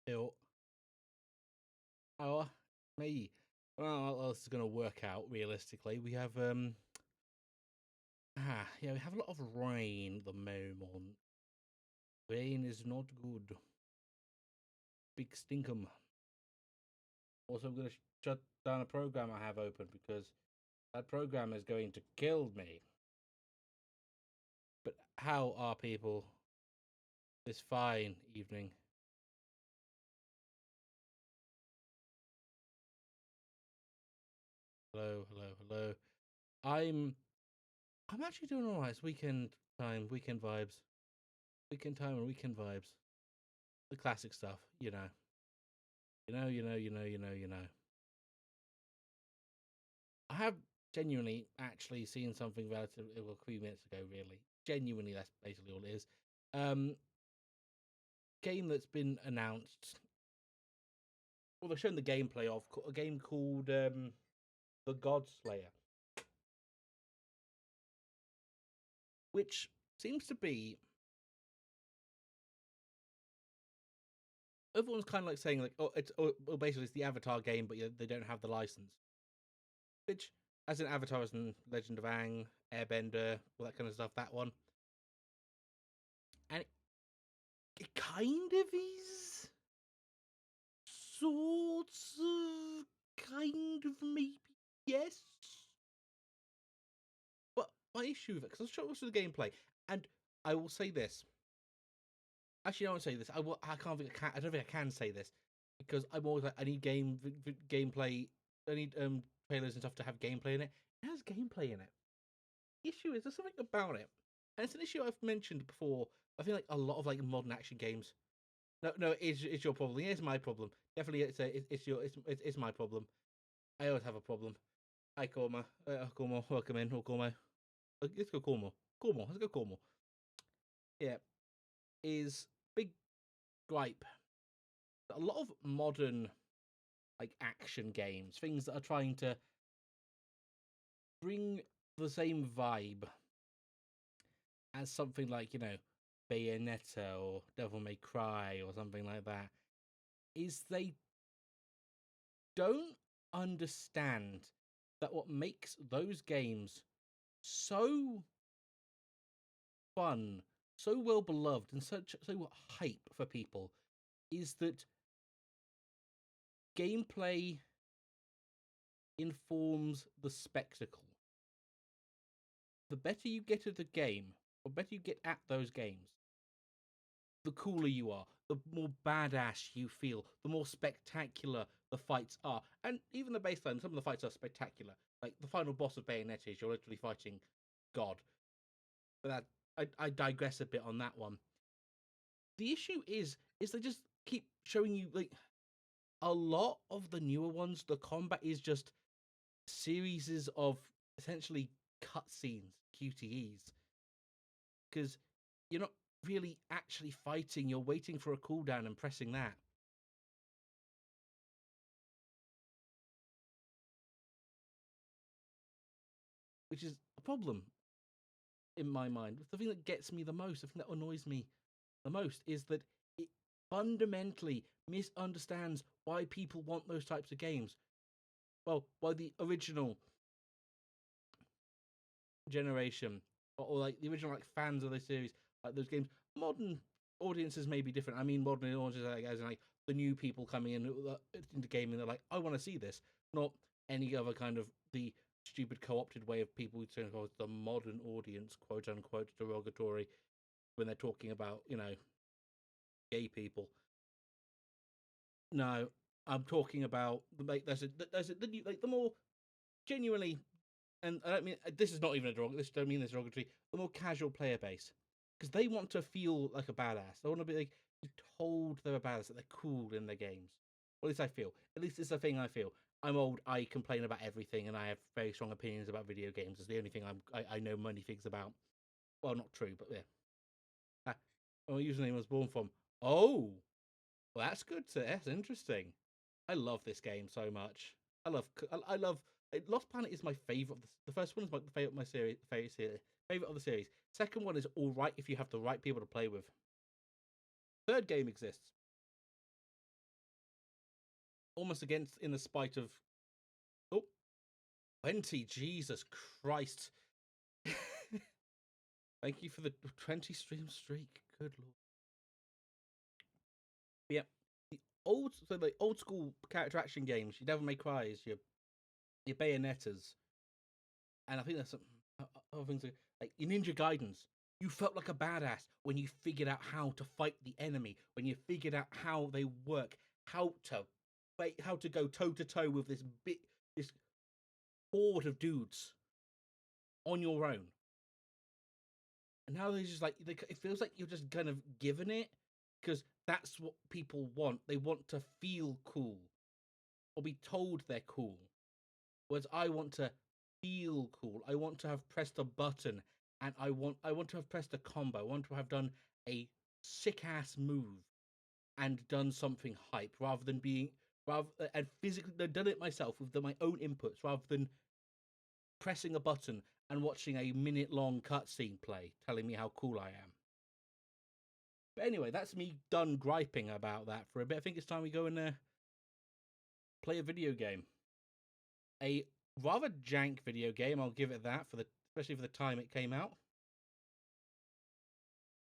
Ew. Oh, me. Well, how else is going to work out realistically? We have yeah, we have a lot of rain at the moment. Rain is not good. Big stinkum. Also, I'm going to shut down a program I have open because that program is going to kill me. But how are people this fine evening? Hello, hello, hello. I'm actually doing alright. It's weekend time, weekend vibes. Weekend time and weekend vibes. The classic stuff, you know. You know. I have genuinely actually seen something relatively well, a few minutes ago, really. Genuinely, that's basically all it is. Game that's been announced. Well, they've shown the gameplay of a game called The God Slayer, which seems to be. Everyone's kind of like saying like, basically it's the Avatar game, but they don't have the license. Which, as in Avatar, as in Legend of Aang, Airbender, all that kind of stuff. That one, and it kind of is, sorts of, kind of, maybe, yes. But my issue with it, because I'll show you the gameplay, and I will say this. Actually, I won't say this. I can't think. I don't think I can say this because I'm always like, I need gameplay. I need trailers and stuff to have gameplay in it. It has gameplay in it. The issue is there's something about it, and it's an issue I've mentioned before. I feel like a lot of like modern action games. No, it's your problem. It's my problem. Definitely, it's my problem. I always have a problem. Hi, Cormo. Cormo, welcome in. Or Cormo. Let's go, Cormo. Cormo, let's go, Cormo. Yeah, is big gripe. A lot of modern like action games, things that are trying to bring the same vibe as something like, Bayonetta or Devil May Cry or something like that, is they don't understand that what makes those games so fun, so well beloved, and so hype for people is that gameplay informs the spectacle. The better you get at the game, or better you get at those games, the cooler you are, the more badass you feel, the more spectacular the fights are. And even the baseline, some of the fights are spectacular. Like the final boss of Bayonetta is you're literally fighting God. But I digress a bit on that one. The issue is they just keep showing you like a lot of the newer ones, the combat is just series of essentially cutscenes, QTEs. Because you're not really actually fighting, you're waiting for a cooldown and pressing that. Which is a problem in my mind. The thing that gets me the most, the thing that annoys me the most, is that it fundamentally misunderstands why people want those types of games. Well, why the original generation, or like the original like fans of those series, like those games, modern audiences may be different. I mean, modern audiences as in like the new people coming into gaming. They're like, I want to see this, not any other kind of the stupid co-opted way of people saying, "Oh, the modern audience," quote unquote, derogatory when they're talking about gay people. No, I'm talking about like there's the more genuinely, and I don't mean this is not even a derogatory. This don't mean this derogatory. The more casual player base, because they want to feel like a badass. They want to be like told they're a badass, that they're cool in their games. Or at least I feel. At least it's the thing I feel. I'm old. I complain about everything, and I have very strong opinions about video games. It's the only thing I know many things about. Well, not true, but yeah. My username was born from. Oh, well, that's good. That's interesting. I love this game so much. I love. Lost Planet is my favorite. The first one is my favorite. My series. Favorite of the series. Second one is all right if you have the right people to play with. Third game exists. almost against in the spite of 20. Jesus Christ. Thank you for the 20 stream streak. Good lord. Yeah. The old school character action games, your Devil May Cry's, your Bayonettas, and I think there's some other things like your Ninja Gaidens. You felt like a badass when you figured out how to fight the enemy, when you figured out how they work, how to go toe to toe with this horde of dudes on your own. And now they're just like, it feels like you're just kind of giving it because that's what people want. They want to feel cool or be told they're cool. Whereas I want to feel cool. I want to have pressed a button and I want to have pressed a combo. I want to have done a sick ass move and done something hype and physically done it myself with my own inputs rather than pressing a button and watching a minute-long cutscene play telling me how cool I am. But anyway, that's me done griping about that for a bit. I think it's time we go and play a video game. A rather jank video game, I'll give it that, especially for the time it came out.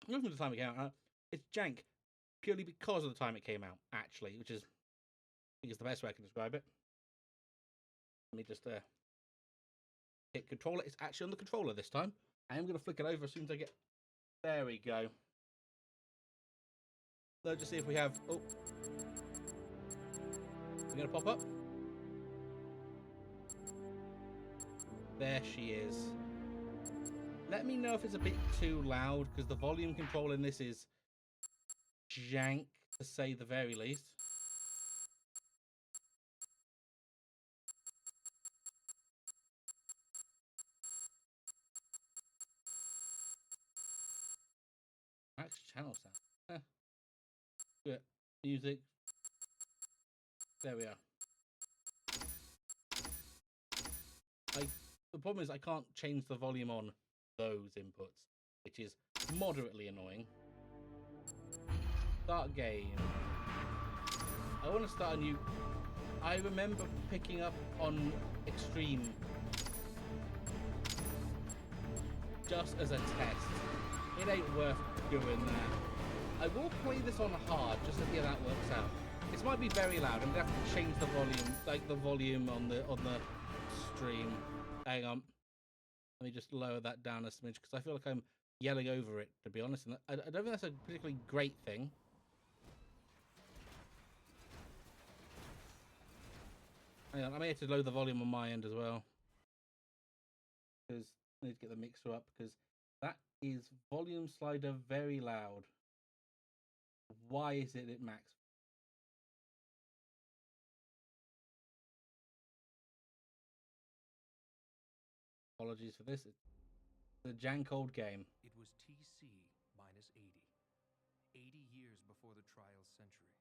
Not from the time it came out, it's jank purely because of the time it came out, actually, which is, I think is the best way I can describe it. Let me just hit controller. It's actually on the controller this time. I am going to flick it over as soon as I get... There we go. Let's just see if we have... Oh. We're going to pop up. There she is. Let me know if it's a bit too loud, because the volume control in this is jank, to say the very least. Max channel sound. Good. Music. There we are. The problem is I can't change the volume on those inputs, which is moderately annoying. Start game. I want to start a new... I remember picking up on Extreme just as a test. It ain't worth doing that. I will play this on hard just to see how that works out. This might be very loud. I'm gonna have to change the volume, like the volume on the stream. Hang on. Let me just lower that down a smidge because I feel like I'm yelling over it, to be honest. And I don't think that's a particularly great thing. Hang on, I may have to lower the volume on my end as well. Because I need to get the mixer up because that is volume slider very loud. Why is it at max? Apologies for this. It's a jank old game. It was TC minus 80. 80 years before the trial century.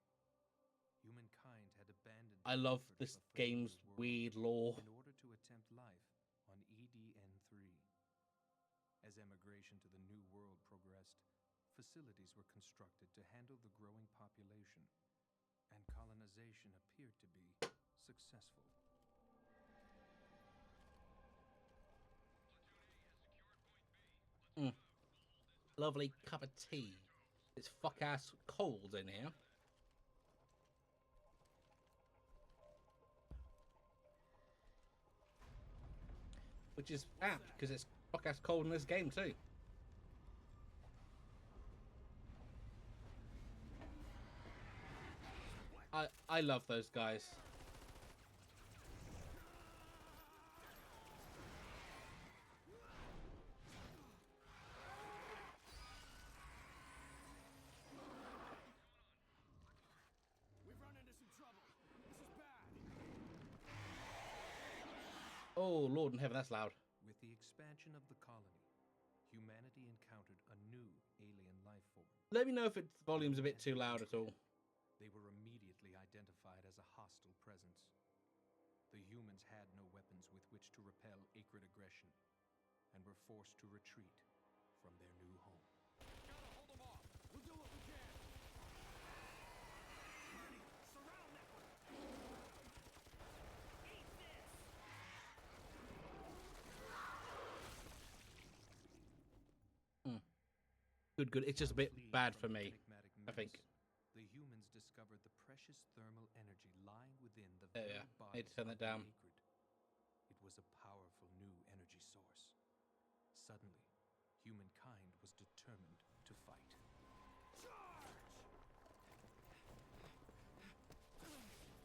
Humankind had abandoned... I love this game's weird lore. In order to attempt life on EDN3. As emigration to the New World progressed, facilities were constructed to handle the growing population, and colonization appeared to be successful. Lovely cup of tea. It's fuck-ass cold in here. Which is apt, because it's fuck-ass cold in this game too. I love those guys. Oh, Lord in heaven, that's loud. With the expansion of the colony, humanity encountered a new alien life form. Let me know if its volume's a bit too loud at all. They were immediately identified as a hostile presence. The humans had no weapons with which to repel acrid aggression, and were forced to retreat from their new home. Gotta hold them off! We'll do what we can! Surround that one! Good. It's just a bit bad for me, I think. The humans discovered the precious thermal energy lying within the There we very are. bodies Need to turn of that the down. Acrid. It was a powerful new energy source. Suddenly, humankind was determined to fight.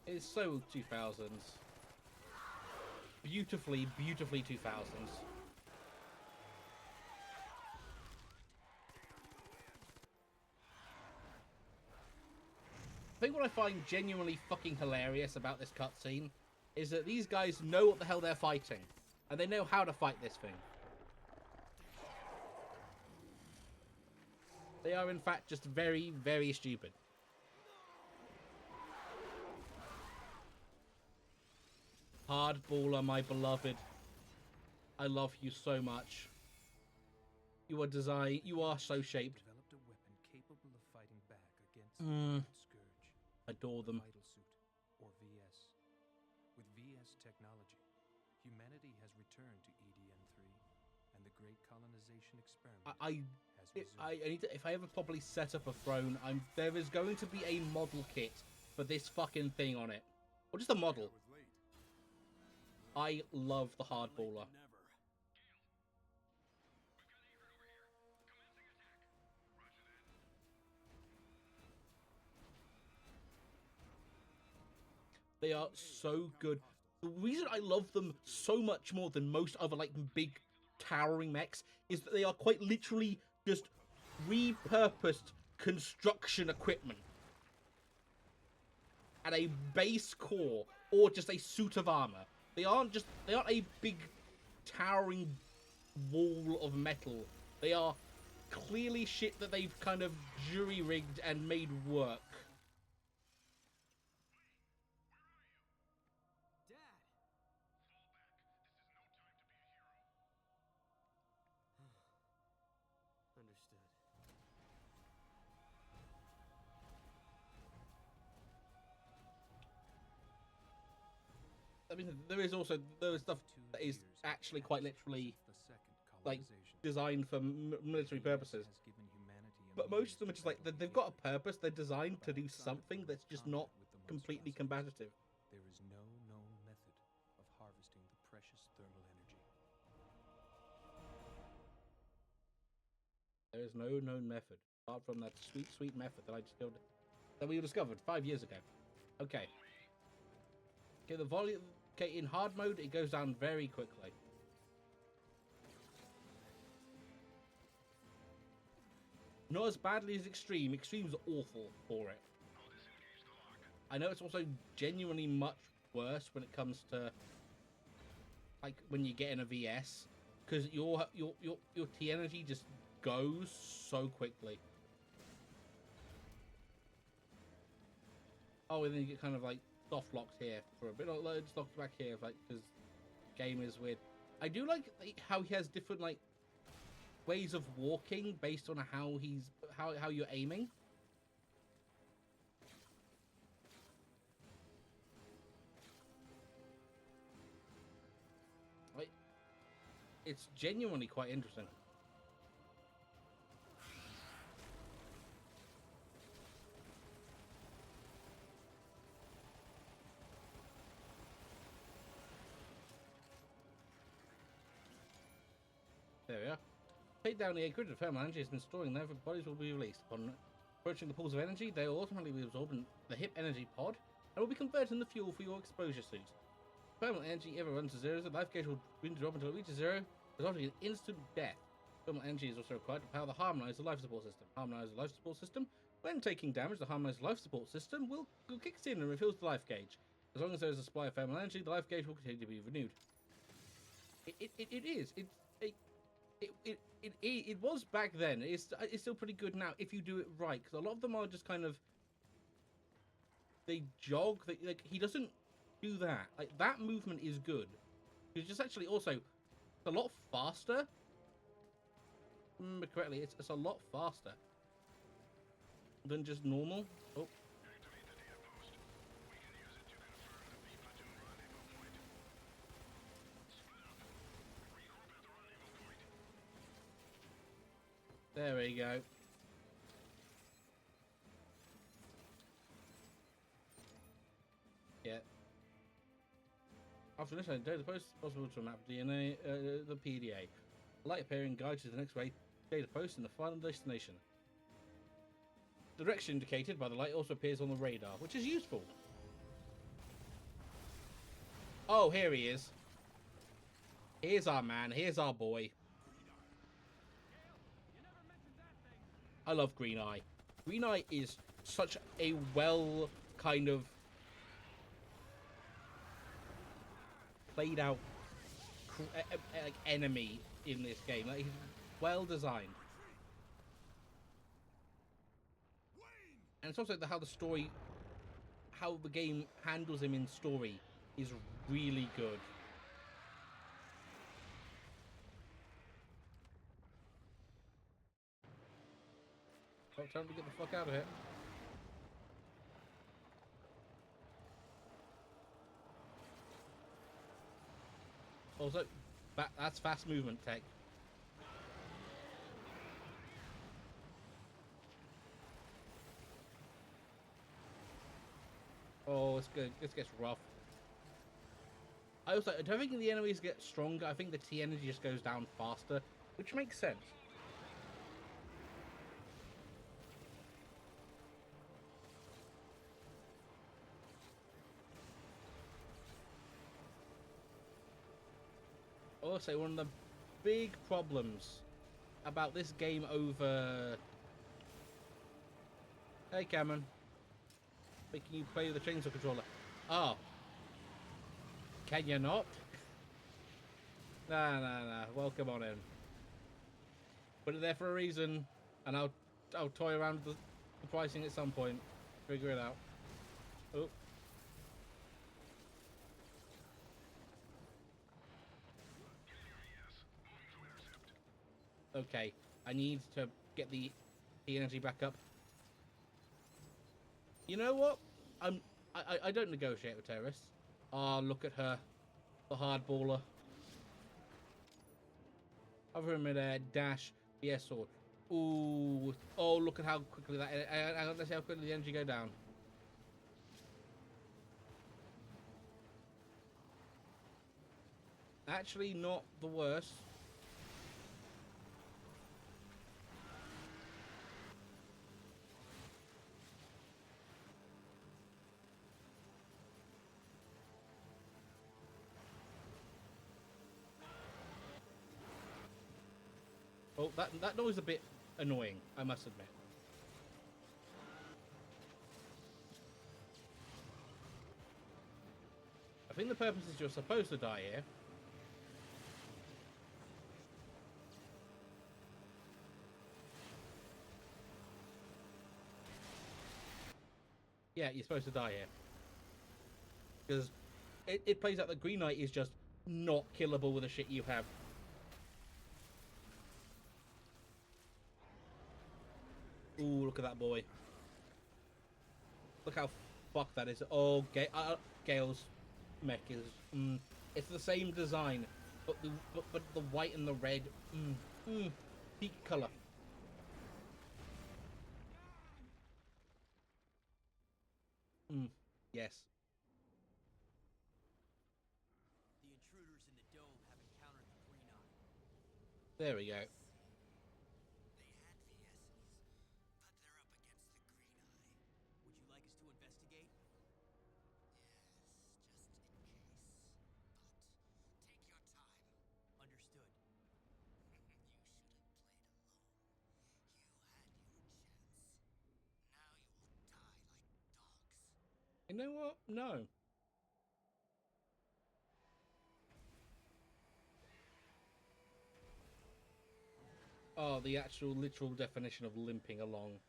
It's so 2000s. Beautifully 2000s. I think what I find genuinely fucking hilarious about this cutscene is that these guys know what the hell they're fighting. And they know how to fight this thing. They are, in fact, just very, very stupid. Hardballer, my beloved. I love you so much. You are designed. You are so shaped. Developed a weapon capable of fighting back against Mm. the Scourge. Adore them. Vital Suit, or VS. With VS technology, humanity has returned to EDN3, and the great colonization experiment has resumed. I need to. If I ever properly set up a throne, there is going to be a model kit for this fucking thing on it, or just a model. I love the hardballer. They are so good. The reason I love them so much more than most other like big towering mechs is that they are quite literally just repurposed construction equipment and a base core or just a suit of armor. They aren't a big towering wall of metal. They are clearly shit that they've kind of jury-rigged and made work. I mean, there is stuff that is actually quite literally like designed for military purposes. But most of them are just like they've got a purpose. They're designed to do something that's just not completely combative. There is no known method of harvesting the precious thermal energy. There is no known method apart from that sweet method that we discovered 5 years ago. Okay. Okay, the volume. Okay, in hard mode, it goes down very quickly. Not as badly as Extreme. Extreme's awful for it. I know it's also genuinely much worse when it comes to like when you get in a VS, because your T energy just goes so quickly. Oh, and then you get kind of like soft locks here for a bit, or just locks back here, like because game is weird. I do like how he has different like ways of walking based on how you're aiming. Like, it's genuinely quite interesting. There we are. Take down the grid of thermal energy has been storing there. Bodies will be released. Upon approaching the pools of energy, they will ultimately be absorbed in the HIP energy pod and will be converted into fuel for your exposure suit. Thermal energy ever runs to zero, the life gauge will drop until it reaches zero, resulting in instant death. Thermal energy is also required to power the harmonizer life support system. Harmonizer life support system. When taking damage, the harmonizer life support system will kick in and refills the life gauge. As long as there is a supply of thermal energy, the life gauge will continue to be renewed. It was back then. It's still pretty good now if you do it right. Because a lot of them are just kind of they jog. Like he doesn't do that. Like that movement is good. It's just actually also a lot faster. Remember correctly, it's a lot faster than just normal. Oh. There we go. After this, data post is possible to map DNA, the PDA. Light appearing guides you to the next way data post in the final destination. The direction indicated by the light also appears on the radar, which is useful. Oh, here he is. Here's our man. Here's our boy. I love Green Eye. Green Eye is such a well kind of played out like enemy in this game. Like, he's well designed. And it's also how the story, how the game handles him in story is really good. Oh, time to get the fuck out of here. Also, that's fast movement tech. Oh, it's good. This gets rough. I don't think the enemies get stronger. I think the T energy just goes down faster, which makes sense. Also, one of the big problems about this game over... Hey, Cameron. Making you play with the chainsaw controller. Oh. Can you not? Nah. Welcome on in. Put it there for a reason, and I'll toy around with the pricing at some point. Figure it out. Oh. Okay, I need to get the energy back up. You know what? I don't negotiate with terrorists. Oh, look at her, the hardballer. Over in midair, dash, yes, sword. Ooh, oh, look at how quickly that. Let's see how quickly the energy go down. Actually, not the worst. Oh, that noise is a bit annoying, I must admit. I think the purpose is you're supposed to die here. Yeah, you're supposed to die here. Because it plays out that Green Knight is just not killable with the shit you have. Ooh, look at that boy. Look how fucked that is. Oh, Gale's mech is... it's the same design, but the white and the red... peak colour. Yes. The intruders in the dome have encountered the Green Eye. There we go. They had VSs, but they're up against the Green Eye. Would you like us to investigate? Yes, just in case. But take your time. Understood. You should have played alone. You had your chance. Now you will die like dogs. You know what? No. Oh, the actual literal definition of limping along.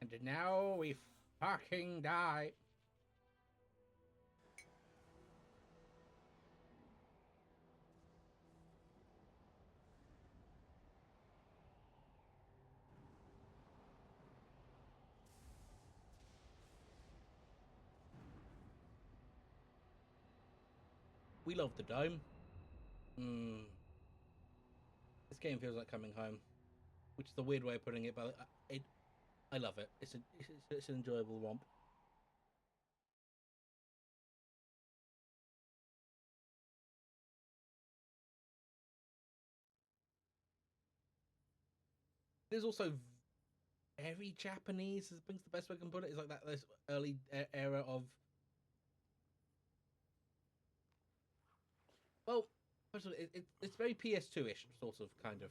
And now we fucking die. We love the dome. This game feels like coming home, which is the weird way of putting it, but I love it. It's an enjoyable romp. There's also very Japanese. I think the best way I can put it is like that this early era of. Well, first of all, it's very PS2-ish, sort of, kind of.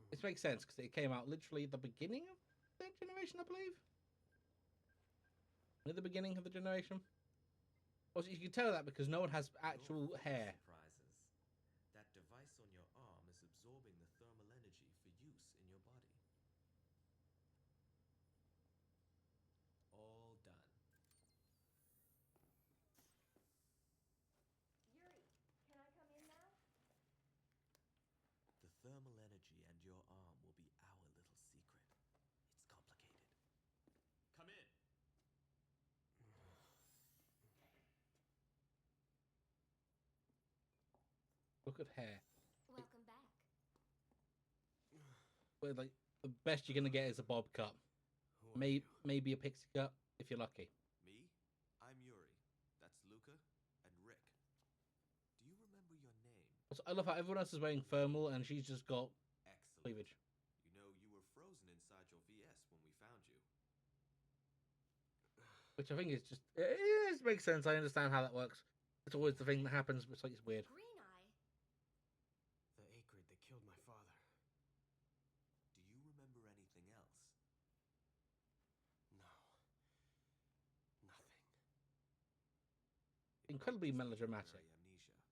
It makes sense because it came out literally at the beginning of their generation, I believe. At the beginning of the generation. Also, you can tell that because no one has actual hair. Surprises. That device on your arm is absorbing the thermal energy for use in your body. All done. Yuri, can I come in now? The thermal energy and your arm will be our little secret. It's complicated. Come in. Look at hair. Welcome back. Where, like, the best you're gonna get is a bob cut. Who are you? Maybe a pixie cut if you're lucky. Me? I'm Yuri. That's Luca and Rick. Do you remember your name? Also, I love how everyone else is wearing thermal and she's just got Excellent. cleavage. You know, you were frozen inside your VS when we found you. Which I think is just it makes sense. I understand how that works. It's always the thing that happens, but it's like it's weird. Green Eye. The acrid that killed my father. Do you remember anything else? No. Nothing. Incredibly melodramatic, Amnesia.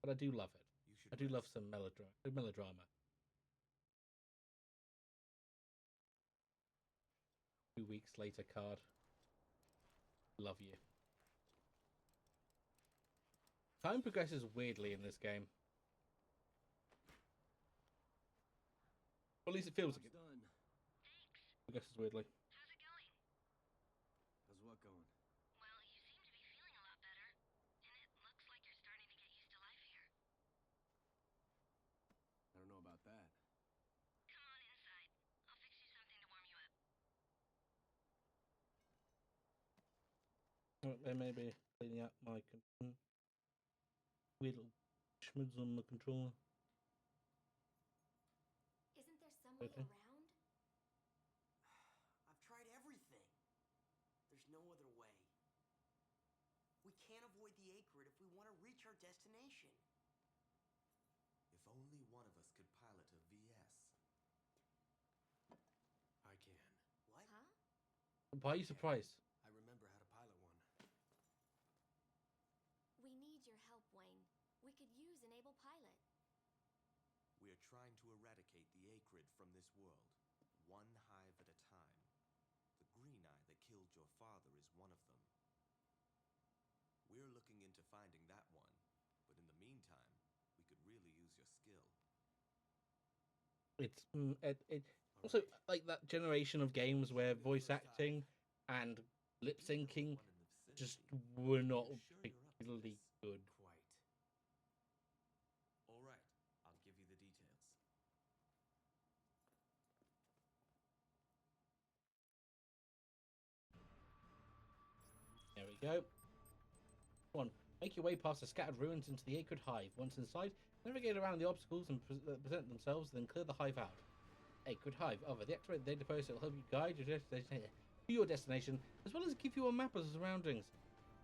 but I do love it. You should I do love rest. some melodrama. 2 weeks later, card. Love you. Time progresses weirdly in this game. Or at least it feels like it Done. progresses weirdly. How's it going? How's what going? Well, you seem to be feeling a lot better, and it looks like you're starting to get used to life here. I don't know about that. Come on inside. I'll fix you something to warm you up. They may be cleaning out my weird little schmids on the controller. Isn't there some way Okay. around? I've tried everything. There's no other way. We can't avoid the acrid if we want to reach our destination. If only one of us could pilot a VS. I can. What? Huh? Why are you surprised? I remember how to pilot one. We need your help, Wayne. We could use an able pilot. We are trying to eradicate the acrid from this world, one hive at a time. The green eye that killed your father is one of them. We're looking into finding that one, but in the meantime, we could really use your skill. It's it also like that generation of games where voice acting and lip syncing just were not particularly good. Quite. All right, I'll give you the details. There we go. Come on, make your way past the scattered ruins into the acrid hive. Once inside, navigate around the obstacles and present themselves, then clear the hive out. Acrid hive. Over the activated data post, it will help you guide your destination to your destination, as well as give you a map of the surroundings.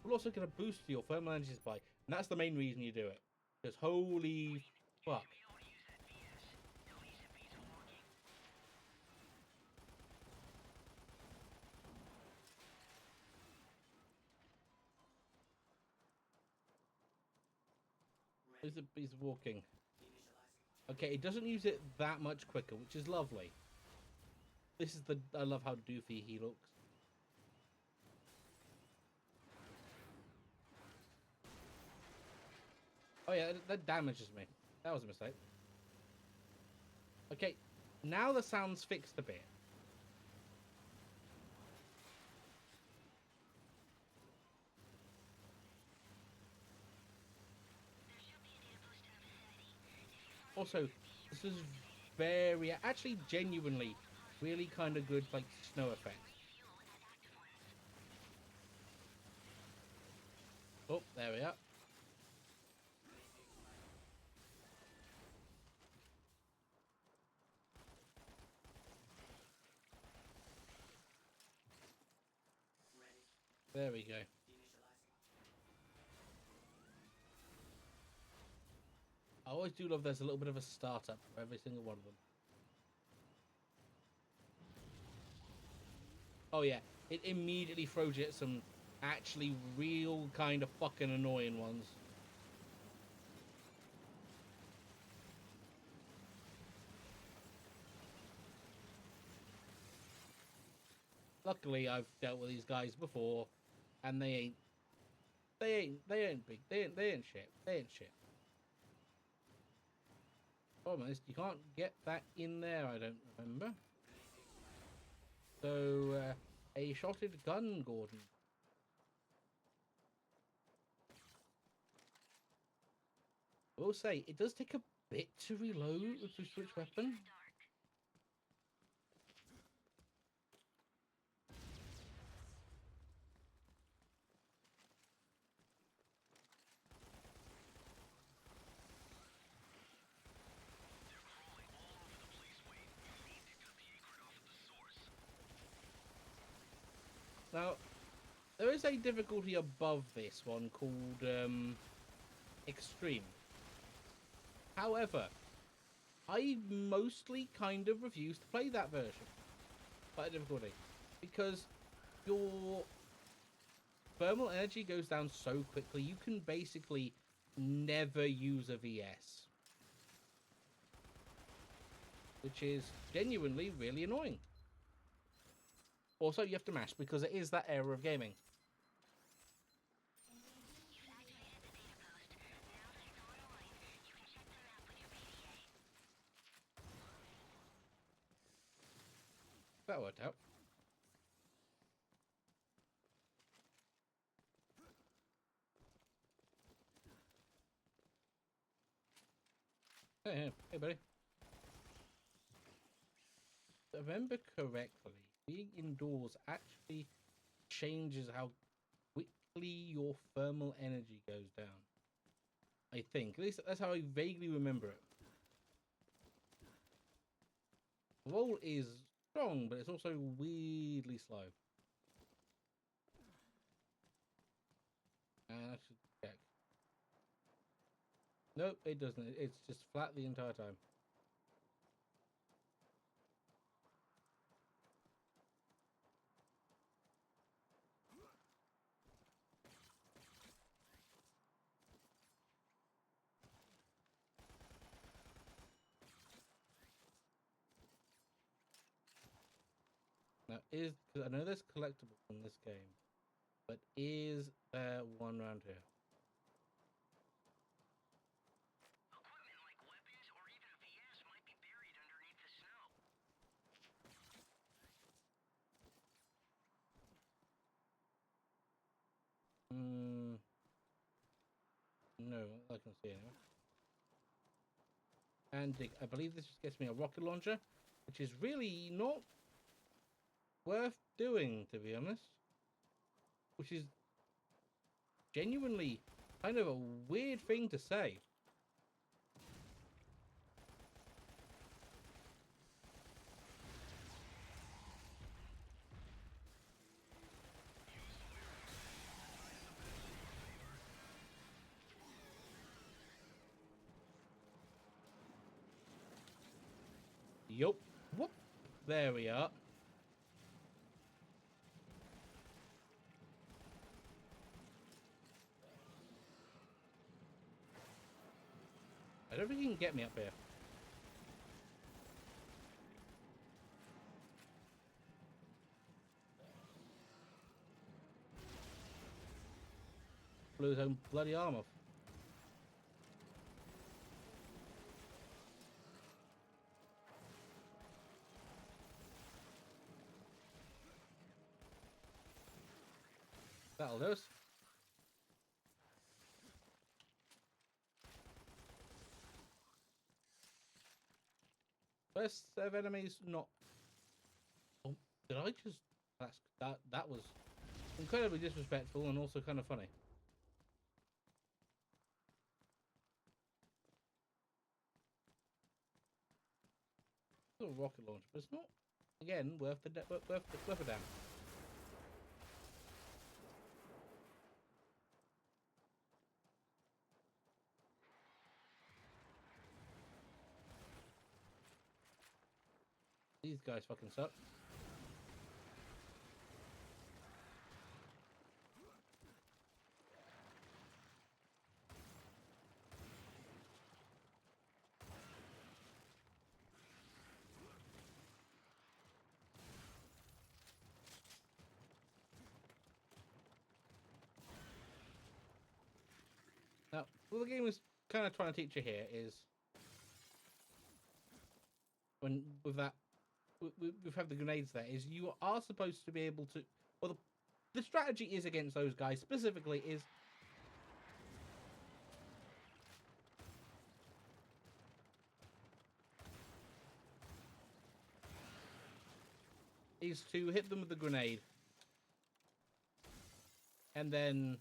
We'll also get a boost to your thermal energy supply, and that's the main reason you do it. Because holy fuck. He's walking. Okay, it doesn't use it that much quicker, which is lovely. This is I love how doofy he looks. Oh yeah, that damages me. That was a mistake. Okay, now the sound's fixed a bit. Also, this is very, actually genuinely really kind of good like snow effect. Oh, there we are. There we go. I always do love there's a little bit of a startup for every single one of them. Oh yeah, it immediately throws you at some actually real kind of fucking annoying ones. Luckily, I've dealt with these guys before, and they ain't big. They ain't shit. They ain't shit. Problem is, you can't get that in there. I don't remember. So, a shotted gun, Gordon. I will say, it does take a bit to reload, to switch weapon. Now, there is a difficulty above this one called Extreme. However, I mostly kind of refuse to play that version by difficulty because your thermal energy goes down so quickly you can basically never use a VS, which is genuinely really annoying. Also, you have to mash because it is that era of gaming. That worked out. Hey, buddy. If I remember correctly, being indoors actually changes how quickly your thermal energy goes down. I think. At least that's how I vaguely remember it. The roll is strong, but it's also weirdly slow. And I should check. Nope, it doesn't. It's just flat the entire time. Now, because I know there's collectibles in this game, but is there one around here? Equipment like weapons or even a VS might be buried underneath the snow. No, I can see anyway. And I believe this gets me a rocket launcher, which is really not worth doing, to be honest. Which is genuinely kind of a weird thing to say. Yup. Whoop. There we are. I don't think he can get me up here. Blew his own bloody arm off. That'll do us. First set of enemies, not Did I just? That was incredibly disrespectful and also kind of funny. It's a rocket launcher, but it's not. Again, worth a damn. These guys fucking suck. Now, what the game is kind of trying to teach you here is when with that we've had the grenades there is you are supposed to be able to, well, the strategy is against those guys specifically is to hit them with the grenade and then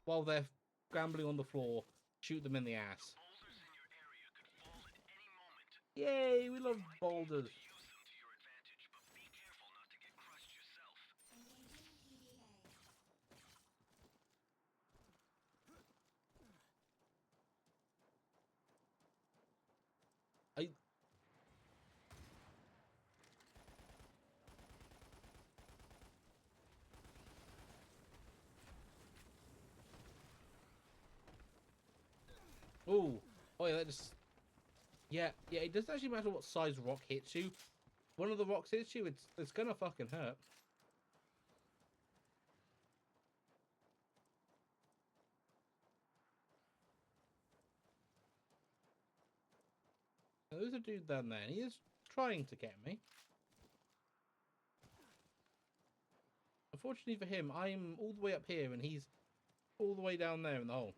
while they're scrambling on the floor, shoot them in the ass. Boulders in your area could fall at any moment. Yay, we love boulders. Use them to your advantage, but be careful not to get crushed yourself. I Ooh. Oh yeah, that just yeah, it doesn't actually matter what size rock hits you. One of the rocks hits you, it's gonna fucking hurt. Now, there's a dude down there, and he is trying to get me. Unfortunately for him, I'm all the way up here, and he's all the way down there in the hole.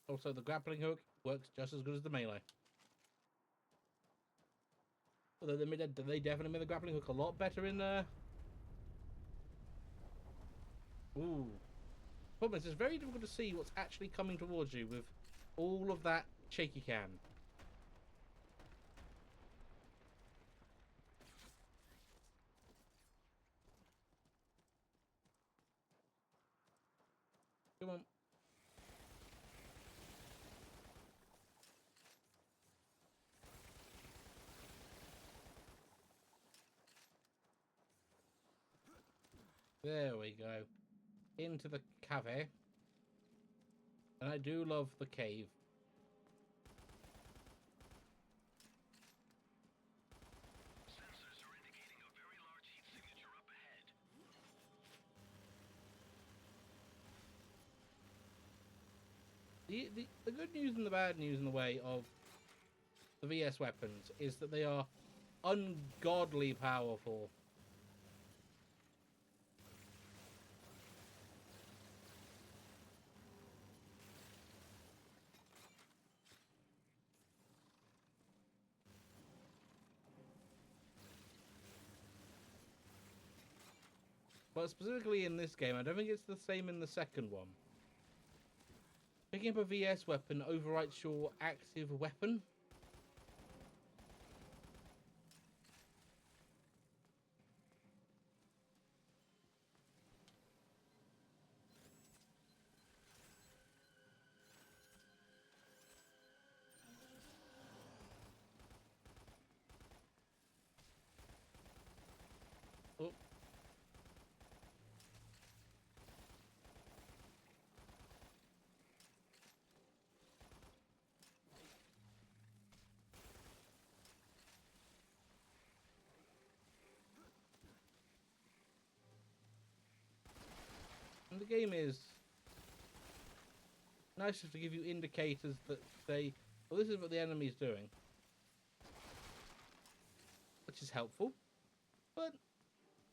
Also, the grappling hook works just as good as the melee. Although they definitely made the grappling hook a lot better in there. Ooh. Problem is, it's very difficult to see what's actually coming towards you with all of that shaky cam. Come on. There we go. Into the cave. And I do love the cave. Sensors are indicating a very large heat signature up ahead. The good news and the bad news in the way of the VS weapons is that they are ungodly powerful. But specifically in this game, I don't think it's the same in the second one. Picking up a VS weapon overwrites your active weapon. Oh. And the game is nice to give you indicators that say, well, this is what the enemy's doing. which is helpful, but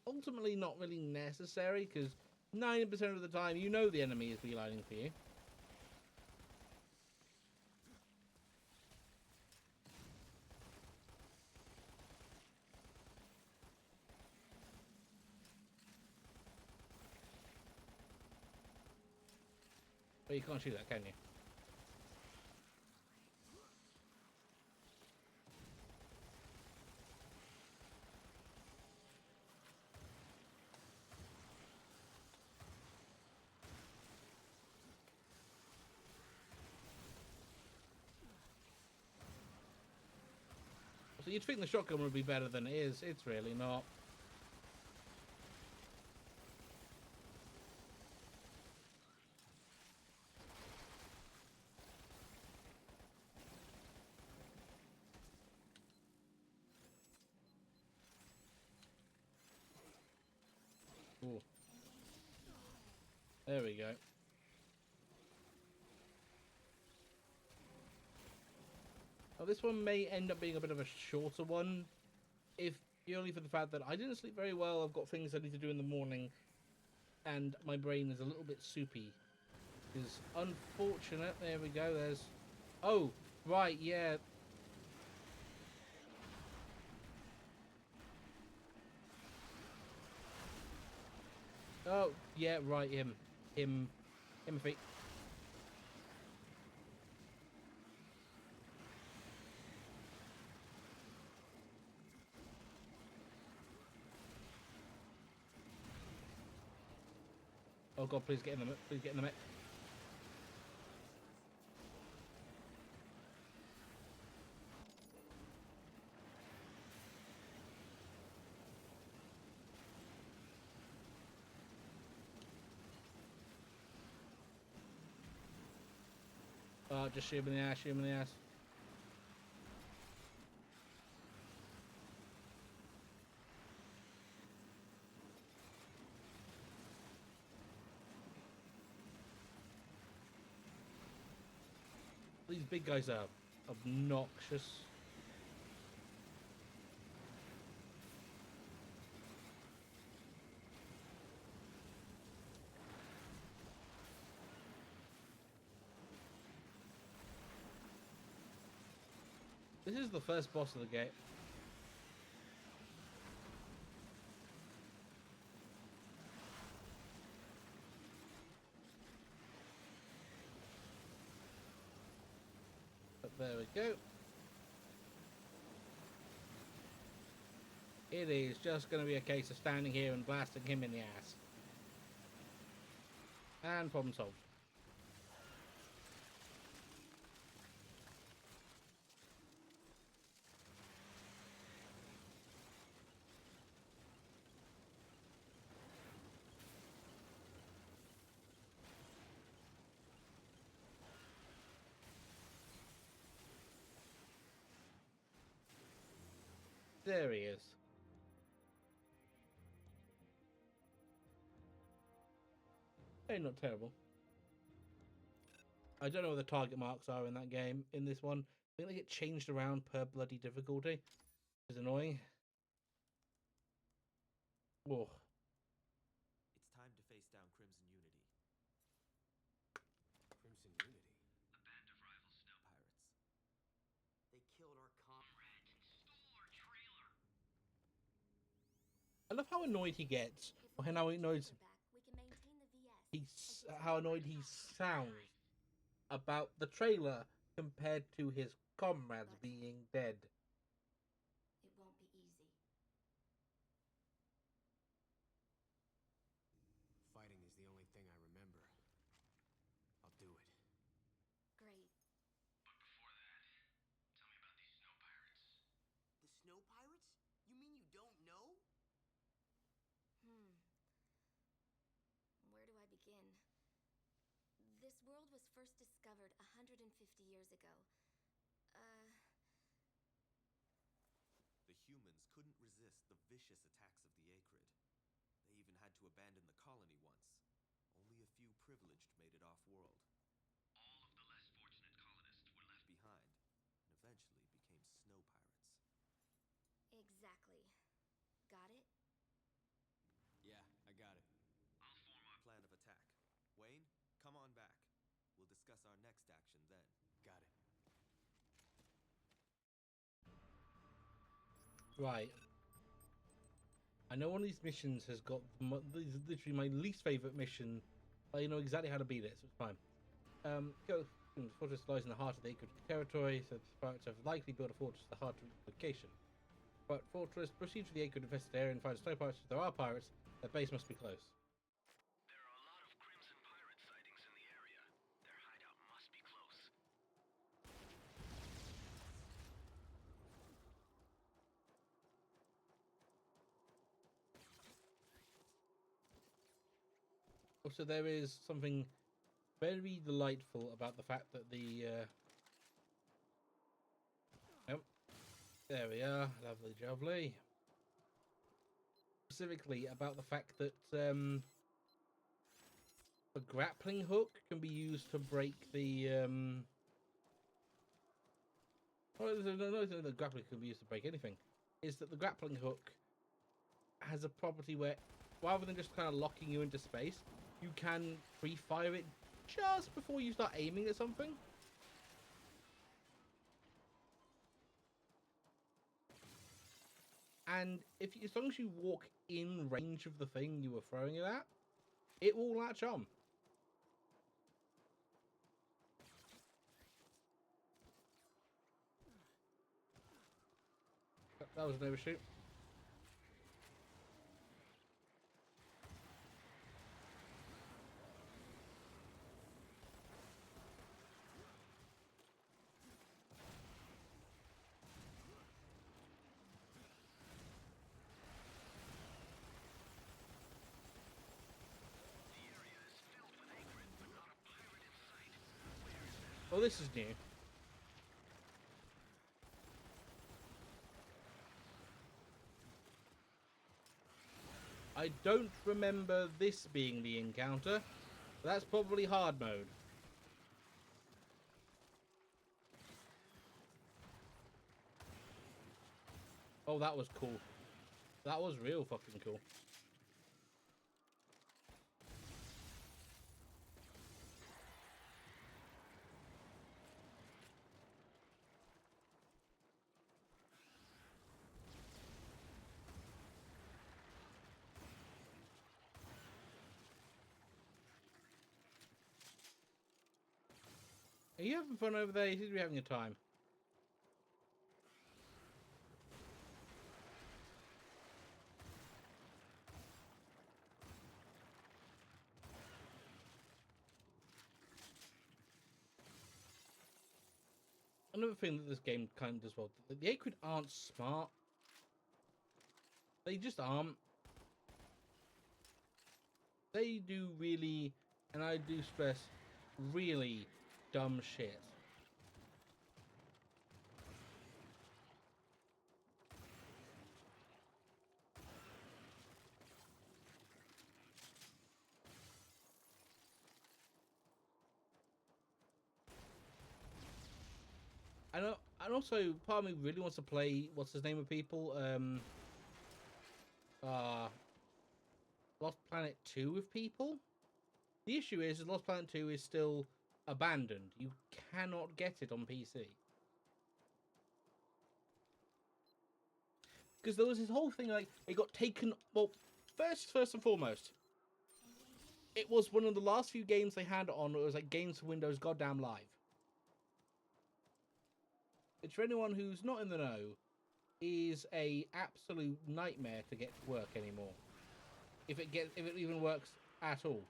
ultimately not really necessary because 90% of the time you know the enemy is beelining for you. But you can't shoot that, can you? So you'd think the shotgun would be better than it is. It's really not. Ooh. There we go. Now this one may end up being a bit of a shorter one, if purely for the fact that I didn't sleep very well. I've got things I need to do in the morning, and my brain is a little bit soupy. Is unfortunate. There we go. There's. Oh, right. Yeah. Oh, yeah. Right. Him. Feet. Oh God! Please get in the. Please get in the mech. Just shoot him in the ass. Shoot him in the ass. These big guys are obnoxious. This is the first boss of the game. But there we go. It is just going to be a case of standing here and blasting him in the ass. And problem solved. There he is. Hey, not terrible. I don't know what the target marks are in that game, in this one. I think they get changed around per bloody difficulty. Which is annoying. Oh. It's time to face down Crimson Unity. Crimson Unity? A band of rival snow Pirates. They killed our comrade. store trailer. I love how annoyed he gets. Or how annoyed We can maintain the VS. he's how annoyed he sounds about the trailer compared to his comrades being dead. It won't be easy. Fighting is the only thing I remember. I'll do it. Great. But before that, tell me about these snow pirates. The snow pirates? You mean you don't know? Where do I begin? This world was first discovered 150 years ago. The humans couldn't resist the vicious attacks of the Acrid. They even had to abandon the colony once. Only a few privileged made it off-world. All of the less fortunate colonists were left Behind, and eventually became snow pirates. Exactly. discuss our next action then. Got it. Right. I know one of these missions has got this is literally my least favorite mission. I know exactly how to beat it, so it's fine. Go. The fortress lies in the heart of the Acrid territory, so the pirates have likely built a fortress at the heart of the location. But fortress, proceed to the Acrid infested area and find snow pirates. If there are pirates, their base must be close. There are a lot of Crimson pirate sightings in the area. Their hideout must be close. Also, there is something very delightful about the fact that the yep, there we are, lovely jubbly. Specifically about the fact that the grappling hook can be used to break the well, no, the grappling hook can be used to break anything. Is that the grappling hook has a property where, rather than just kind of locking you into space, you can pre-fire it just before you start aiming at something. And as long as you walk in range of the thing you were throwing it at, it will latch on. That was an overshoot. Well, this is new. I don't remember this being the encounter. But that's probably hard mode. Oh, that was cool. That was real fucking cool. Are you having fun over there? You seem to be having a time. Another thing that this game kind of does well, the Acrid aren't smart. They just aren't. They do really, and I do stress, really dumb shit. I know, and also part of me really wants to play what's his name of people, Lost Planet 2 with people. The issue is Lost Planet 2 is still abandoned. You cannot get it on PC. Because there was this whole thing, like, it got taken... Well, first and foremost, it was one of the last few games they had on. It was like Games for Windows Goddamn Live. Which, for anyone who's not in the know, is a absolute nightmare to get to work anymore. If it even works at all.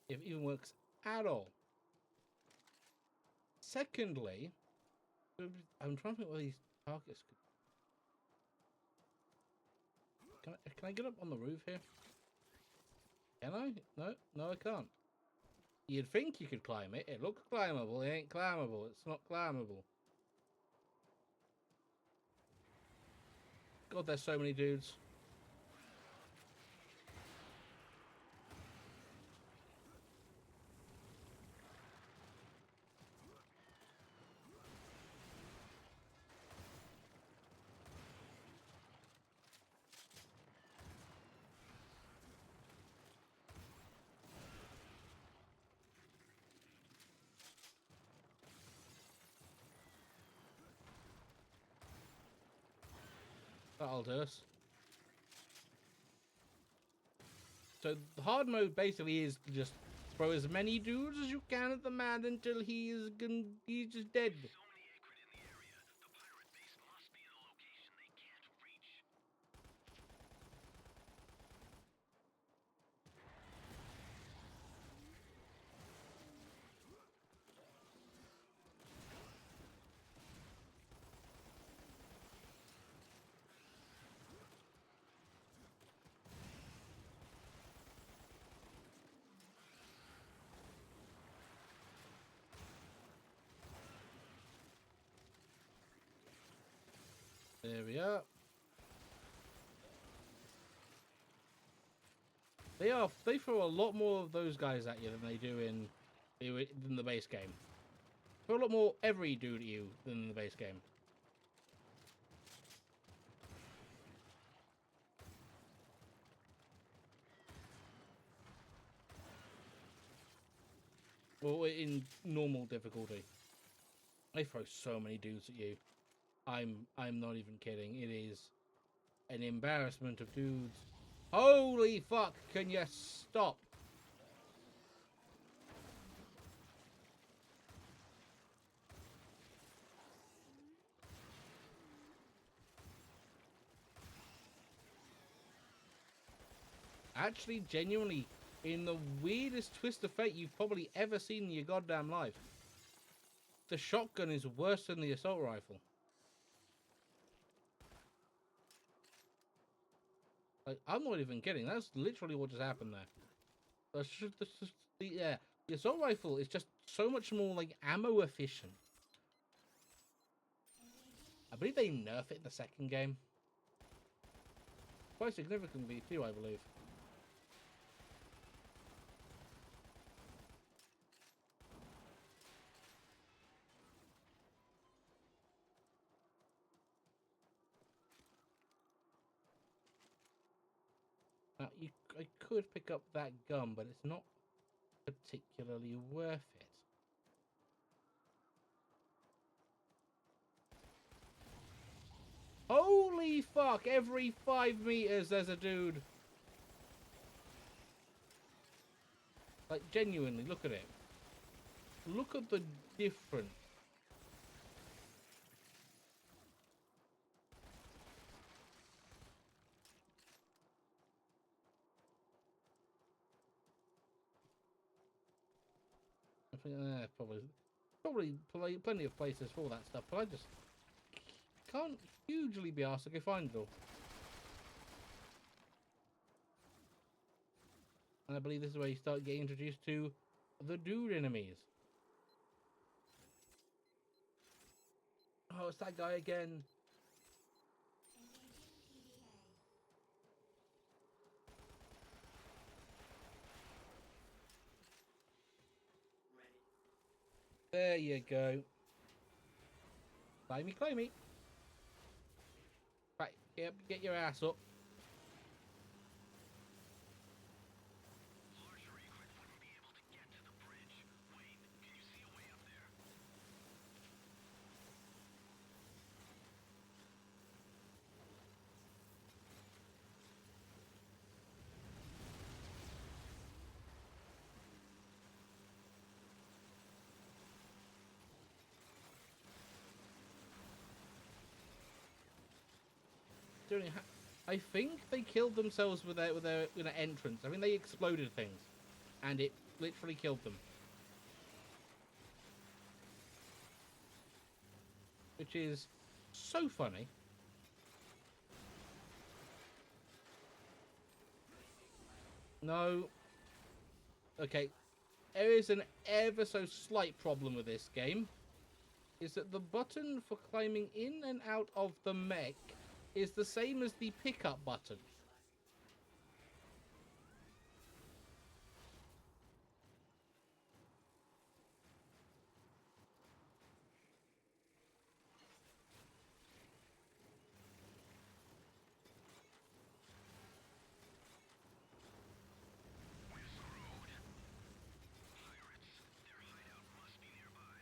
If it even works at all. Secondly, I'm trying to think what these targets could... Can I get up on the roof here? Can I? No, I can't. You'd think you could climb it. It looks climbable. It ain't climbable. It's not climbable. God, there's so many dudes. That'll do us. So the hard mode basically is to just throw as many dudes as you can at the man until he's just dead. So many Acrid in the area. The pirate base must be in a location they can't reach. There we are. They throw a lot more of those guys at you than they do in than the base game. Throw a lot more every dude at you than in the base game. Well, in normal difficulty. They throw so many dudes at you. I'm not even kidding. It is an embarrassment of dudes. Holy fuck, can you stop? Actually, genuinely, in the weirdest twist of fate you've probably ever seen in your goddamn life, the shotgun is worse than the assault rifle. Like, I'm not even kidding. That's literally what just happened there. Yeah, the assault rifle is just so much more like ammo efficient. I believe they nerf it in the second game. Quite significantly too, I believe. Now, I could pick up that gun, but it's not particularly worth it. Holy fuck! Every 5 meters there's a dude. Like, genuinely, look at it. Look at the difference. I think probably plenty of places for that stuff, but I just can't hugely be asked to go find it all. And I believe this is where you start getting introduced to the dude enemies. Oh, it's that guy again. There you go. Climb me. Right, get your ass up. Larger Acrid wouldn't be able to get to the bridge. Wait, can you see a way up there? I think they killed themselves with their entrance. I mean, they exploded things, and it literally killed them, which is so funny. No. Okay, there is an ever so slight problem with this game. Is that the button for climbing in and out of the mech is the same as the pickup button. We're screwed. Pirates. Their hideout must be nearby.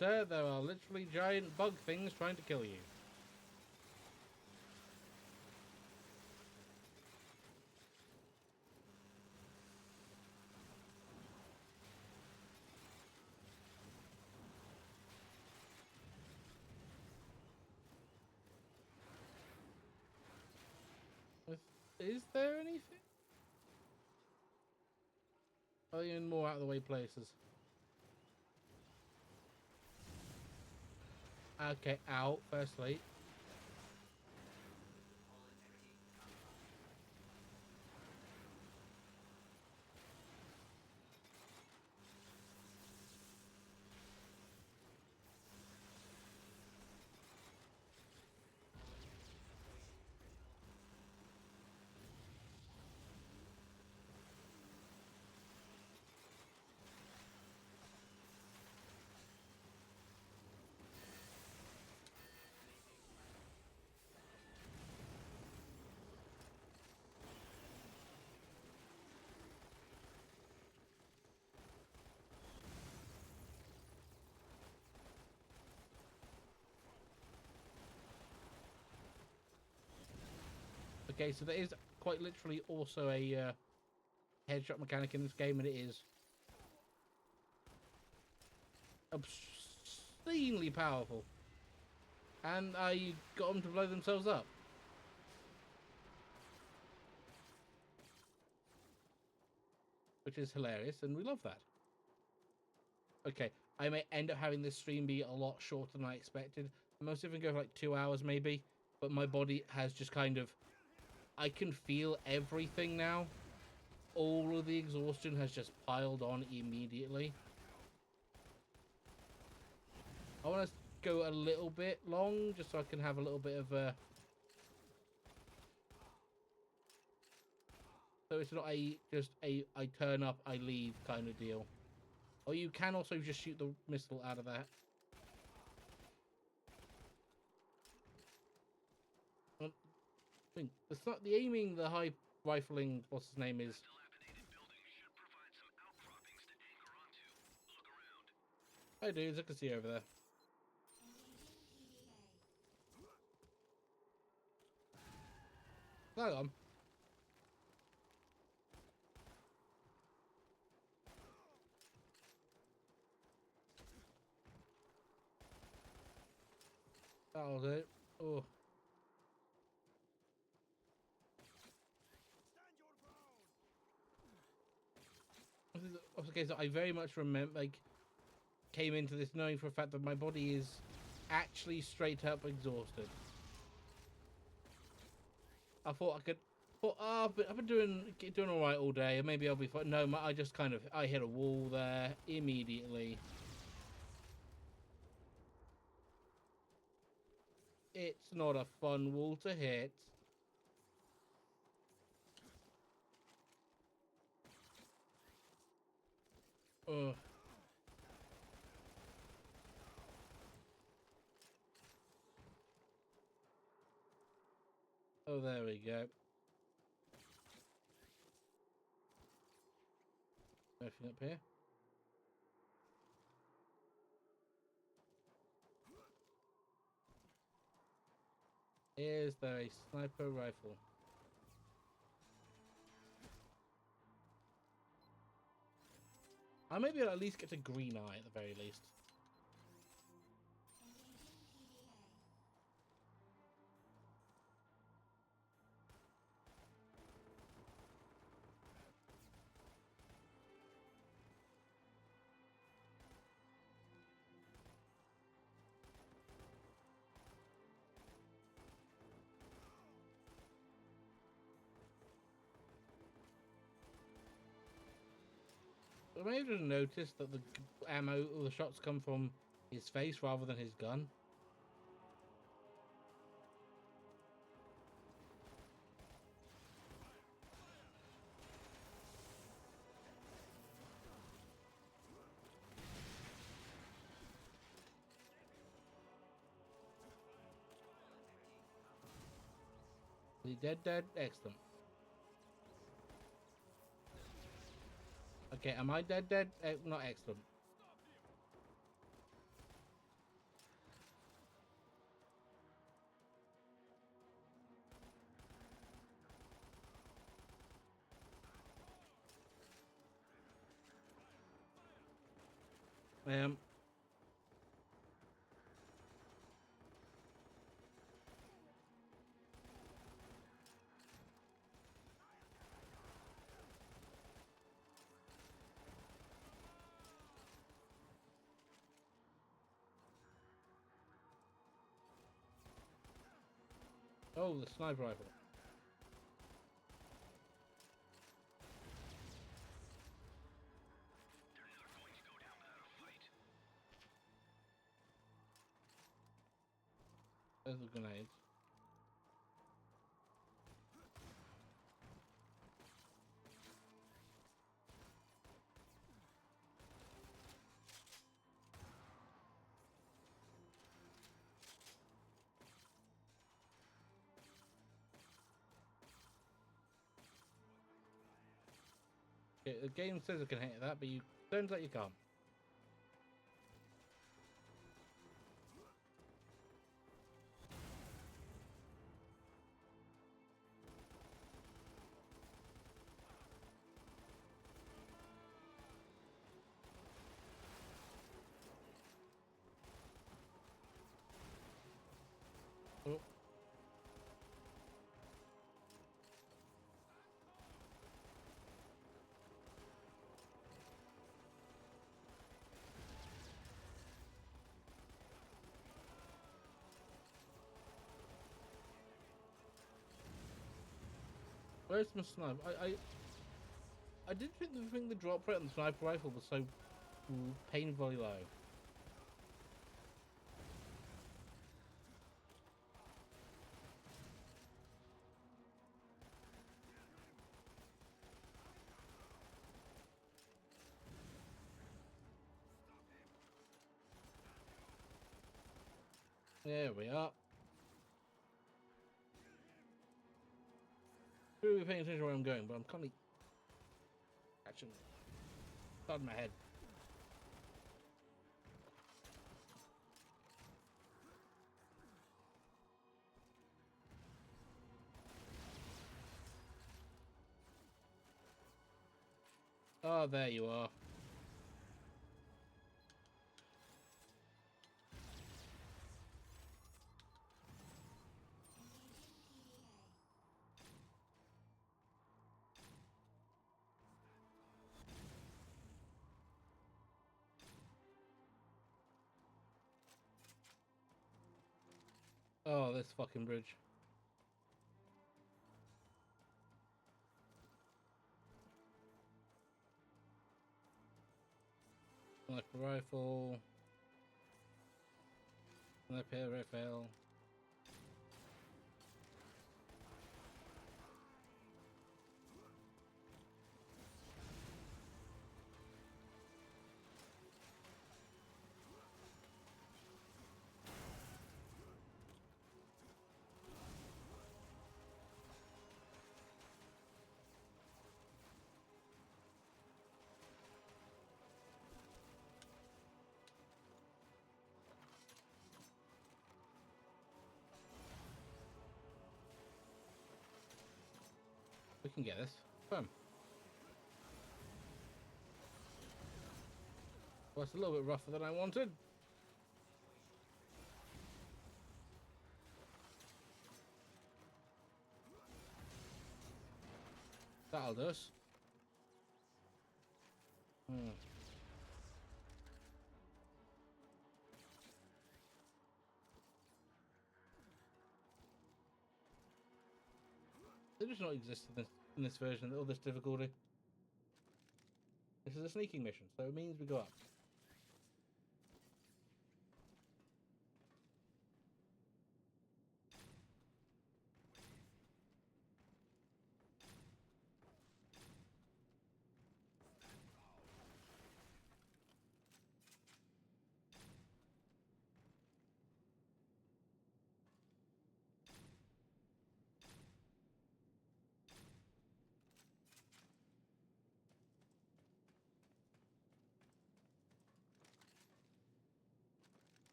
sir, there are literally giant bug things trying to kill you. Is there anything? Are you in more out of the way places? Okay, out, firstly. Okay, so there is quite literally also a headshot mechanic in this game, and it is obscenely powerful. And I got them to blow themselves up. Which is hilarious, and we love that. Okay, I may end up having this stream be a lot shorter than I expected. Most of it go for like 2 hours maybe, but my body has just kind of... I can feel everything now. All of the exhaustion has just piled on immediately. I want to go a little bit long, just so I can have a little bit of a... So it's not just a I turn up, I leave kind of deal. Or you can also just shoot the missile out of that. It's not the aiming, the high rifling, what's his name is. Hi dudes, I can see you over there. Hang on. That was it. Oh. Okay, so I very much remember, like, came into this knowing for a fact that my body is actually straight up exhausted. I thought I could. I've been doing all right all day, and maybe I'll be fine. No, I just kind of hit a wall there immediately. It's not a fun wall to hit. Ugh. Oh, there we go. Anything up here? Is there a sniper rifle? I maybe at least get a green eye at the very least. I may have just noticed that the ammo or the shots come from his face rather than his gun. Is he dead? Excellent. Okay, am I dead? Not excellent. Um. Oh, the sniper rifle. They're not going to go down without a fight. There's the grenades. Okay, the game says I can hit that, but you turns out you can't. Oh. Where's my sniper? I did think the drop rate on the sniper rifle was so painfully low. There we are. Really paying attention to where I'm going, but I'm kind of catching inside my head. Oh, there you are. Oh, this fucking bridge. Sniper rifle. Sniper rifle. We can get this. Boom. Well, it's a little bit rougher than I wanted. That'll do us. They just not exist in this version of this difficulty. This is a sneaking mission, so it means we go up.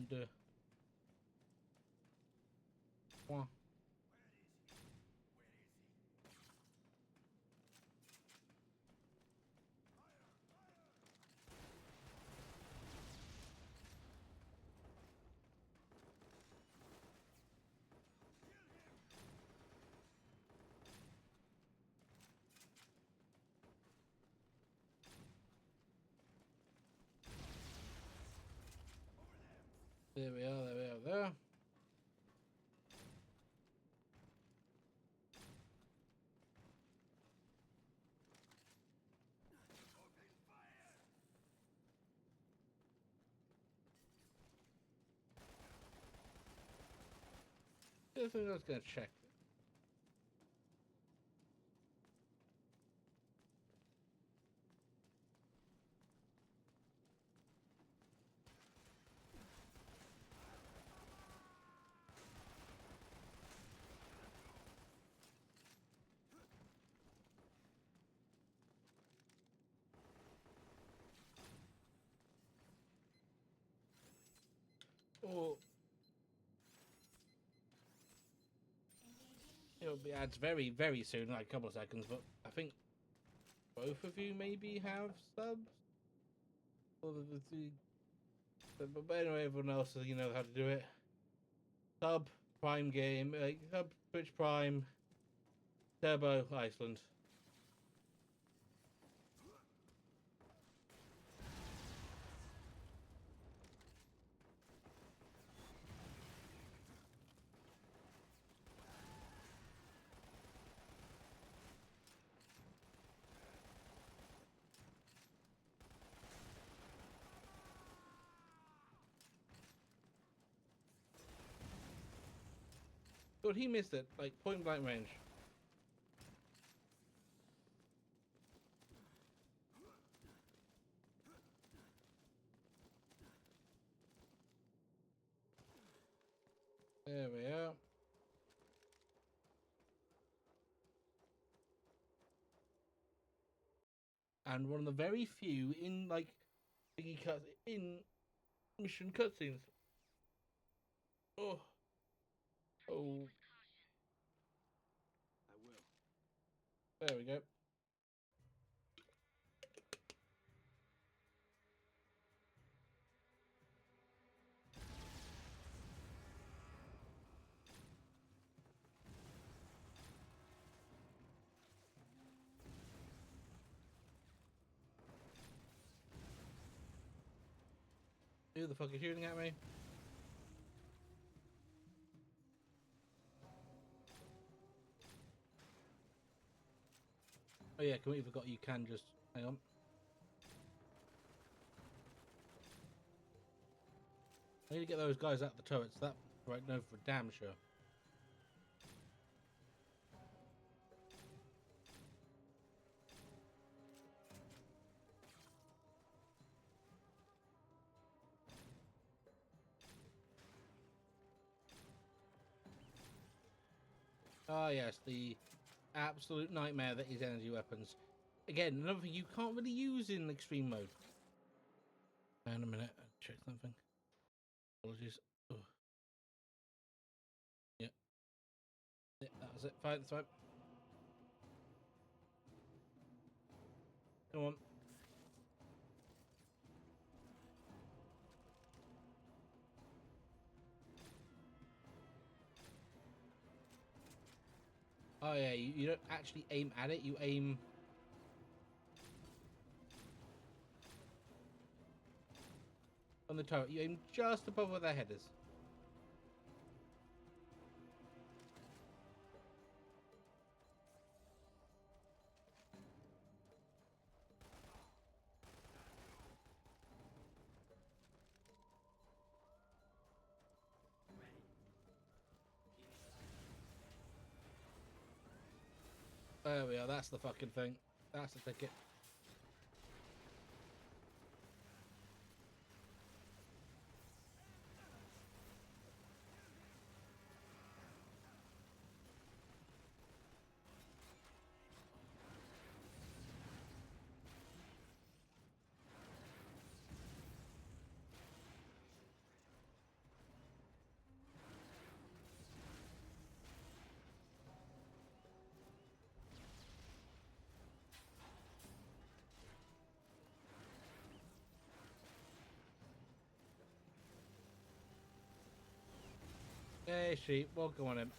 And wah. There we are, there we are, there. The other thing I was going to check. Or it'll be ads very, very soon, like a couple of seconds, but I think both of you maybe have subs? Or but anyway, everyone else, you know how to do it. Sub, Prime Game, Sub, Twitch Prime, Turbo, Iceland. But he missed it, like point blank range. There we are. And one of the very few in like thingy cuts in mission cutscenes. Oh. Oh. I will. There we go. Who the fuck is shooting at me? Oh yeah, completely forgot you can just hang on. I need to get those guys out the turrets. That right now for damn sure. Ah yes, the absolute nightmare that is energy weapons. Again, another thing you can't really use in extreme mode. Hang on a minute, I'll check something. Apologies. Ugh. Yeah. Yeah, that was it. Fine, that's fine. Come on. Oh yeah, you don't actually aim at it, you aim... on the turret, you aim just above where their head is. There we are, that's the fucking thing. That's the ticket. Hey sheep, welcome on in.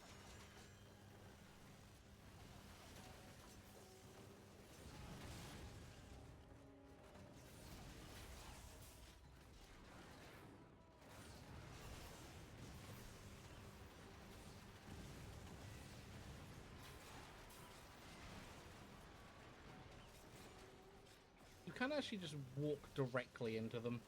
can actually just walk directly into them.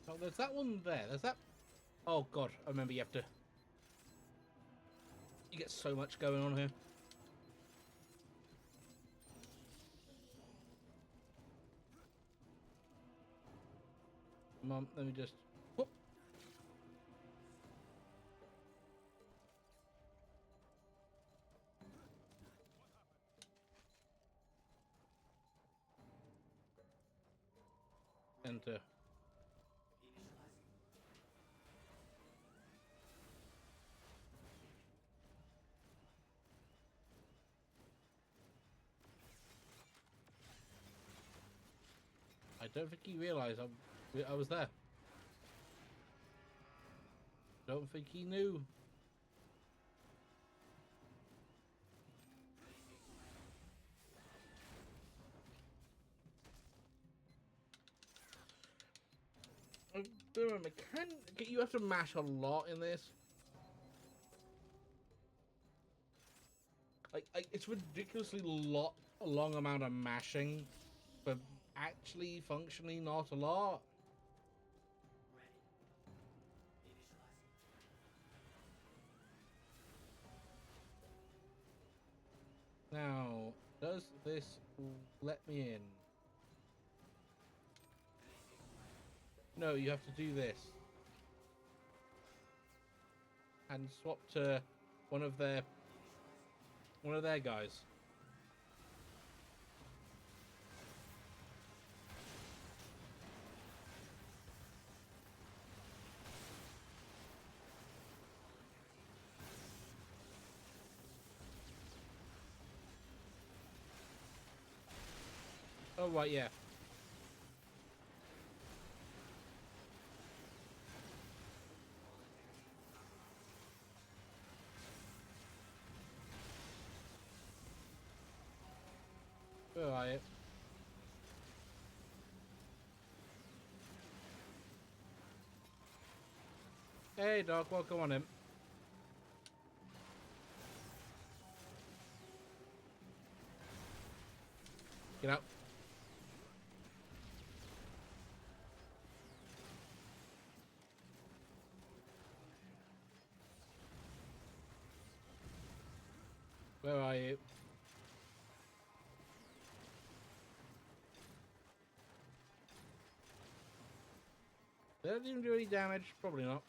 Oh, there's that one there. There's that. Oh god, I remember you have to. You get so much going on here. Come on, let me just. Whoop. Enter. I don't think he realised I was there. Don't think he knew. You have to mash a lot in this. Like it's ridiculously long amount of mashing, but actually functionally not a lot. Now, does this let me in? No, you have to do this. And swap to one of their guys. Oh right, yeah. Where are you? Hey, dog, welcome on in. Get out. Where are you? Did that even do any damage? Probably not.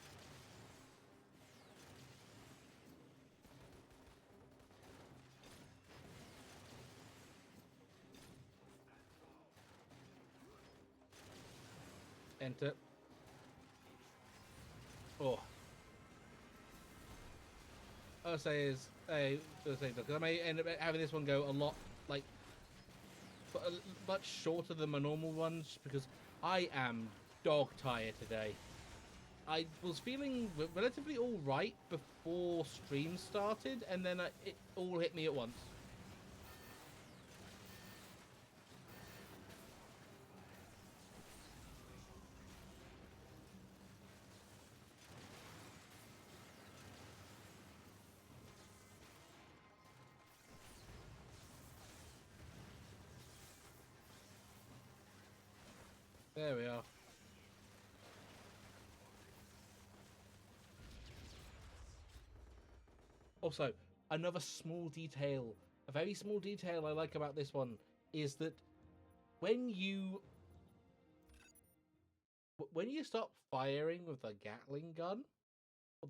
Enter. Oh. I'll say is because I may end up having this one go a lot like much shorter than my normal ones because I am dog tired today. I was feeling relatively all right before stream started, and then it all hit me at once. There we are. Also, another small detail, a very small detail I like about this one is that when you start firing with the Gatling gun or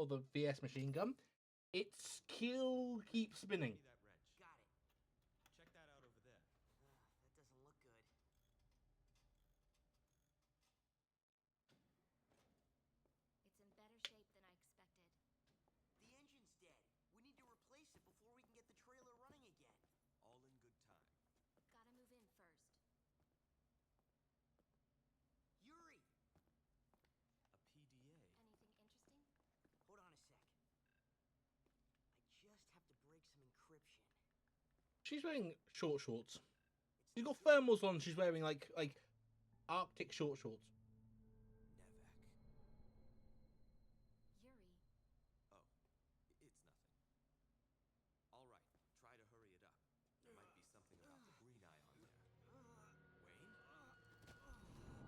the VS machine gun, its kill keeps spinning. Got it. Check that out over there. That doesn't look good. It's in better shape than I expected. The engine's dead. We need to replace it before we can get the trailer running again. All in good time. Gotta move in first. Yuri! A PDA. Anything interesting? Hold on a sec. I just have to break some encryption. She's wearing short shorts. She's got thermals on. She's wearing like Arctic short shorts. Nevek. Yuri, Oh, it's nothing. All right, try to hurry it up. There might be something about the green eye on there.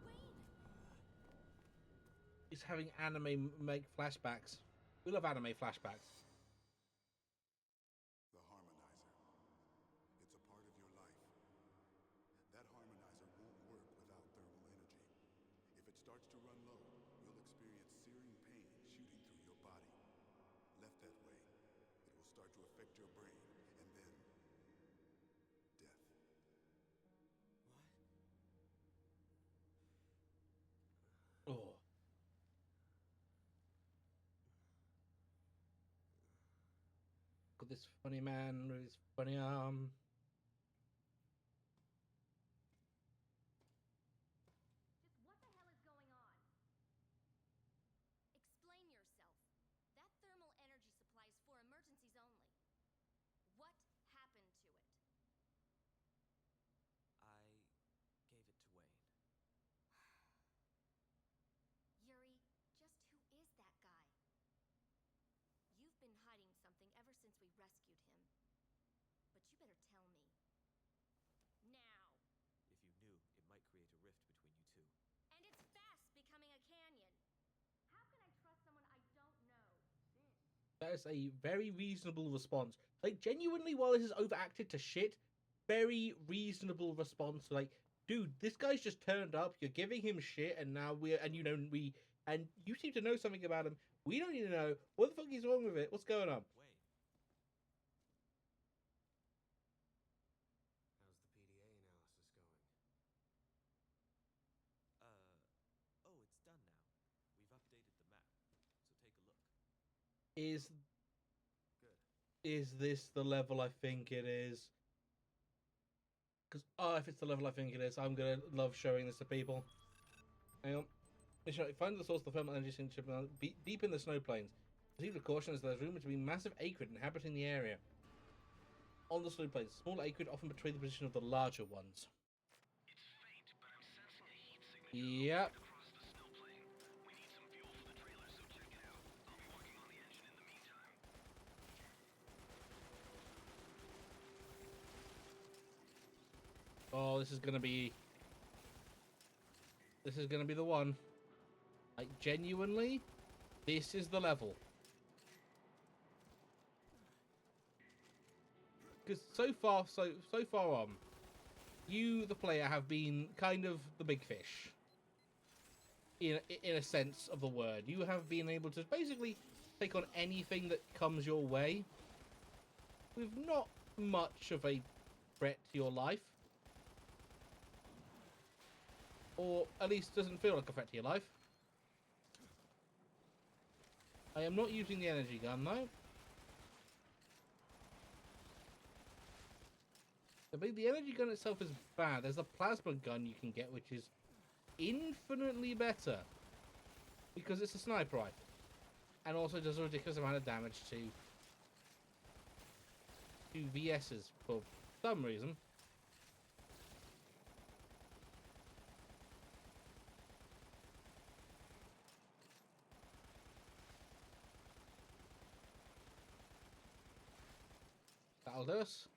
Wayne? Wayne! He's having anime make flashbacks. We love anime flashbacks. The harmonizer. It's a part of your life. That harmonizer won't work without thermal energy. If it starts to run low, you'll experience searing pain shooting through your body. Left that way, it will start to affect your brain, and then death. What? Oh. Got this funny man with his funny arm. Just what the hell is going on? Explain yourself. That thermal energy supply is for emergencies only. What happened to it? I gave it to Wayne. Yuri, just who is that guy? You've been hiding something ever since we rescued him. But you better tell me. Now! If you knew, it might create a rift between you two. And it's fast becoming a canyon. How can I trust someone I don't know? That is a very reasonable response. Like, genuinely, while this is overacted to shit, very reasonable response. Like, dude, this guy's just turned up. You're giving him shit, and now and you seem to know something about him. We don't even know what the fuck is wrong with it. What's going on? Wayne. How's the PDA analysis going? Oh, it's done now. We've updated the map, so take a look. Good. Is this the level I think it is? Because, if it's the level I think it is, I'm going to love showing this to people. Hang on. Find the source of the thermal energy signature deep in the snow plains. Proceed with caution as there's rumored to be massive acrid inhabiting the area. On the snow plains, small acrid often betray the position of the larger ones. It's faint, but I'm sensing a heat signature Yep. right across the snow plain. We need some fuel for the trailer, so check it out. I'll be working on the engine in the meantime. Oh, this is gonna be the one. Like, genuinely, this is the level. Because so far on, you, the player, have been kind of the big fish. In a sense of the word. You have been able to basically take on anything that comes your way with not much of a threat to your life. Or at least doesn't feel like a threat to your life. I am not using the energy gun, though. The energy gun itself is bad. There's a plasma gun you can get, which is infinitely better. Because it's a sniper rifle. And also does a ridiculous amount of damage to VSs for some reason. That'll do us.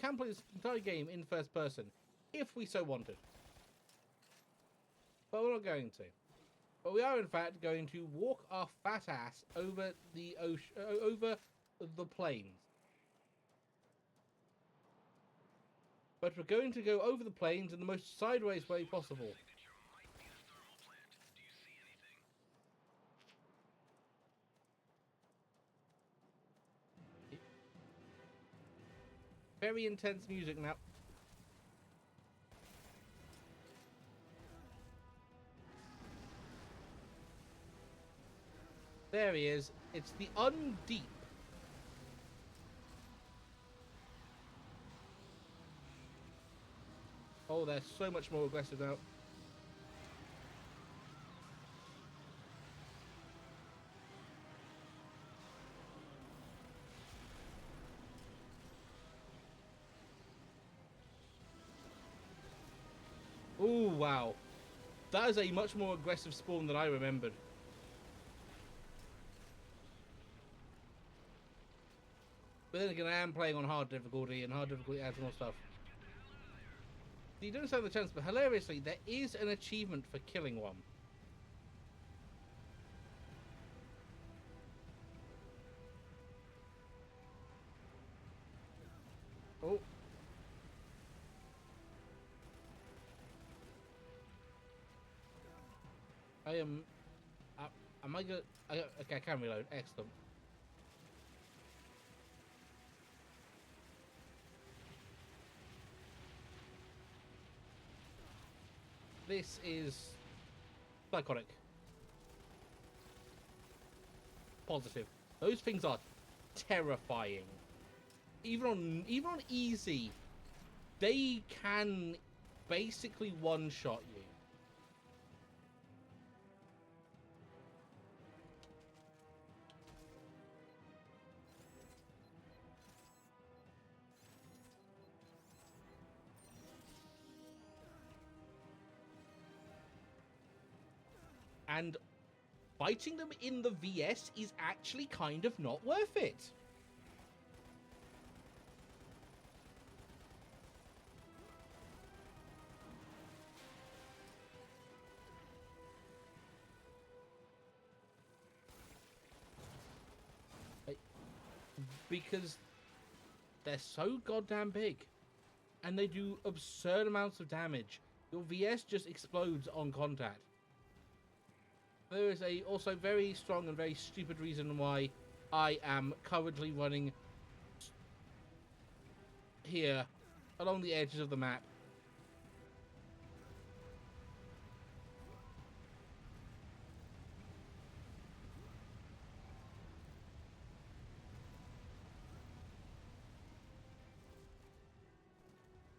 Can play this entire game in first person, if we so wanted. But we're not going to. But we are, in fact, going to walk our fat ass over the ocean, over the plains. But we're going to go over the plains in the most sideways way possible. Signature might be the thermal plant. Do you see anything? Very intense music now. There he is. It's the Undeep. Oh, they're so much more aggressive now. wow. That is a much more aggressive spawn than I remembered. But then again, I am playing on hard difficulty, and hard difficulty adds more stuff. You don't stand the chance, but hilariously, there is an achievement for killing one. Oh. I am... am I gonna... okay, I can reload. Excellent. This is... psychotic. Positive. Those things are terrifying. Even on easy, they can basically one-shot you. And fighting them in the VS is actually kind of not worth it. Because they're so goddamn big. And they do absurd amounts of damage. Your VS just explodes on contact. There is a also very strong and very stupid reason why I am currently running here along the edges of the map.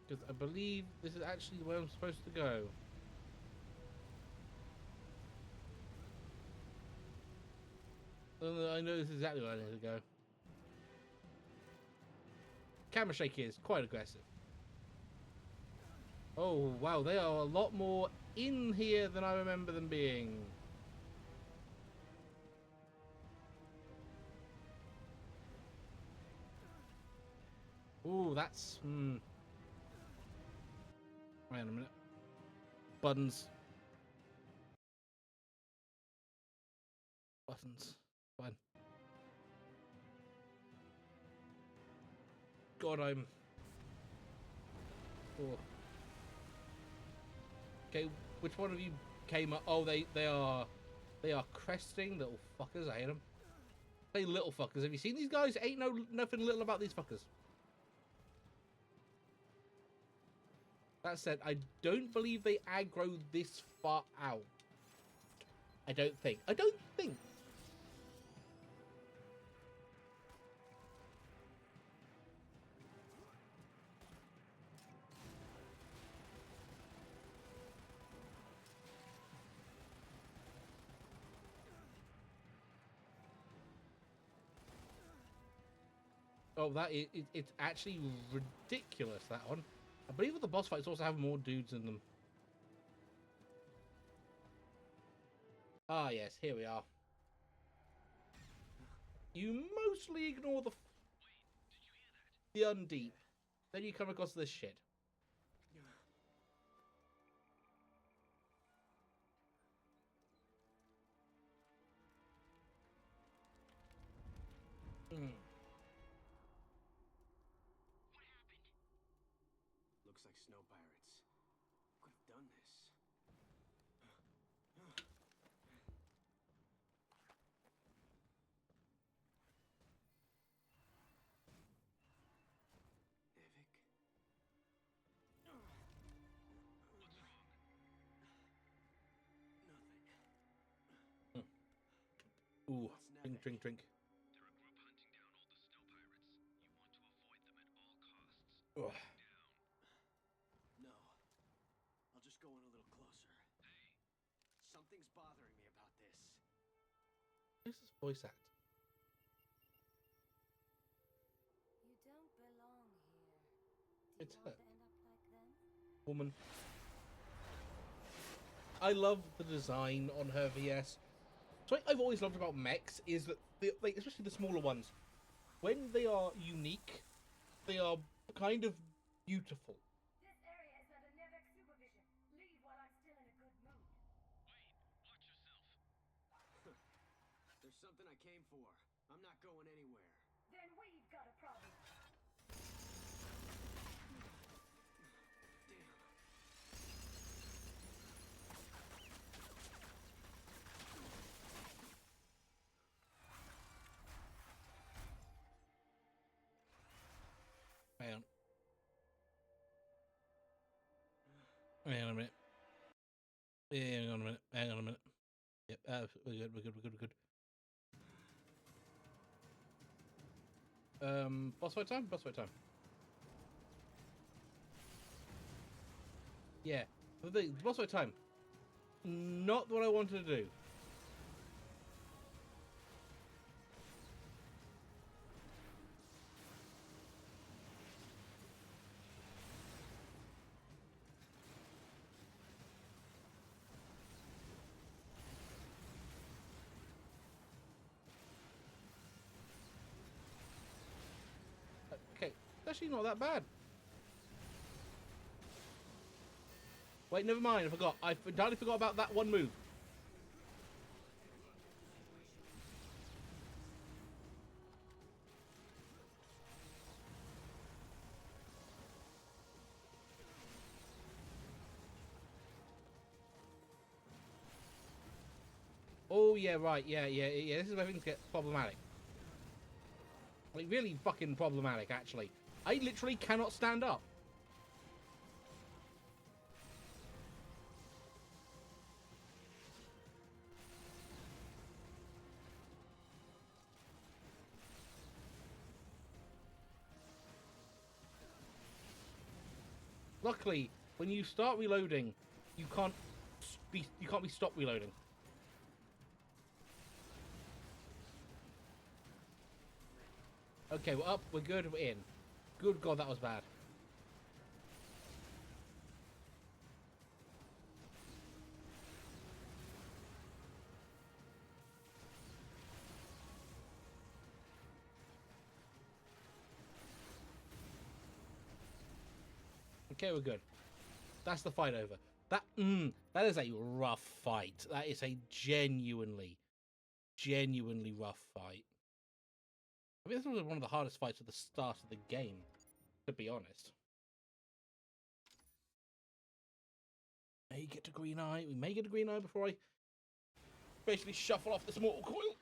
Because I believe this is actually where I'm supposed to go. I know this is exactly where I need to go. Camera shake here is quite aggressive. Oh, wow, they are a lot more in here than I remember them being. Ooh, that's... Wait a minute. Buttons. Buttons. Fine. God, I'm... Oh. Okay, which one of you came up? Oh, they are cresting little fuckers. I hate them. They little fuckers. Have you seen these guys? Ain't nothing little about these fuckers. That said, I don't believe they aggro this far out. I don't think. Oh, it's actually ridiculous, that one. I believe that the boss fights also have more dudes in them. Ah, yes, here we are. You mostly ignore the... the undeep. Then you come across this shit. Looks like snow pirates. Could have done this. Ooh, drink. They're a group hunting down all the snow pirates. You want to avoid them at all costs. Ugh. No. I'll just go in a little closer. Hey, Something's bothering me about this. Who's this voice act? You don't belong here. Do It's you her. want to end up like them? Woman. I love the design on her VS. Something I've always loved about mechs is that, like, especially the smaller ones, when they are unique, they are kind of beautiful. This area is under Nevek supervision. Leave while I'm still in a good mood. Wait, watch yourself. There's something I came for. I'm not going anywhere. Then we've got a problem. Damn. Hang on. Hang on a minute. Hang on a minute. Hang on a minute. Yep, we're good, we're good, we're good, we're good. Boss fight time? Boss fight time. Yeah. The thing, boss fight time. Not what I wanted to do. Okay, it's actually not that bad. Wait, never mind, I forgot. I entirely forgot about that one move. Oh, yeah, right, yeah, this is where things get problematic. Like, really fucking problematic, actually. I literally cannot stand up. Luckily, when you start reloading, you can't be stopped reloading. Okay, we're up, we're good, we're in. Good God, that was bad. Okay, we're good. That's the fight over. That is a rough fight. That is a genuinely rough fight. I mean, this was one of the hardest fights at the start of the game, to be honest. May get a green eye. We may get a green eye before I basically shuffle off this mortal coil.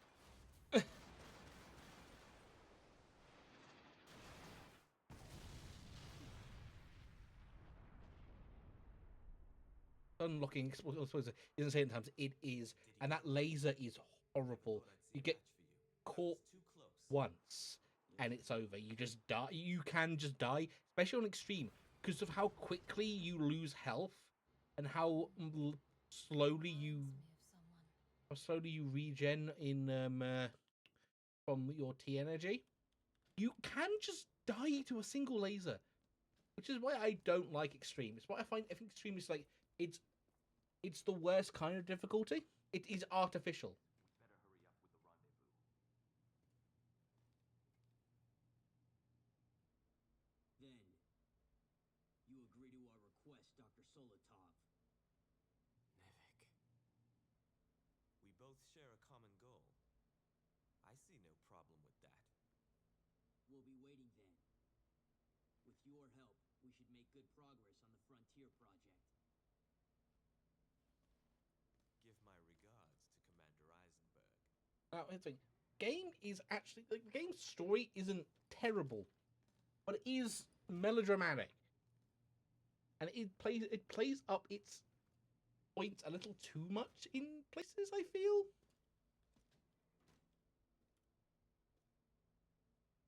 Unlocking explosives isn't saying times it is, and that laser is horrible. You get caught once and it's over. You just die. You can just die, especially on extreme, because of how quickly you lose health and how slowly you regen in from your T energy. You can just die to a single laser, which is why I don't like extreme. It's why I think extreme is like it's the worst kind of difficulty. It is artificial. Then, you agree to our request, Dr. Solotov. Nevek. We both share a common goal. I see no problem with that. We'll be waiting then. With your help, we should make good progress on the Frontier project. Give my regards to Commander Eisenberg. Now, here's the thing. Game is actually the game's story isn't terrible, but it is melodramatic, and it plays up its points a little too much in places. I feel.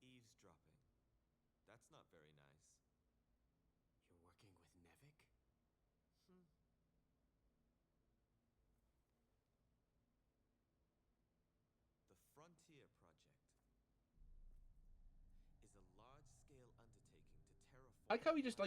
Eavesdropping. That's not very nice. You're working with Nevek? The Frontier Project is a large-scale undertaking to terraform. I like how he just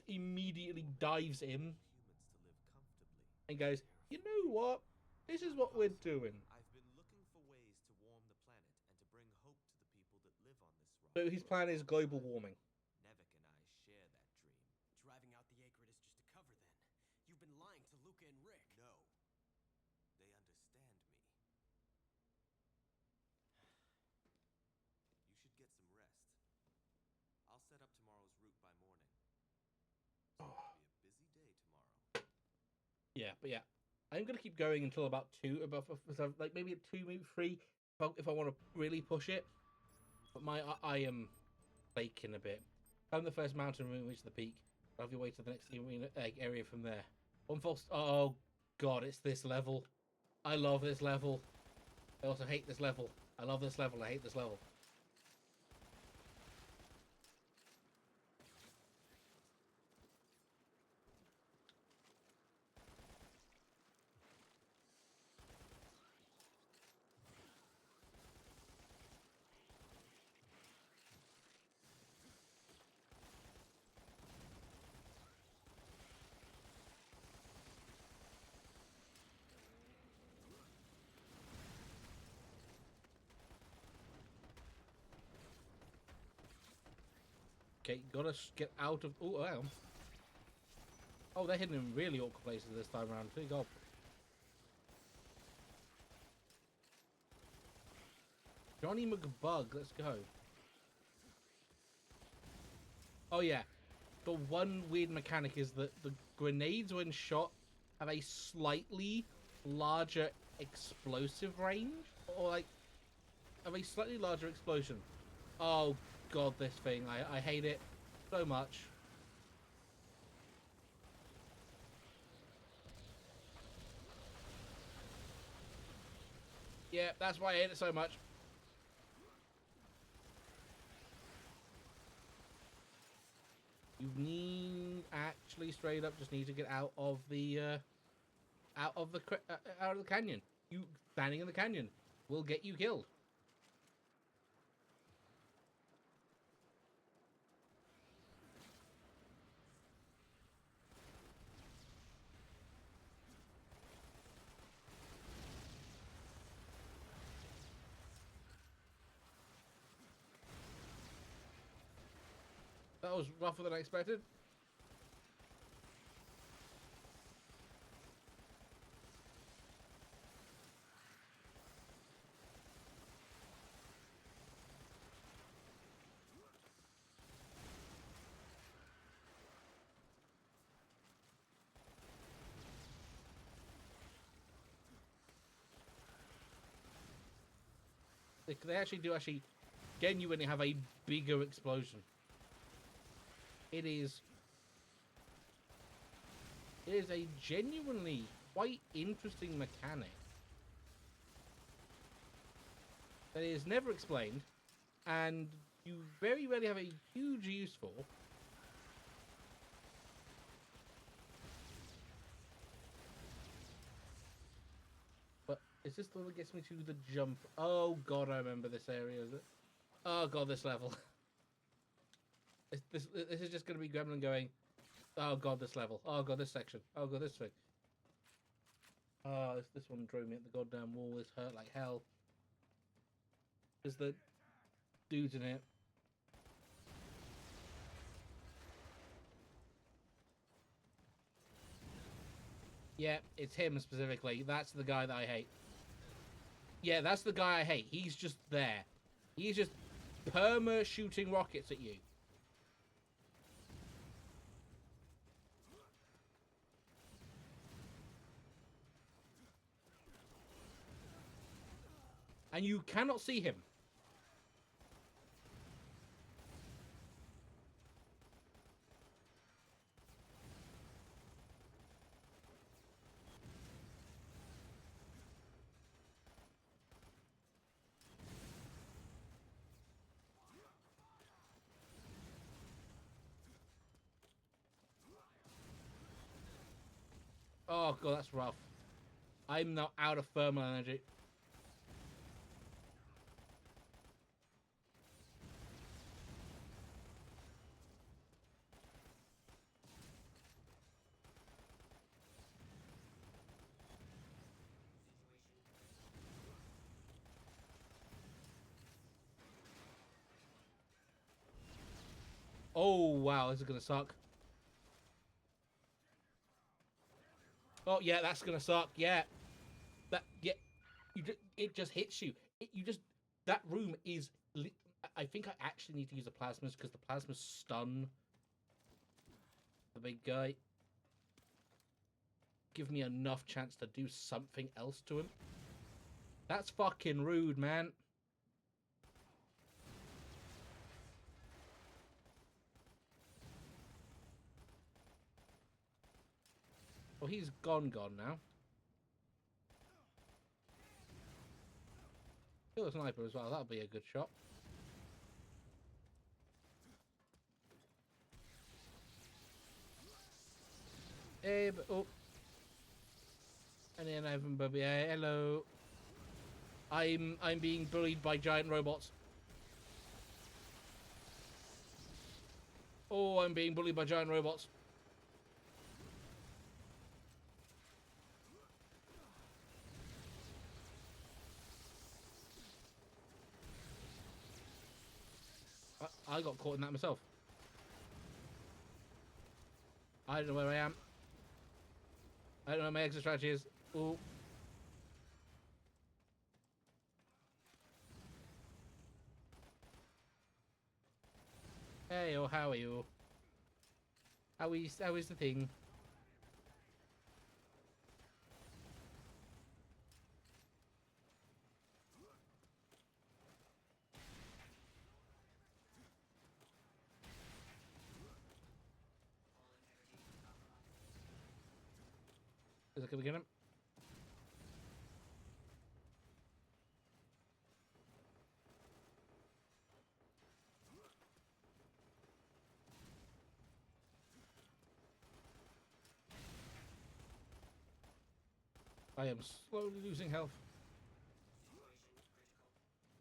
immediately dives in humans to live comfortably. and goes, You know what? This is what we're doing. I've been looking for ways to warm the planet and to bring hope to the people that live on this rock. So his plan is global warming. Nevik and I share that dream. Driving out the Acrid is just a cover then. You've been lying to Luca and Rick. No. They understand me. You should get some rest. I'll set up tomorrow's route by morning. It's going to be a busy day tomorrow. Yeah, but yeah. I'm gonna keep going until about 2, like maybe at 2, maybe 3, if I want to really push it. But I am flaking a bit. I'm the first mountain and reach the peak. I'll have your way to the next area from there. One false. Oh god, it's this level. I love this level. I also hate this level. I love this level. I hate this level. Okay, gotta get out of. Oh, hang on. Oh, they're hidden in really awkward places this time around. Big up. Johnny McBug, let's go. Oh yeah, the one weird mechanic is that the grenades, when shot, have a slightly larger explosive range, or like, have a slightly larger explosion. Oh god, this thing, I hate it so much. Yeah, that's why I hate it so much. You need actually straight up just need to get out of the canyon. You standing in the canyon will get you killed. That was rougher than I expected. They actually do genuinely have a bigger explosion. It is a genuinely quite interesting mechanic that is never explained, and you very rarely have a huge use for. But is this the one that gets me to the jump? Oh god, I remember this area. Is it? Oh god, this level. This is just going to be Gremlin going, oh god, this level. Oh god, this section. Oh god, this thing. Oh, this one drove me at the goddamn wall. This hurt like hell. There's the dudes in it. Yeah, it's him specifically. That's the guy that I hate. Yeah, that's the guy I hate. He's just there. He's just perma shooting rockets at you. And you cannot see him. Oh god, that's rough. I'm now out of thermal energy. Oh, wow, this is going to suck. Oh, yeah, that's going to suck. Yeah. Yeah. It just hits you. That room is... I think I actually need to use the plasmas because the plasmas stun the big guy. Give me enough chance to do something else to him. That's fucking rude, man. Well, he's gone now. Kill a sniper as well. That'll be a good shot. Hey, oh. And then I have him, Bubby. Hello. I'm being bullied by giant robots. Oh, I'm being bullied by giant robots. I got caught in that myself. I don't know where I am. I don't know what my exit strategy is. Ooh. Hey, oh, how are you? How is the thing? Is it gonna get him? I am slowly losing health.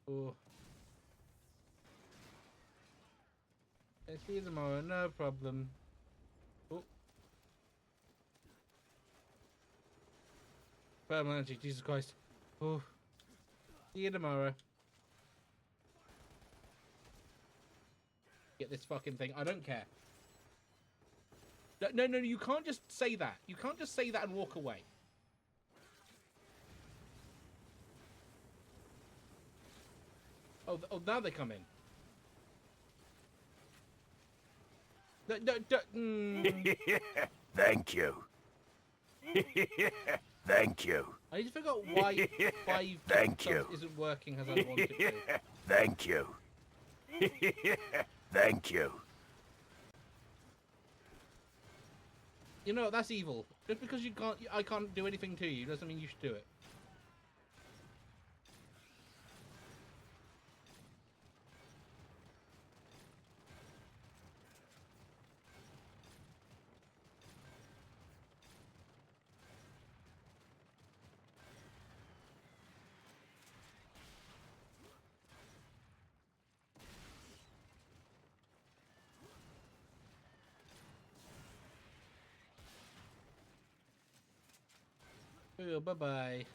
Oh. I see you tomorrow, no problem. Oh. Thermal energy, Jesus Christ. Oh. See you tomorrow. Get this fucking thing. I don't care. No, you can't just say that. You can't just say that and walk away. Oh, now they come in. Thank you. Thank you. I just forgot why 5 Thank you. isn't working as I want it to. Thank you. Thank you. You know, that's evil. Just because I can't do anything to you doesn't mean you should do it. Oh, bye-bye.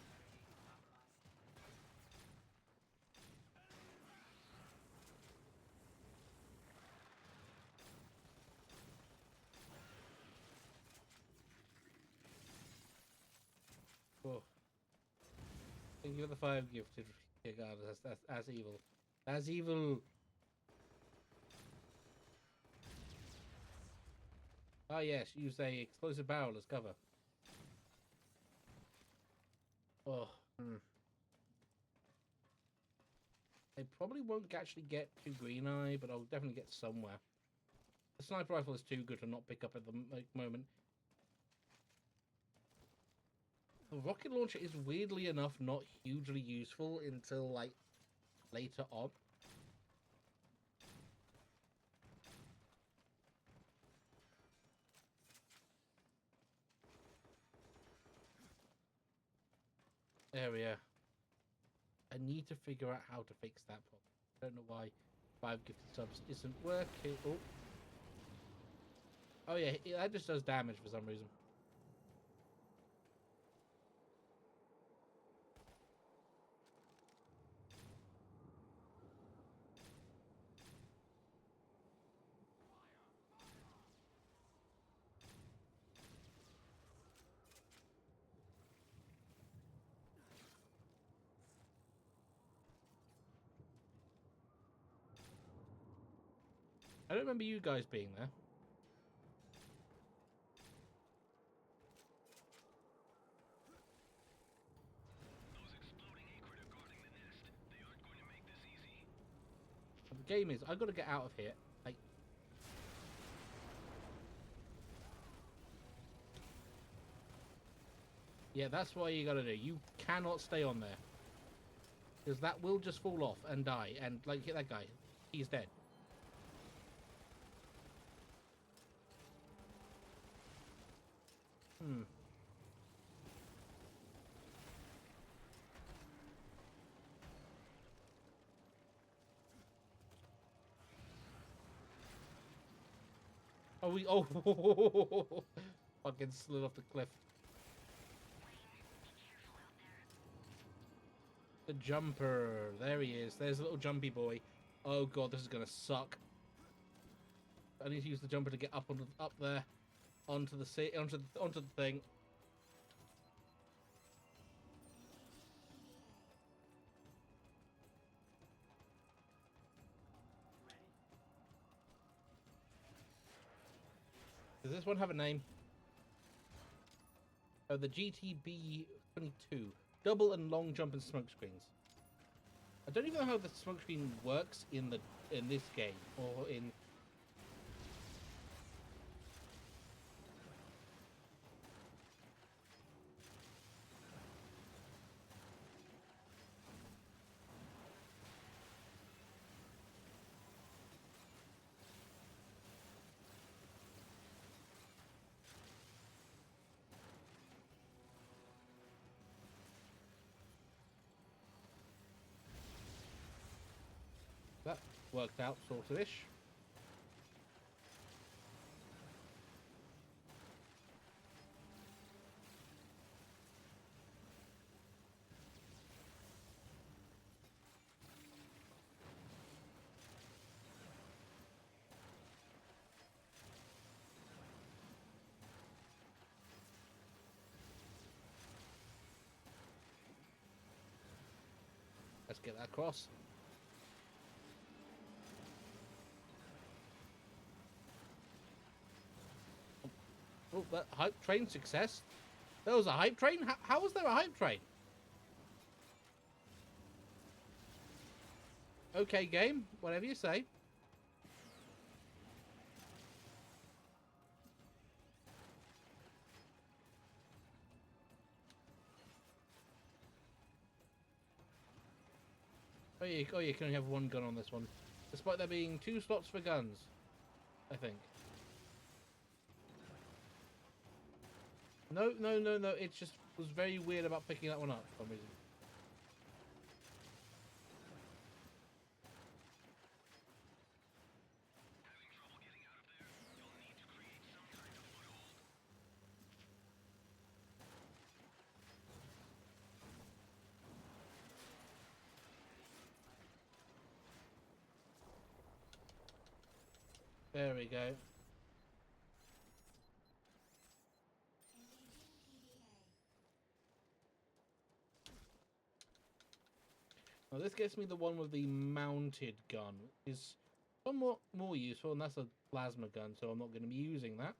Oh. Thank you for the 5 gifted. Yeah, God, that's evil. That's evil. Ah, yes, use a explosive barrel as cover. Oh. I probably won't actually get to Green Eye, but I'll definitely get somewhere. The sniper rifle is too good to not pick up at the moment. The rocket launcher is weirdly enough not hugely useful until like later on. Area. I need to figure out how to fix that problem. I don't know why 5 gifted subs isn't working. Oh yeah, that just does damage for some reason. I don't remember you guys being there. Those exploding acrid are guarding the nest. They aren't going to make this easy. The game is, I've got to get out of here. Like, yeah, that's what you gotta do. You cannot stay on there. Because that will just fall off and die. And, like, hit that guy. He's dead. Hmm. Oh, we... Oh! Fucking slid off the cliff. The jumper. There he is. There's a little jumpy boy. Oh god, this is gonna suck. I need to use the jumper to get up there, onto the thing. Does this one have a name? Oh, the GTB 22. Double and long jump and smoke screens. I don't even know how the smoke screen works in this game or in. That worked out sort of ish. Let's get that across. Oh, that hype train success. There was a hype train? How was there a hype train? Okay, game. Whatever you say. Oh, you can only have one gun on this one. Despite there being 2 slots for guns. I think. No. It just was very weird about picking that one up for some reason. Having trouble getting out of there? You'll need to create some kind of foothold. There we go. Now this gets me the one with the mounted gun, which is somewhat more useful, and that's a plasma gun, so I'm not going to be using that.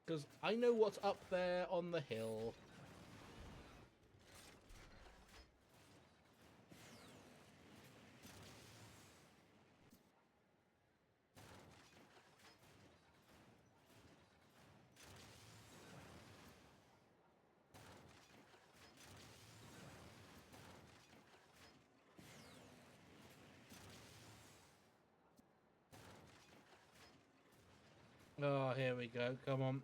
Because I know what's up there on the hill. Oh, here we go. Come on.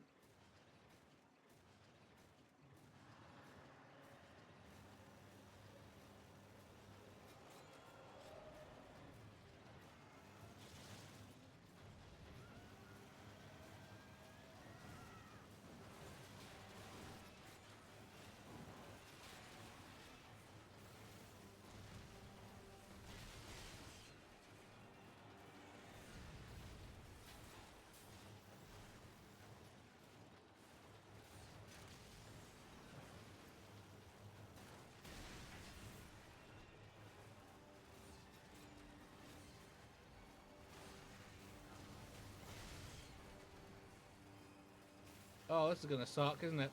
Oh, this is gonna suck, isn't it?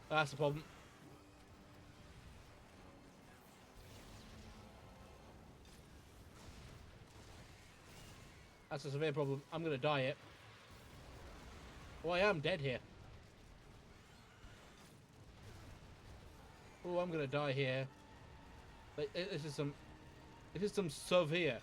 That's the problem. That's a severe problem. I'm gonna die here. Oh, I am dead here. Oh, I'm gonna die here. This is some severe.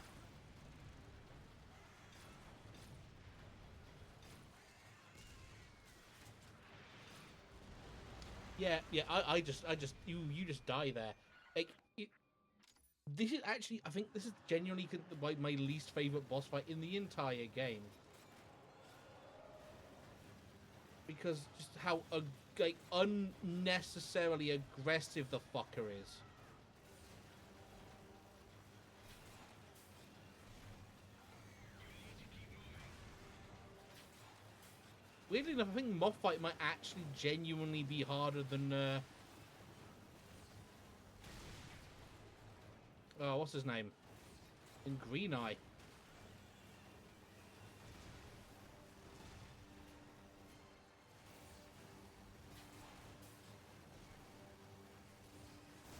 Yeah, I just, you just die there. Like, this is actually, I think this is genuinely my least favorite boss fight in the entire game. Because just how, like, unnecessarily aggressive the fucker is. Weirdly enough, I think Moth Fight might actually genuinely be harder than, oh, what's his name? In Green Eye.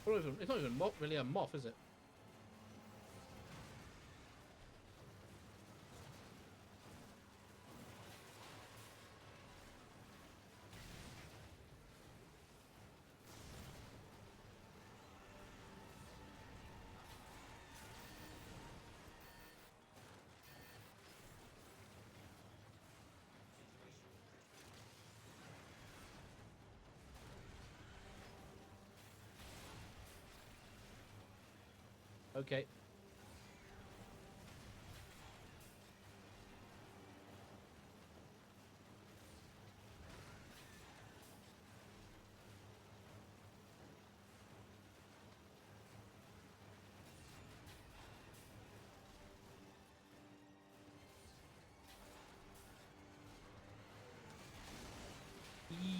It's not even really a moth, is it? Okay.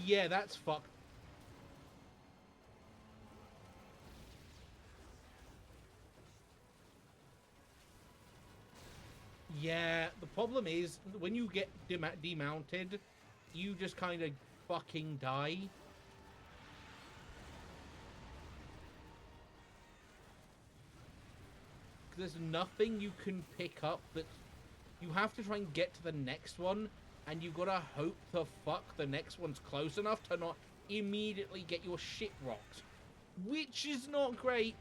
Yeah, that's fucked. Yeah, the problem is, when you get demounted, you just kind of fucking die. There's nothing you can pick up that... You have to try and get to the next one, and you gotta hope the fuck the next one's close enough to not immediately get your shit rocked. Which is not great.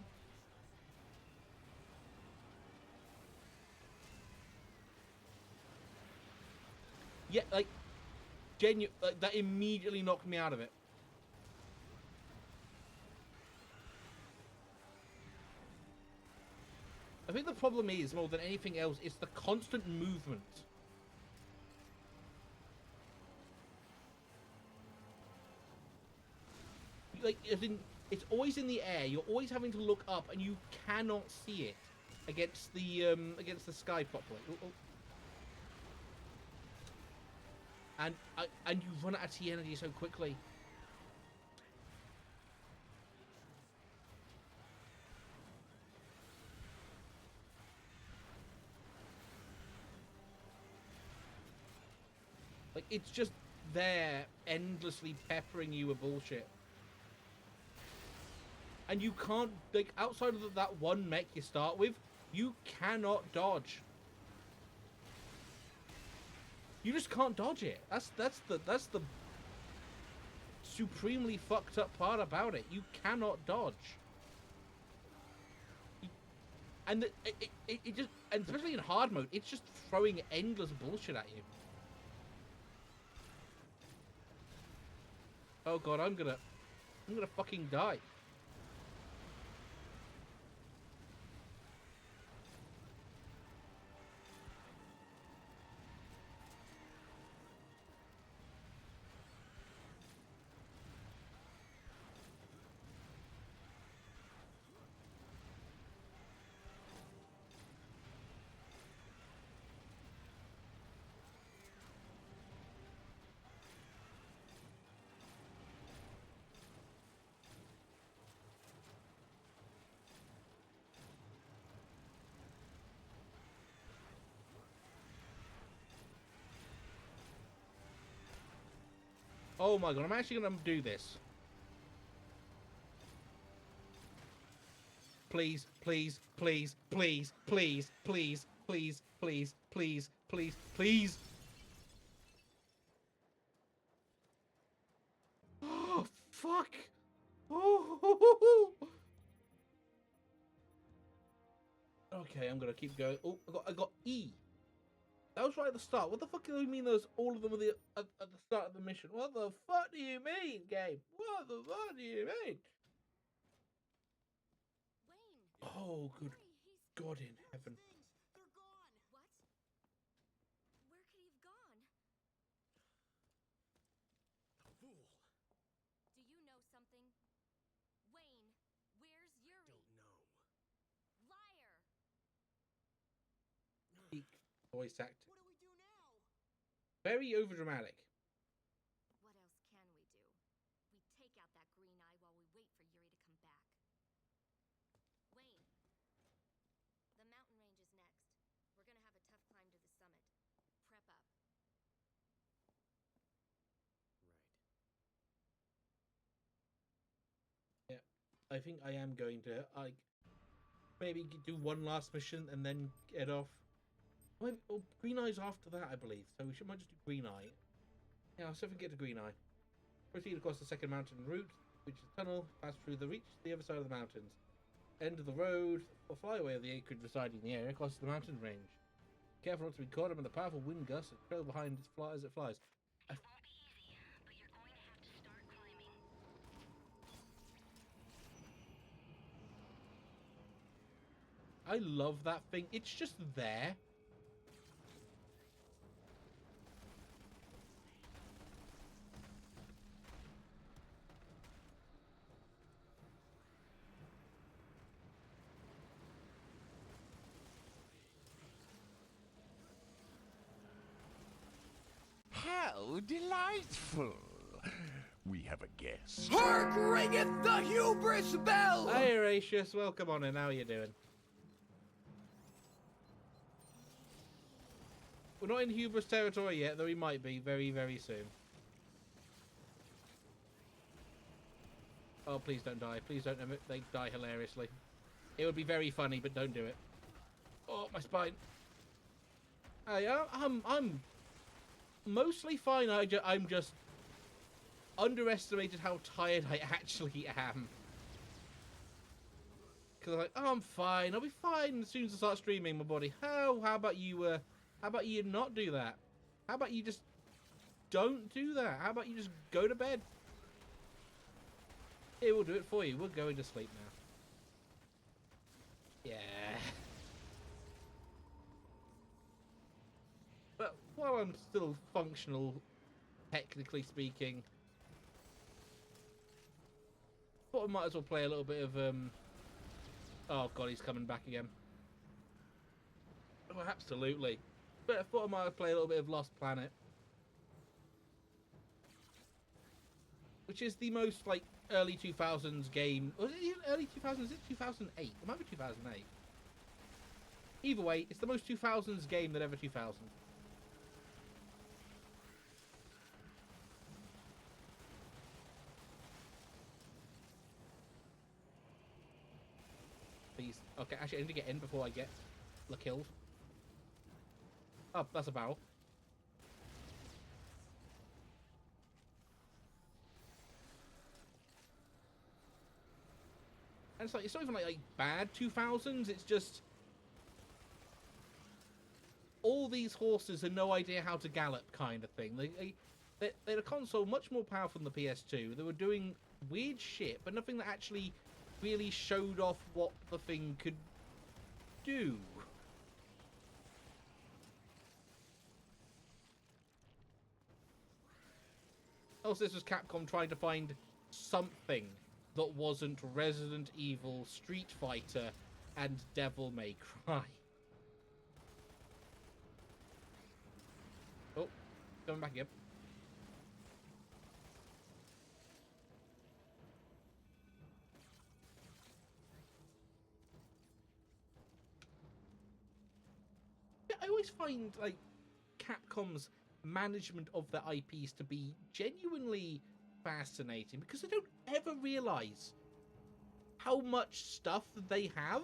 Yeah, like, like, that immediately knocked me out of it. I think the problem is, more than anything else, it's the constant movement. Like, as in, it's always in the air. You're always having to look up, and you cannot see it against the sky properly. Oh, oh. And you run out of T energy so quickly. Like, it's just there, endlessly peppering you with bullshit. And you can't, like, outside of that one mech you start with, you cannot dodge. You just can't dodge it. That's the supremely fucked up part about it. You cannot dodge. And it just, and especially in hard mode, it's just throwing endless bullshit at you. Oh god, I'm gonna fucking die. Oh my god, I'm actually gonna do this. Please, please, please, please, please, please, please, please, please, please, please. Oh, fuck. Oh. Okay, I'm gonna keep going. Oh, I got E. That was right at the start. What the fuck do you mean those, all of them are at the start of the mission? What the fuck do you mean, game? What the fuck do you mean? Wayne! Oh, good He's... God in heaven. They're gone. What? Where could he have gone? Fool. Do you know something? Wayne, where's Yuri? Don't know. Liar! Peak voice acting. What do we do now? Very overdramatic. What else can we do? We take out that green eye while we wait for Yuri to come back. Wayne, the mountain range is next. We're gonna have a tough climb to the summit. Prep up. Right. Yeah, I think I am going to maybe do one last mission and then get off. Maybe, oh, Green Eye's after that, I believe. So we might just do Green Eye. Yeah, I'll see if we can get to Green Eye. Proceed across the second mountain route, which is a tunnel, pass through the reach to the other side of the mountains. End of the road, or flyaway of the acreage residing in the area, crosses the mountain range. Careful not to be caught up in the powerful wind gusts that trail behind as it flies. It won't be easy, but you're going to have to start climbing. I love that thing. It's just there. How delightful! We have a guest. Hark ringeth the hubris bell! Hey, Horatius, welcome on in. How are you doing? We're not in hubris territory yet, though we might be very, very soon. Oh, please don't die. Please don't they die hilariously. It would be very funny, but don't do it. Oh, my spine. Hey, I'm mostly fine. I'm just underestimated how tired I actually am. Because I'm like, oh, I'm fine. I'll be fine as soon as I start streaming my body. How about you not do that? How about you just don't do that? How about you just go to bed? It will do it for you. We're going to sleep now. Yeah. But while I'm still functional, technically speaking, thought I might as well play a little bit of oh god, he's coming back again. Oh, absolutely. But I thought I might play a little bit of Lost Planet, which is the most like early 2000s game. Was it even early 2000s? Is it 2008? It might be 2008. Either way, it's the most 2000s game that ever 2000. Please. Okay, actually, I need to get in before I get killed. Oh, that's a barrel. And it's like, it's not even like bad 2000s. It's just all these horses and no idea how to gallop kind of thing. They're a console much more powerful than the PS2. They were doing weird shit, but nothing that actually really showed off what the thing could do. Also, this was Capcom trying to find something that wasn't Resident Evil, Street Fighter, and Devil May Cry. Oh, coming back again. Yeah, I always find, like, Capcom's management of their IPs to be genuinely fascinating because I don't ever realize how much stuff they have.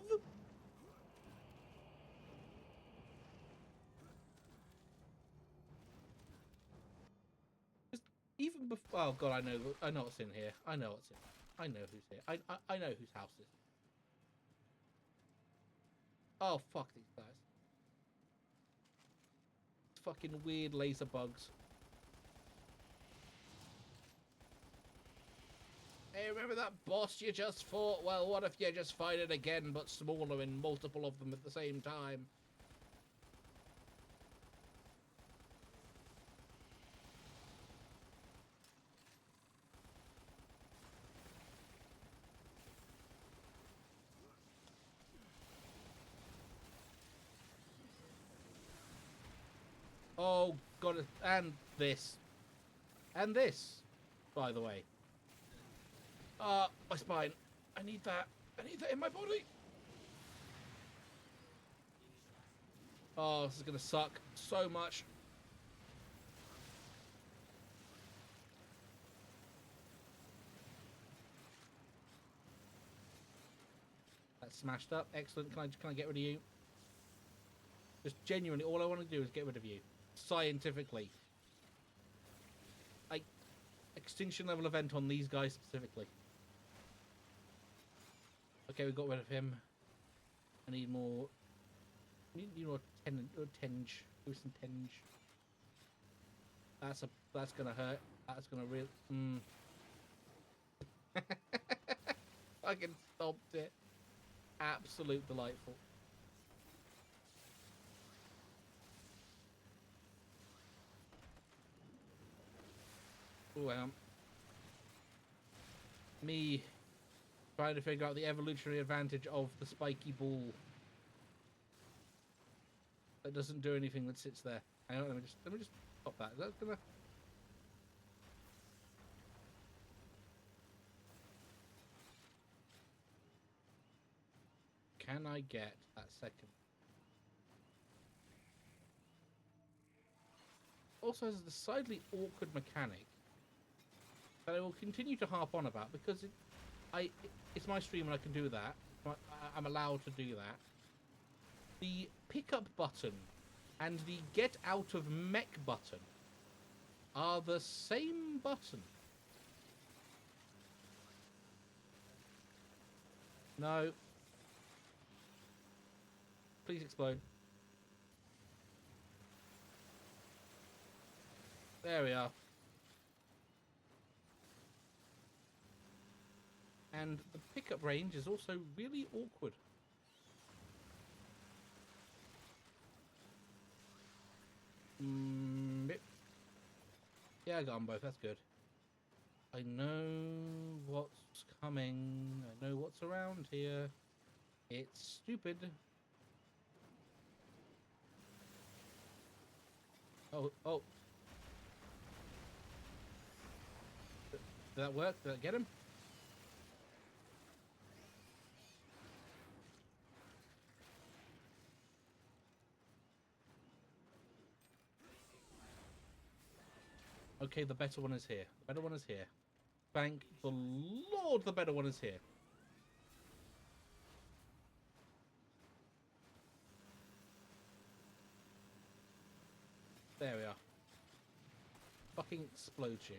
Even before, oh god, I know what's in here. I know what's in. I know who's here. I know whose house this is. Oh fuck these guys. Fucking weird laser bugs. Hey, remember that boss you just fought? Well, what if you just fight it again, but smaller and multiple of them at the same time? Oh god, and this. And this, by the way. My spine. I need that. I need that in my body. Oh, this is gonna suck so much. That's smashed up. Excellent. Can I get rid of you? Just genuinely, all I want to do is get rid of you. Scientifically. Like, extinction level event on these guys specifically. Okay, we got rid of him. I need more. Need more tinge. Do some tinge. That's gonna hurt. That's gonna real. Fucking stopped it. Absolute delightful. Oh, me trying to figure out the evolutionary advantage of the spiky ball that doesn't do anything that sits there. Hang on, let me just pop that. Is that gonna? Can I get that second? Also has a decidedly awkward mechanic that I will continue to harp on about because it's my stream and I can do that. I'm allowed to do that. The pickup button and the get out of mech button are the same button. No. Please explode. There we are. And the pickup range is also really awkward. Yeah, I got them both. That's good. I know what's coming. I know what's around here. It's stupid. Oh. Did that work? Did that get him? Okay, the better one is here. The better one is here. Thank the Lord the better one is here. There we are. Fucking explode you.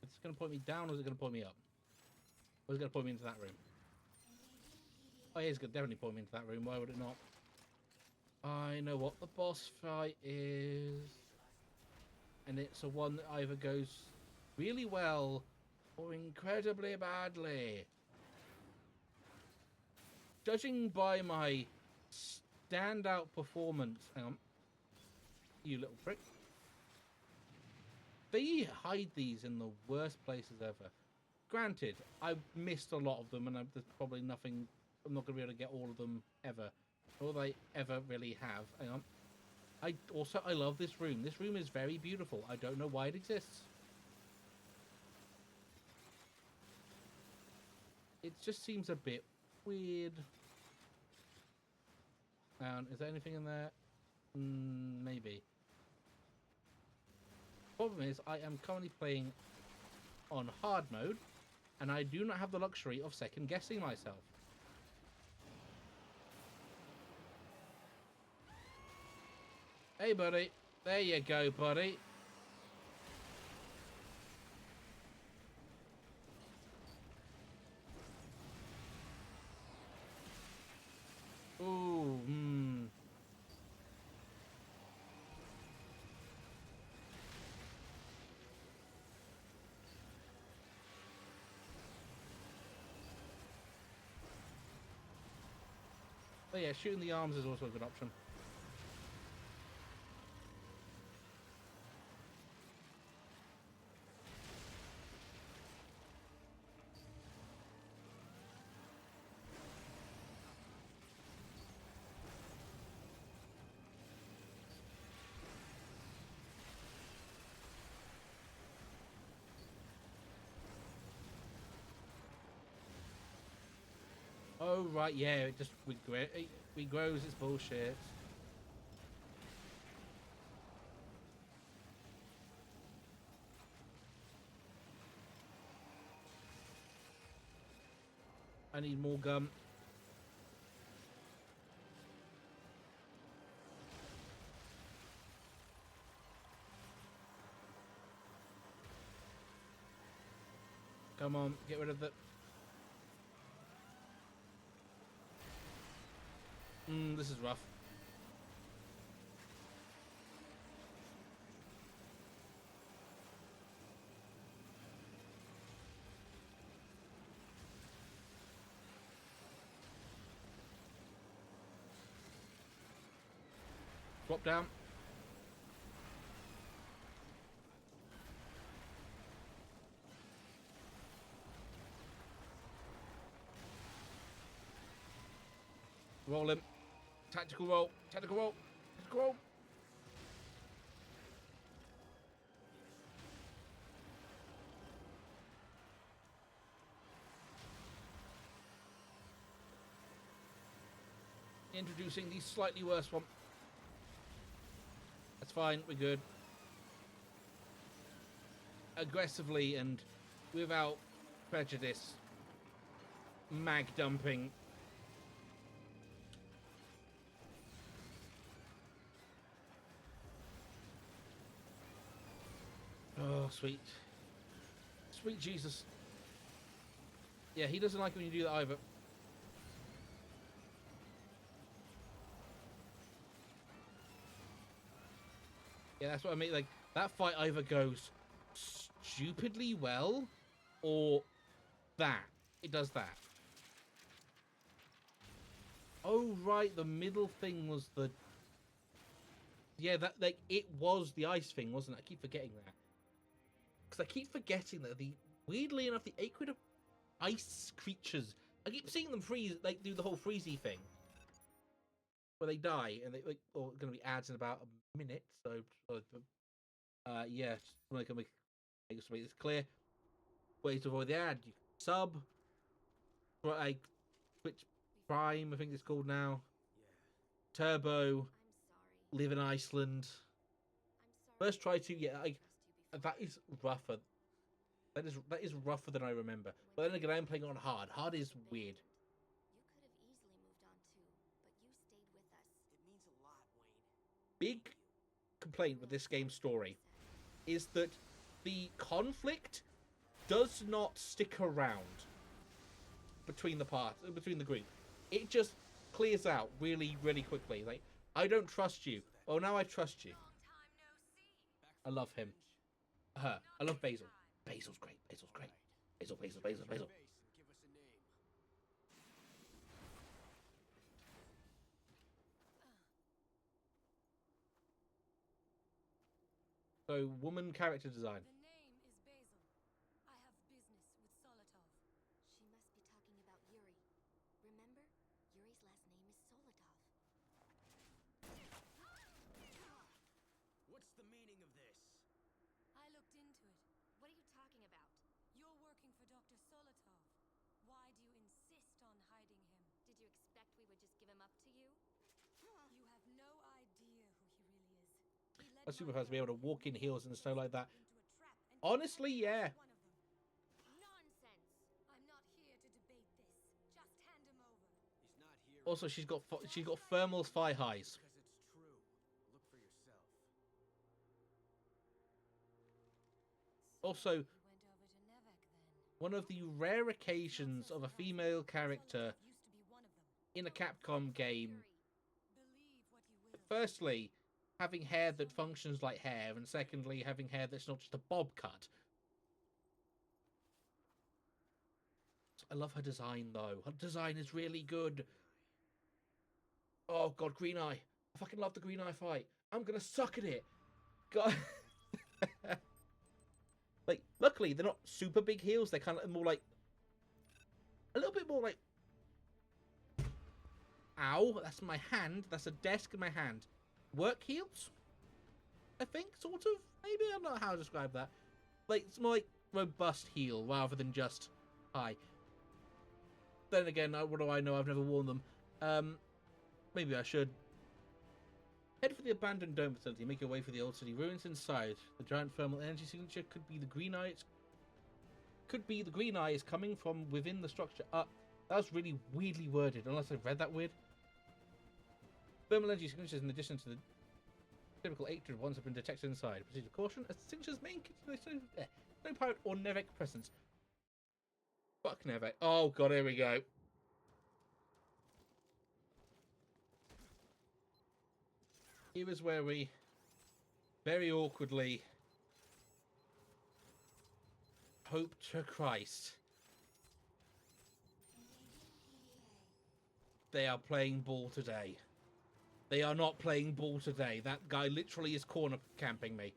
It's going to point me down or is it going to point me up? Or is it going to point me into that room? Oh, yeah, it's gonna definitely point me into that room. Why would it not? I know what the boss fight is, and it's a one that either goes really well or incredibly badly. Judging by my standout performance, hang on, you little prick. They hide these in the worst places ever. Granted, I've missed a lot of them, and there's probably nothing. I'm not going to be able to get all of them ever. All they ever really have. Hang on. I love this room. This room is very beautiful. I don't know why it exists. It just seems a bit weird. Is there anything in there? Maybe. Problem is, I am currently playing on hard mode, and I do not have the luxury of second guessing myself. Hey, buddy. There you go, buddy. Ooh, Oh yeah, shooting the arms is also a good option. Oh right, yeah, it just regrows its bullshit. I need more gum. Come on, get rid of the... this is rough. Drop down. Roll him. Tactical roll. Tactical roll. Tactical roll. Introducing the slightly worse one. That's fine. We're good. Aggressively and without prejudice. Mag dumping. Oh, sweet. Sweet Jesus. Yeah, he doesn't like when you do that either. Yeah, that's what I mean. Like, that fight either goes stupidly well, or that. It does that. Oh, right, the middle thing was the... Yeah, that, like, it was the ice thing, wasn't it? I keep forgetting that. Because I keep forgetting that weirdly enough, the Acrid of ice creatures, I keep seeing them freeze, like, do the whole freezy thing. Where they die, and they, like, going to be ads in about a minute, so, yeah, just want to make this clear. Ways to avoid the ad, you sub, like, Twitch Prime, I think it's called now. Turbo, live in Iceland. First try to, yeah, that is rougher. That is rougher than I remember. But then again, I'm playing on hard. Hard is weird. You could have easily moved on too, but you stayed with us. It means a lot, Wayne. Big complaint with this game's story is that the conflict does not stick around between the group. it just clears out really, really quickly. Like, I don't trust you. Oh, now I trust you. I love him. Her. I love Basil. Basil's great. Basil's great. Basil. So, woman character design. The name is Basil. I have business with Solotov. She must be talking about Yuri. Remember? Yuri's last name is Solotov. What's the meaning of this? I looked into it. What are you talking about? You're working for Dr. Solotov. Why do you insist on hiding him? Did you expect we would just give him up to you? You have no idea who he really is. He led A supervisor to be able to walk in heels and stuff like that. into a trap and Honestly, yeah. one of them. Nonsense! I'm not here to debate this. Just hand him over. He's not here. Also, she's got thermal thigh highs. Because it's true. Look for yourself. Also, He went over to Nevek then. one of the rare occasions of a female character Solotov used to be one of them. in a Capcom game. Believe what you will. Firstly, having hair that functions like hair, and secondly, having hair that's not just a bob cut. I love her design, though. Her design is really good. Oh, God, Green Eye. I fucking love the Green Eye fight. I'm gonna suck at it. God. Like, luckily, they're not super big heels. They're kind of more like... a little bit more like... Ow, that's my hand. That's a desk in my hand. Work heels? I think, sort of. Maybe, I don't know how to describe that. Like, it's more like robust heel rather than just high. Then again, what do I know? I've never worn them. Maybe I should. Head for the abandoned dome facility. Make your way for the old city ruins inside. The giant thermal energy signature could be the green eye. Could be the green eye is coming from within the structure. That was really weirdly worded, unless I've read that weird. Thermal energy signatures, in addition to the typical 800 ones, have been detected inside. Proceed with caution, as signatures main no pirate or Nevek presence. Fuck Nevek. Oh god, here we go. Here is where we very awkwardly hope to Christ they are playing ball today. They are not playing ball today. That guy literally is corner camping me.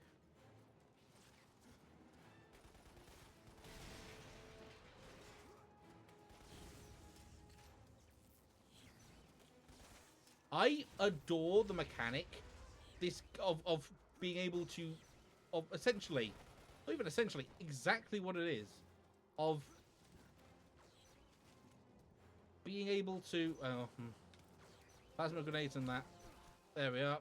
I adore the mechanic of being able to, essentially, not even essentially, exactly what it is, of being able to, plasma grenades and that. There we are.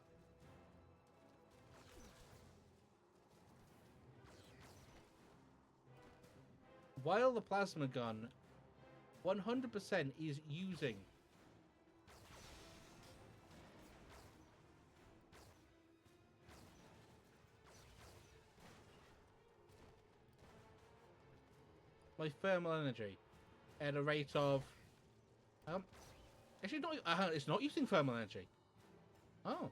While the plasma gun 100% is using my thermal energy at a rate of actually not, it's not using thermal energy. Oh,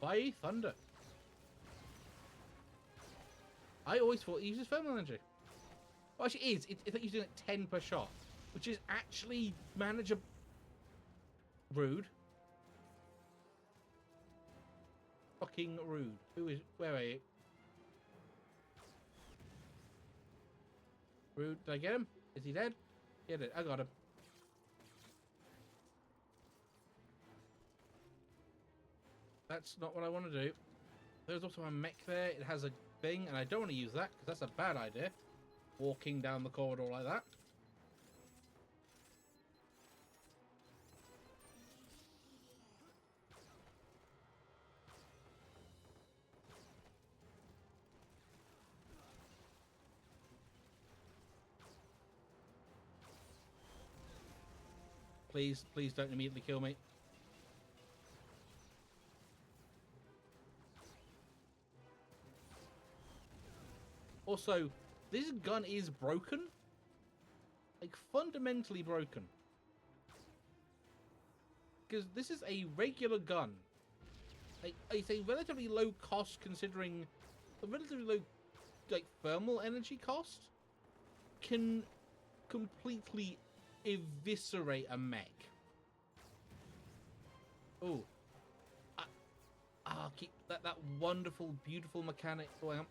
by thunder! I always thought it uses thermal energy. Well, actually, it is. It's using like 10 per shot, which is actually manageable. Rude. Fucking rude. Who is? Where are you? Rude. Did I get him? Is he dead? Yeah, I got him. That's not what I want to do. There's also a mech there. It has a thing, and I don't want to use that because that's a bad idea. Walking down the corridor like that. Please, please don't immediately kill me. Also, this gun is broken. like fundamentally broken. Because this is a regular gun. Like, it's a relatively low cost considering a relatively low, like, thermal energy cost can completely eviscerate a mech. Oh. Keep that wonderful, beautiful mechanic going on.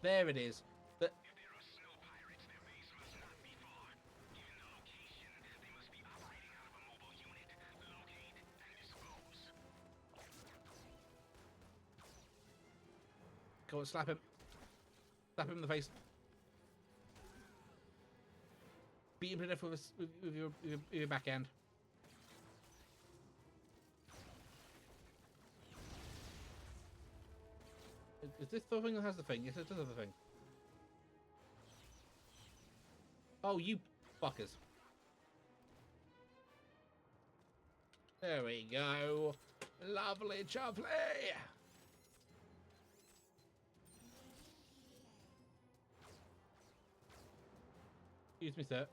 There it is. If there are snow pirates, their base must not be far. Given the location, they must be operating out of a mobile unit. Locate and dispose. Go on, slap him. Slap him in the face. Beat him to death with your backhand. Is this the thing that has the thing? Yes, it does have the thing. Oh, you fuckers. There we go. Lovely jubbly. Excuse me, sir.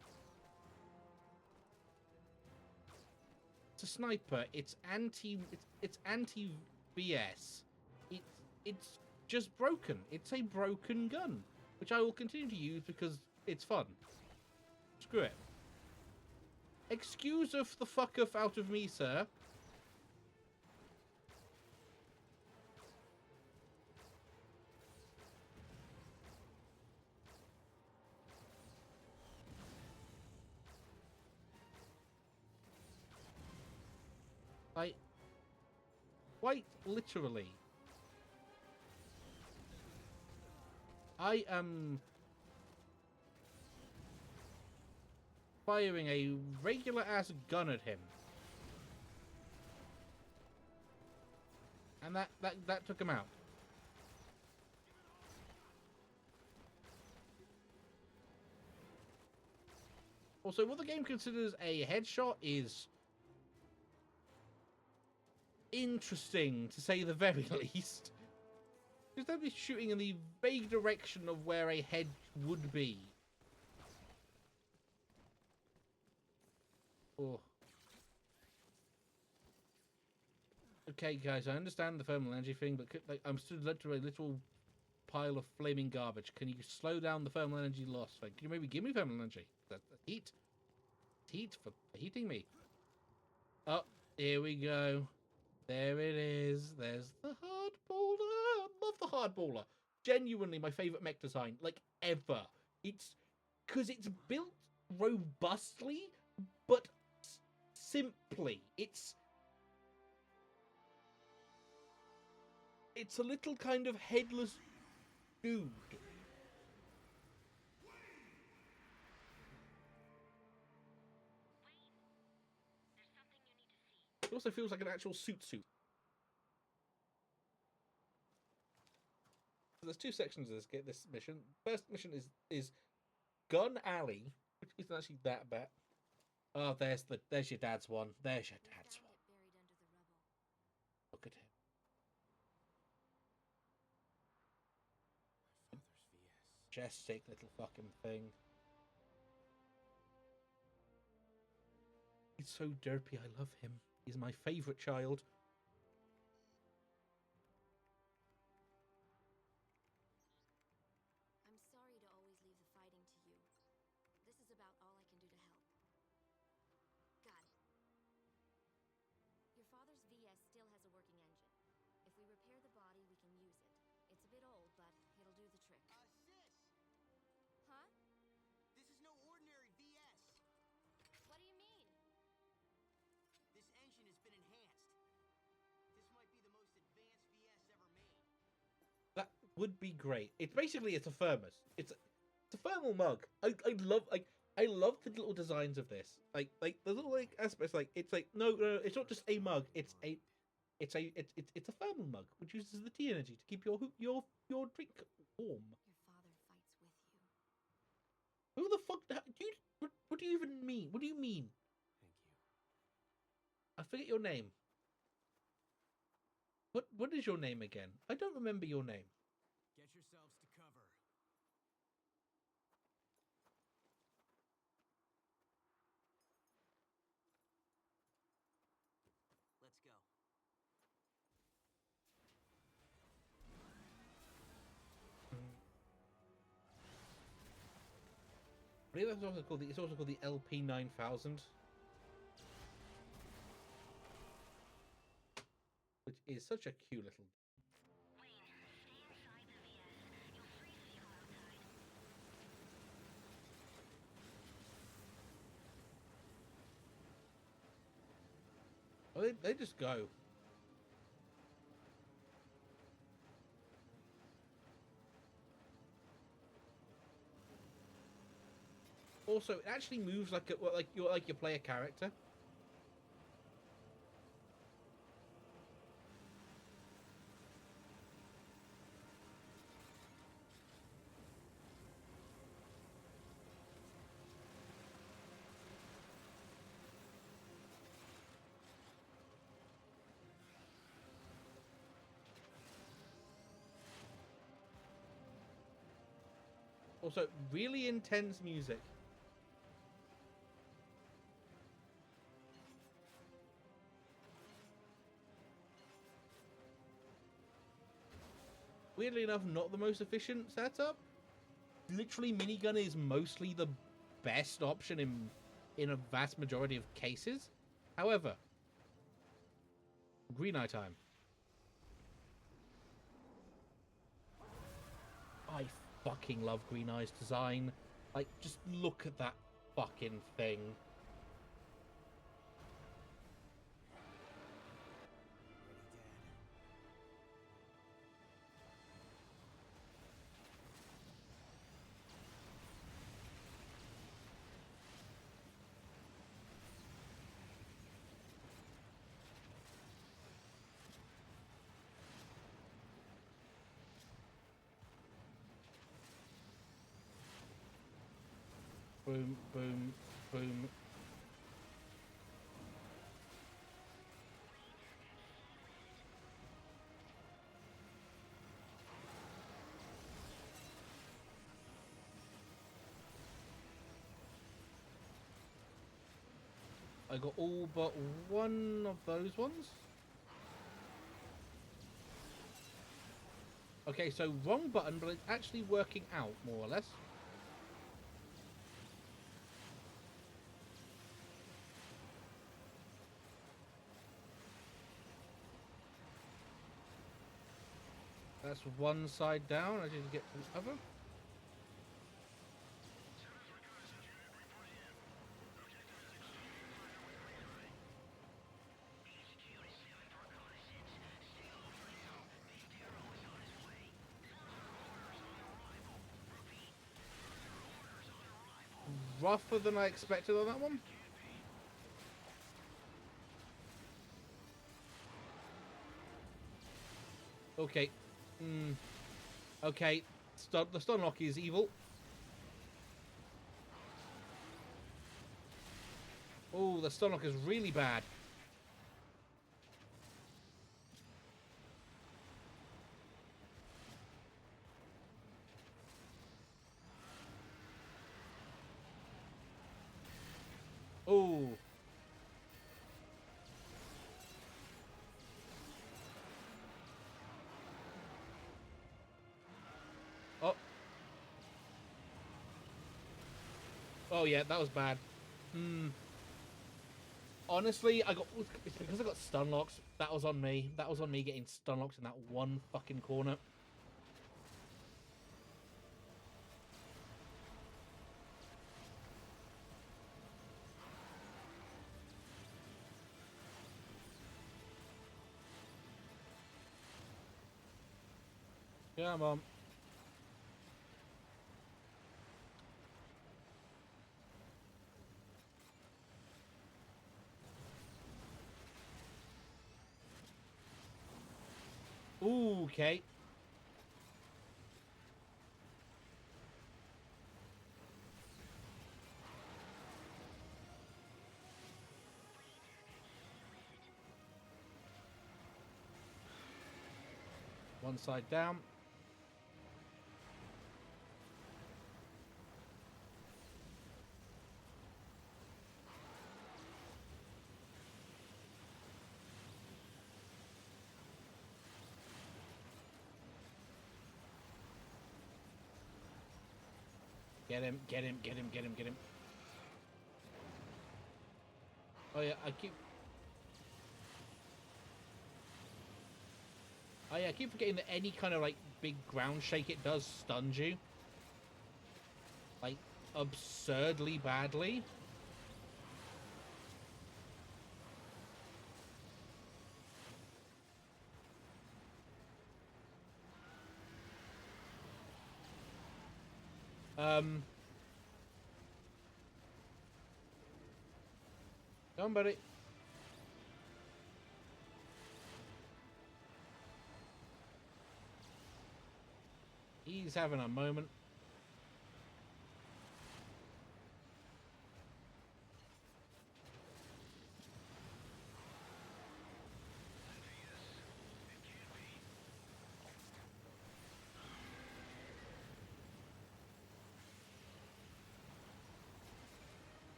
It's a sniper. It's anti BS. It's just broken. It's a broken gun, which I will continue to use because it's fun. Screw it. Excuse of the fuck off out of me, sir. Quite literally. I am firing a regular ass gun at him. And that took him out. Also, what the game considers a headshot is interesting, to say the very least. Because they'll be shooting in the vague direction of where a head would be. Oh. Okay, guys, I understand the thermal energy thing, but like, I'm stood led to a literal pile of flaming garbage. Can you slow down the thermal energy loss? Like, can you maybe give me thermal energy? That's heat. Heat for heating me. Oh, here we go. There it is. There's the hardballer. I love the hardballer. Genuinely my favorite mech design, like, ever. It's because it's built robustly, but simply. It's a little kind of headless dude. It also feels like an actual suit. There's two sections of this mission. First mission is Gun Alley, which isn't actually that bad. Oh, there's your dad's one. There's your dad's one. Look at him. Majestic little fucking thing. He's so derpy. I love him. He's my favorite child. I'm sorry to always leave the fighting to you. This is about all I can do to help. Got it. Your father's VS still has a working engine. If we repair the body, we can use it. It's a bit old, but it'll do the trick. Sis! Huh? This is no ordinary VS. What do you mean? This engine has been enhanced. This might be the most advanced VS ever made. That would be great. It's a thermos. It's a thermal mug. I love the little designs of this. Like the little like aspects. Like it's like no, it's not just a mug. It's a thermal mug which uses the tea energy to keep your drink warm. Your father fights with you. Who the fuck? What do you even mean? What do you mean? Thank you. I forget your name. What is your name again? I don't remember your name. Get yourselves to cover. believe that's also called it's also called the LP9000, which is such a cute little. Wayne, stay inside the VS. You'll freeze if you go outside. Oh, they just go. Also, it actually moves like you play a character. Also, really intense music. Weirdly enough, not the most efficient setup. Literally, minigun is mostly the best option in a vast majority of cases. However, Green Eye time. I fucking love Green Eye's design. Like, just look at that fucking thing. Boom, boom, boom. I got all but one of those ones. Okay, so wrong button, but it's actually working out, more or less. That's one side down. I didn't get to the other. Rougher than I expected on that one. Okay. Okay. The stun lock is evil. Oh, the stun lock is really bad. Oh. Oh. Oh yeah, that was bad. Honestly, it's because I got stun locks. That was on me. That was on me getting stun locked in that one fucking corner. Yeah, Mom. Ooh, okay. One side down. Get him, get him, get him, get him, get him. Oh yeah, I keep forgetting that any kind of like big ground shake it does stuns you. Like absurdly badly. Somebody. He's having a moment.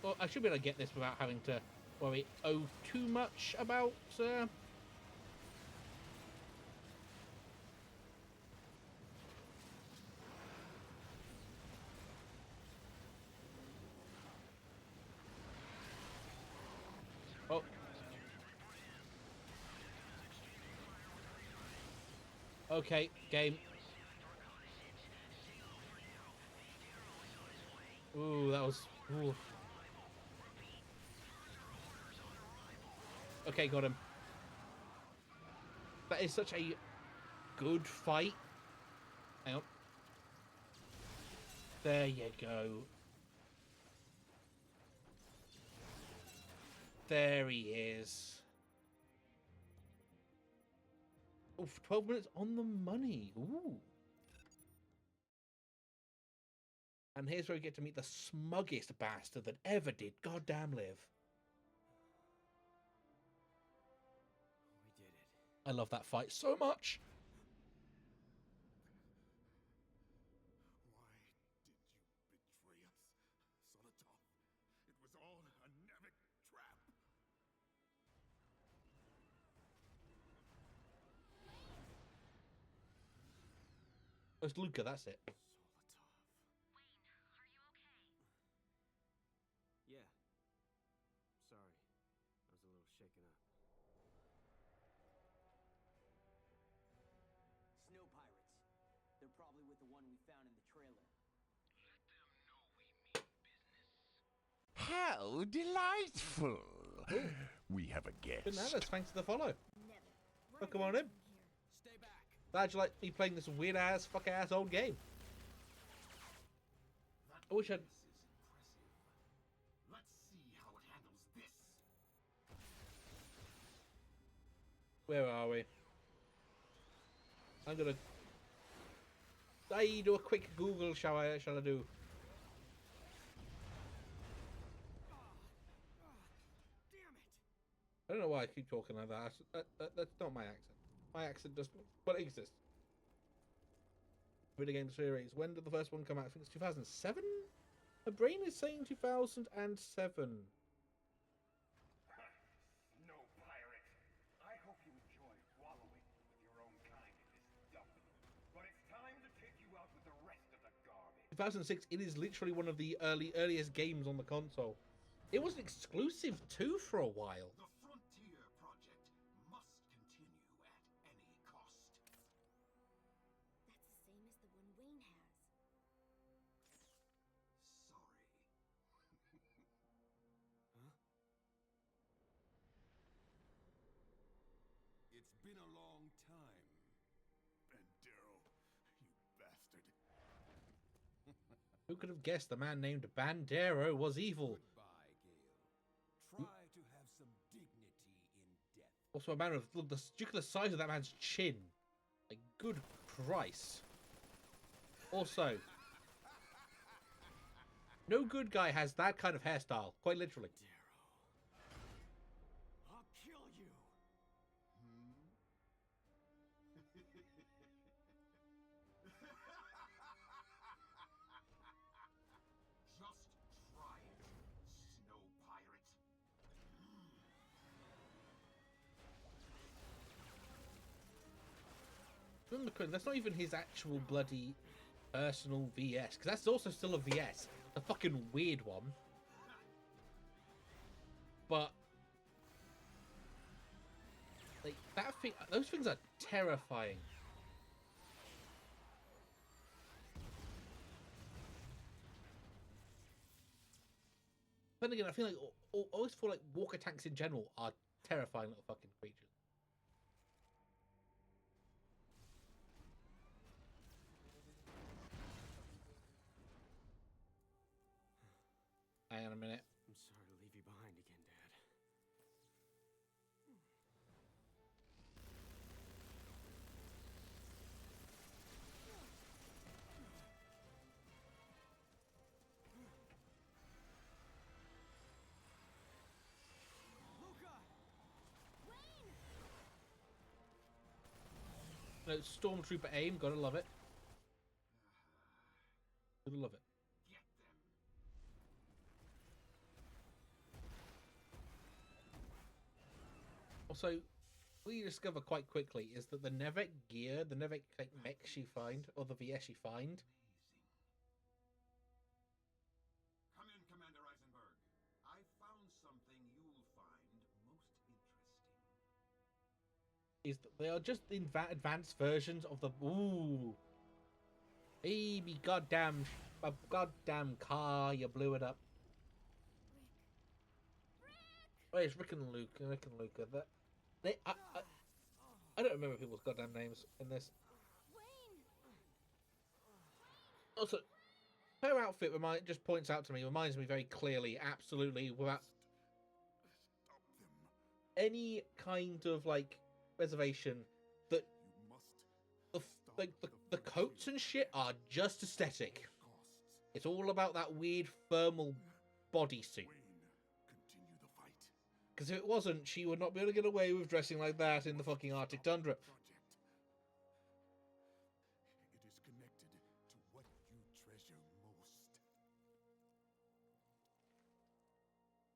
Well, I should be able to get this without having to worry too much about. Oh. Okay, game. Ooh, that was. Ooh. Okay, got him. That is such a good fight. Hang on. There you go. There he is. Oh, 12 minutes on the money. Ooh. And here's where we get to meet the smuggest bastard that ever did goddamn live. We did it. I love that fight so much. Why did you betray us, Solotov? It was all a Nevik trap. Oh, it's Luca, that's it. Yeah. Sorry. I was a little shaken up. Snow pirates. They're probably with the one we found in the trailer. How delightful! We have a guest. Bananas, thanks for the follow. Never. Oh, come on in. Stay back. Glad you like me playing this weird ass, fuck ass old game. I wish I'd. This is impressive. Let's see how it handles this. Where are we? I'm gonna. I do a quick Google, shall I do? Damn it! I don't know why I keep talking like that. That's not my accent. My accent doesn't. But it exists. Video game series. When did the first one come out? I think it's 2007? My brain is saying 2007. Snow pirate. I hope you enjoy wallowing with your own kind in this dump. But it's time to take you out with the rest of the garbage. 2006. It is literally one of the earliest games on the console. It was exclusive too for a while. The Frontier Project must continue at any cost. That's the same as the one Wayne has. Sorry. Huh? It's been a long time. Bandero, you bastard. Who could have guessed the man named Bandero was evil? Goodbye, Gale. Try to have some dignity in death. Also, a man of look, the ridiculous size of that man's chin. Like, good Christ. Also, no good guy has that kind of hairstyle. Quite literally. I'll kill you. Just try it, snow pirate. remember correctly, that's not even his actual bloody personal VS, because that's also still a VS, a fucking weird one. But like that thing, those things are terrifying. Then again, I feel like I always feel like walker tanks in general are terrifying little fucking creatures. Hang on a minute. I'm sorry to leave you behind again, Dad. No, Stormtrooper aim, gotta love it. Gotta love it. Get them. Also, what you discover quite quickly is that the Nevek gear, the Nevek like, mechs you find, or the VS you find, Come in, Commander Eisenberg. I found something you'll find most interesting. is that they are just advanced versions of the baby goddamn car. You blew it up. Oh, it's Rick and Luke. I don't remember people's goddamn names in this. Also, her outfit just points out to me, reminds me very clearly, absolutely, without any kind of like reservation, that the coats and shit are just aesthetic. It's all about that weird thermal bodysuit. Because if it wasn't, she would not be able to get away with dressing like that in the fucking Arctic tundra. It is connected to what you treasure most.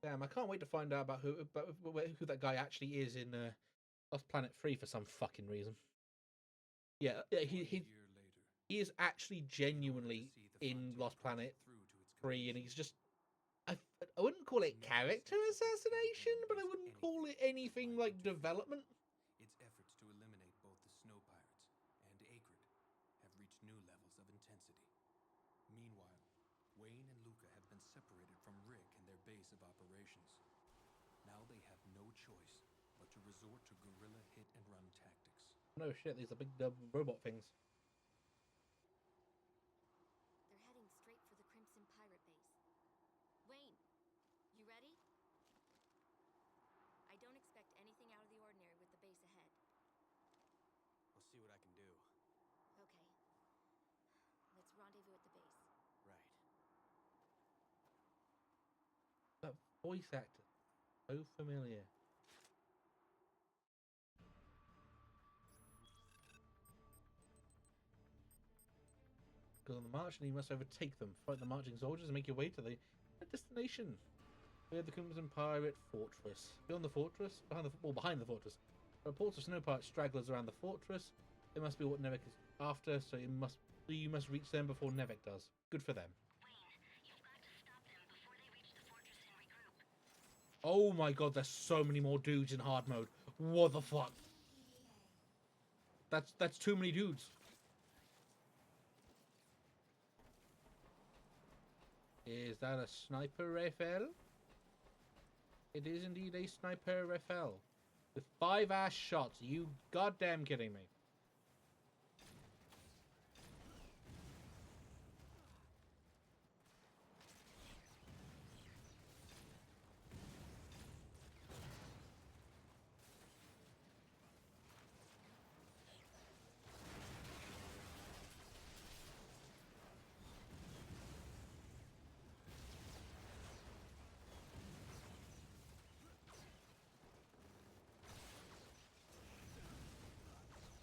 Damn, I can't wait to find out about who that guy actually is in Lost Planet 3 for some fucking reason. Yeah, he is actually genuinely in Lost Planet 3, and he's just... I wouldn't call it character assassination, but I wouldn't call it anything like development. Its efforts to eliminate both the snow pirates and Acrid have reached new levels of intensity. Meanwhile, Wayne and Luca have been separated from Rick and their base of operations. Now they have no choice but to resort to guerrilla hit-and-run tactics. No shit, these are big robot things. They're heading straight for the Crimson Pirate base. Wayne, you ready? I don't expect anything out of the ordinary with the base ahead. I'll see what I can do. Okay. Let's rendezvous at the base. Right. That voice actor, so familiar. Go on the march, and you must overtake them. Fight the marching soldiers and make your way to the destination. Near the Crimson Pirate Fortress. Beyond the fortress, behind the fortress. Reports of snow pirate stragglers around the fortress. It must be what Nevek is after, so you must reach them before Nevek does. Good for them. Wayne, you've got to stop them before they reach the fortress and regroup. Oh my god, there's so many more dudes in hard mode. What the fuck? That's too many dudes. Is that a sniper rifle? It is indeed a sniper rifle. With 5 ass shots. You goddamn kidding me.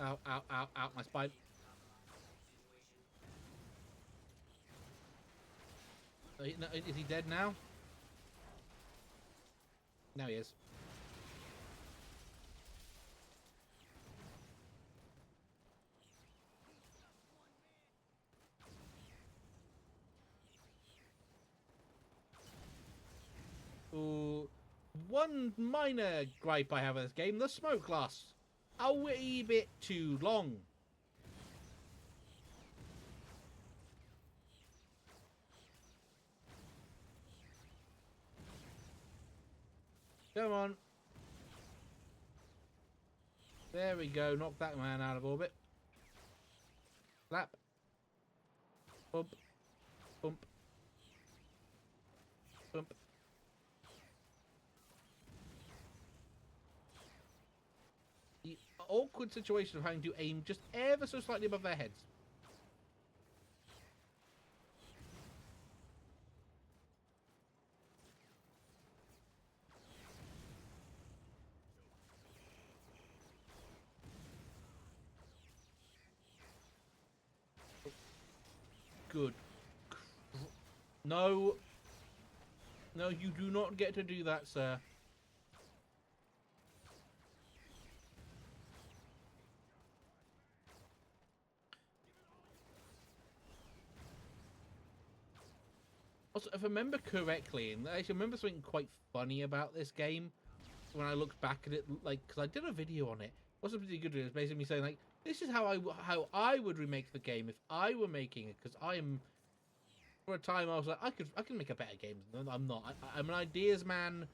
Ow, ow, ow, ow, my spine. Is he dead now? Now he is. one minor gripe I have with this game: the smoke lasts a wee bit too long. Come on. There we go. Knock that man out of orbit. Slap. Bump. Bump. Bump. The awkward situation of having to aim just ever so slightly above their heads. Good. No. No, you do not get to do that, sir. Also, if I remember correctly, and I remember something quite funny about this game when I looked back at it, like, because I did a video on it. It wasn't pretty good. It was basically me saying, like, this is how I would remake the game if I were making it, because I am, for a time, I was like, I can make a better game. I'm not. I'm an ideas man,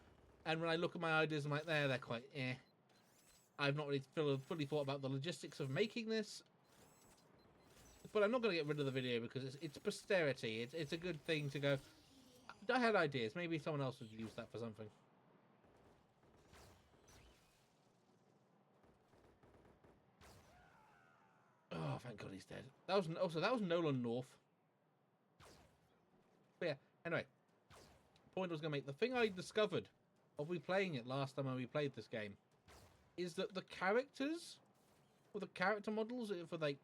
and when I look at my ideas, I'm like, they're quite eh. I've not really fully thought about the logistics of making this. But I'm not going to get rid of the video because it's posterity. It's a good thing to go. I had ideas. Maybe someone else would use that for something. Oh, thank God he's dead. That was Nolan North. But yeah. Anyway, point I was going to make. The thing I discovered of replaying it last time when we played this game is that the characters, or the character models for like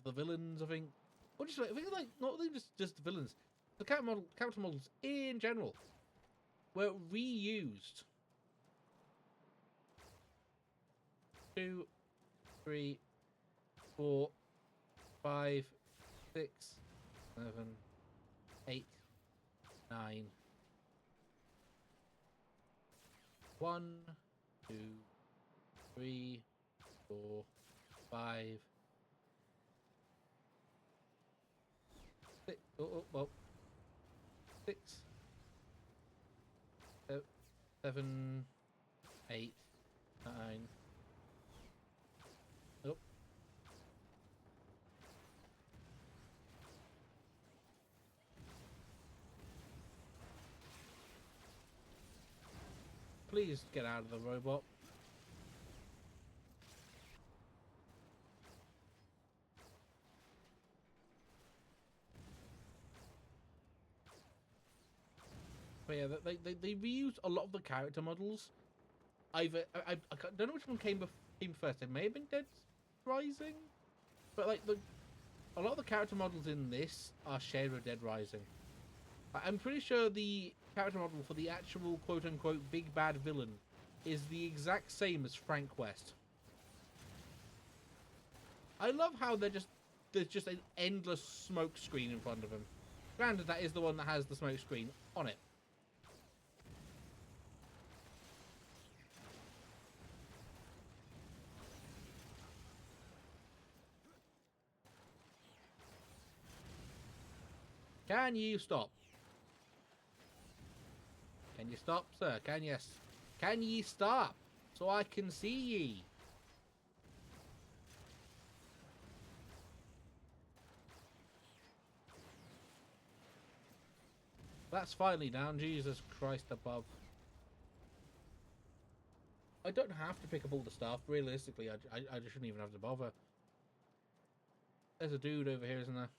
the villains, I think, or just like not even just the villains, the character models in general were reused. 2, 3, 4, 5, 6, 7, 8, 9. 1, 2, 3, 4, 5. 6, well, 6, 7, 8, 9. Oh. Please get out of the robot. But yeah, they reused a lot of the character models. I don't know which one came first. It may have been Dead Rising, but like a lot of the character models in this are shared with Dead Rising. I'm pretty sure the character model for the actual quote-unquote big bad villain is the exact same as Frank West. I love how there's just an endless smoke screen in front of him. Granted, that is the one that has the smoke screen on it. Can you stop? Can you stop, sir? Can ye stop so I can see ye? That's finally down. Jesus Christ above. I don't have to pick up all the stuff. Realistically, I just shouldn't even have to bother. There's a dude over here, isn't there?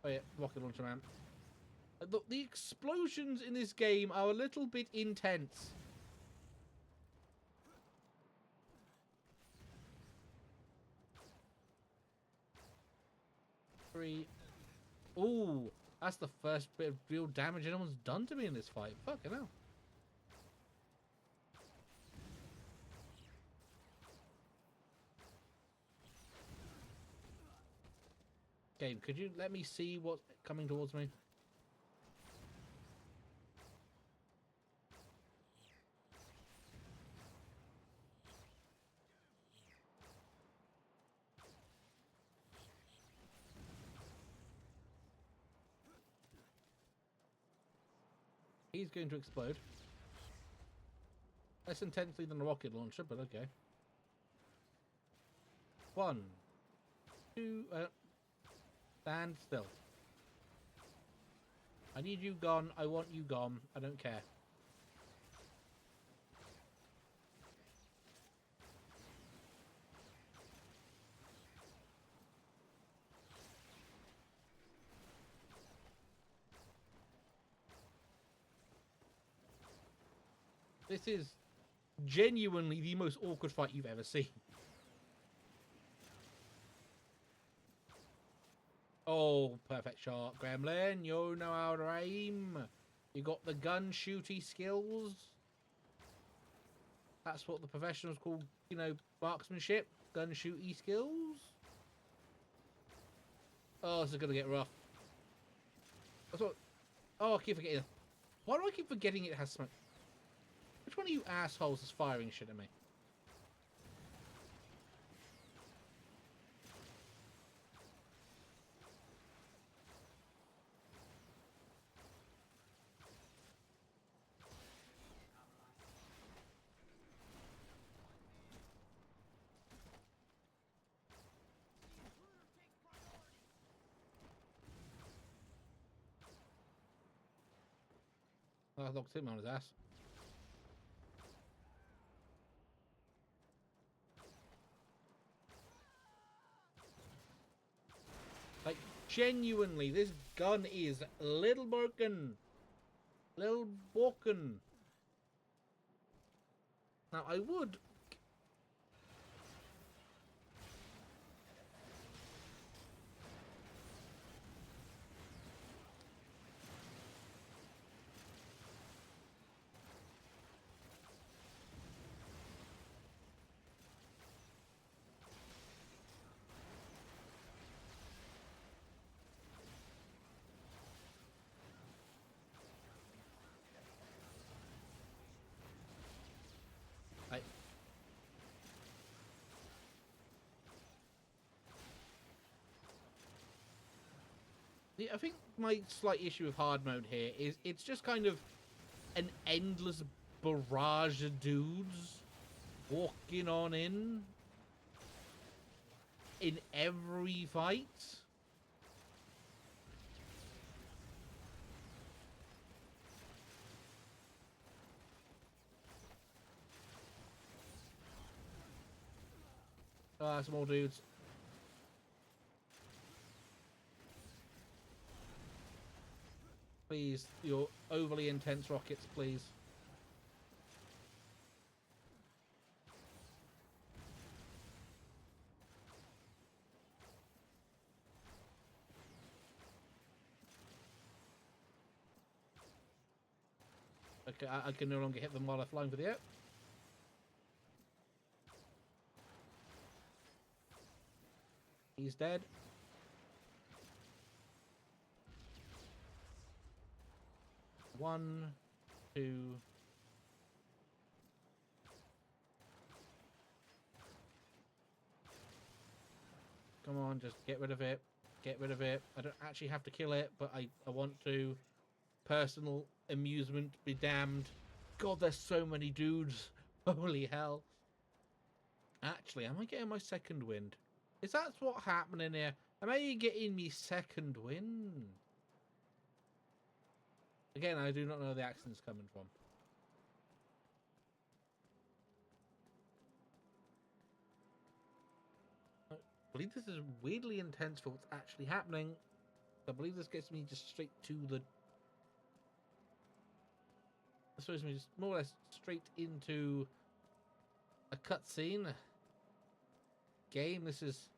Oh yeah, rocket launcher man. The explosions in this game are a little bit intense. Ooh, that's the first bit of real damage anyone's done to me in this fight. Fucking hell. Game, could you let me see what's coming towards me? He's going to explode. Less intensely than a rocket launcher, but okay. 1, 2, stand still. I need you gone. I want you gone. I don't care. This is genuinely the most awkward fight you've ever seen. Oh, perfect shot, Gremlin. You know how to aim. You got the gun shooty skills. That's what the professionals call, you know, marksmanship. Gun shooty skills. Oh, this is going to get rough. That's what... Oh, I keep forgetting. Why do I keep forgetting it has smoke? Which one of you assholes is firing shit at me? I knocked him on his ass. Like, genuinely, this gun is little broken. Little broken. Now, I would... I think my slight issue with hard mode here is it's just kind of an endless barrage of dudes walking on in every fight. Ah, some more dudes. Please, your overly intense rockets, please. Okay, I can no longer hit them while they're flying for the air. He's dead. One, two. Come on, just get rid of it. Get rid of it. I don't actually have to kill it, but I want to. Personal amusement be damned. God, there's so many dudes. Holy hell. Actually, am I getting my second wind? Is that what's happening here? Am I getting me second wind? Again, I do not know where the accent's coming from. I believe this is weirdly intense for what's actually happening. I believe this gets me just straight to the... I suppose me just more or less straight into a cutscene. Game, this is...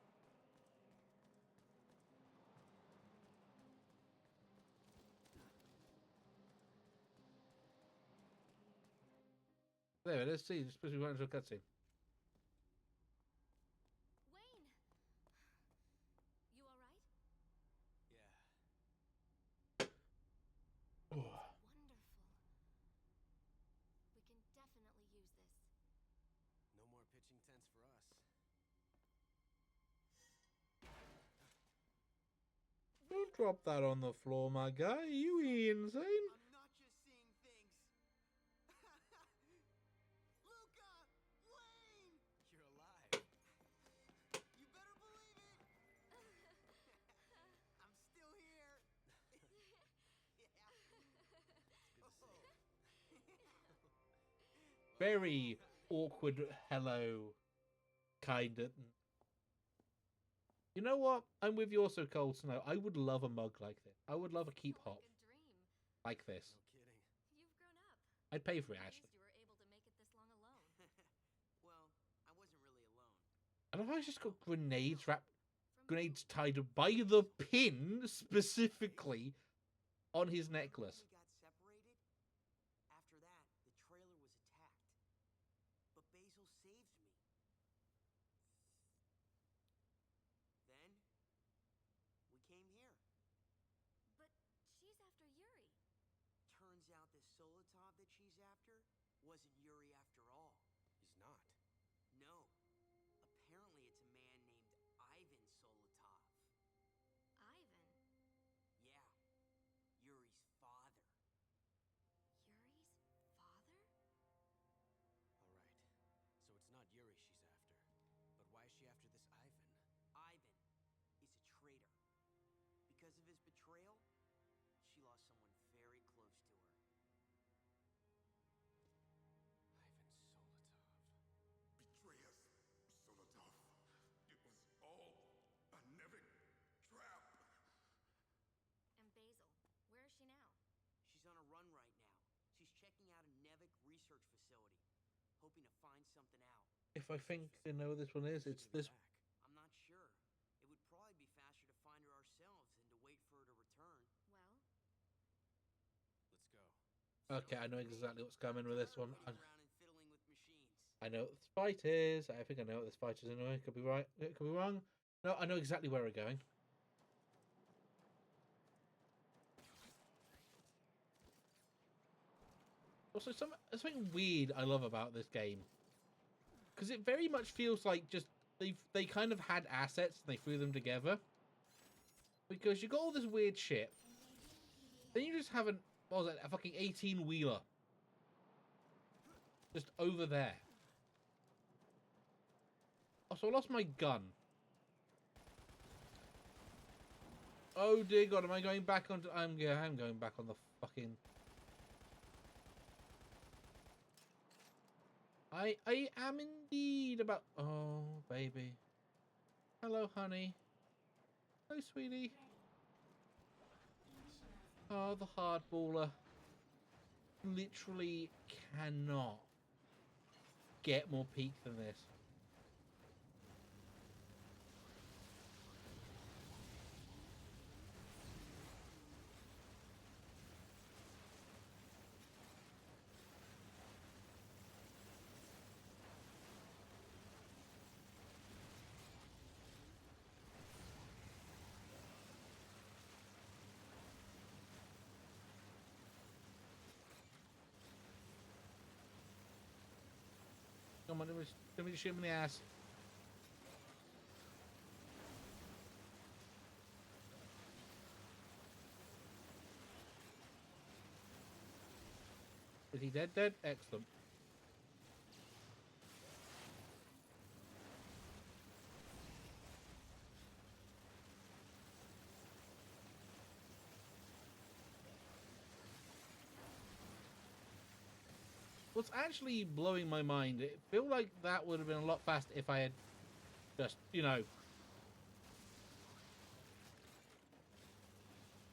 There it is, see, just supposed to be going into a cutscene. Wayne! You alright? Yeah. Wonderful. We can definitely use this. No more pitching tents for us. Don't drop that on the floor, my guy. Are you insane? I'm not just seeing very awkward hello kind of. You know what? I'm with you also, Cold Snow. I would love a mug like this. I would love a keep hop like this. No kidding. You've grown up. I'd pay for it, Amazed actually. you were able to make it this long alone. Well, I wasn't really alone. I don't know. I just got grenades tied by the pin specifically on his necklace. We got separated. After that, the trailer was attacked. But Basil saved me. Then, we came here. But she's after Yuri. Turns out this Solotov that she's after wasn't Yuri after all. He's not. No. Apparently it's a man named Ivan Solotov. Ivan. Yeah. Yuri's father. Yuri's father? All right. So it's not Yuri she's after. But why is she after this Ivan? Ivan is a traitor. Because of his betrayal, she lost someone very close to her. Ivan Solotov. Betray us, Solotov. It was all a Nevik trap. And Basil. Where is she now? She's on a run right now. She's checking out a Nevik research facility, hoping to find something out. If I think I know what this one is, it's this. I'm not sure. It would probably be faster to find her ourselves than to wait for her to return. Well, Let's go. Okay, I know exactly what's coming with this one. Running around and fiddling with machines. I know what this fight is. I think I know what this fight is anyway. Could be right. It could be wrong. No, I know exactly where we're going. Also, something weird I love about this game, because it very much feels like just they kind of had assets and they threw them together. Because you got all this weird shit, then you just have what was it, a fucking 18-wheeler just over there. Also, I lost my gun. Oh dear God, am I going back onto? I'm going back on the fucking. I am indeed about. Oh baby. Hello, honey. Hello, sweetie. Oh, the hardballer. Literally cannot get more peak than this. Come on, let me shoot him in the ass. Is he dead? Dead? Excellent. What's actually blowing my mind, it feel like that would have been a lot faster if I had just, you know,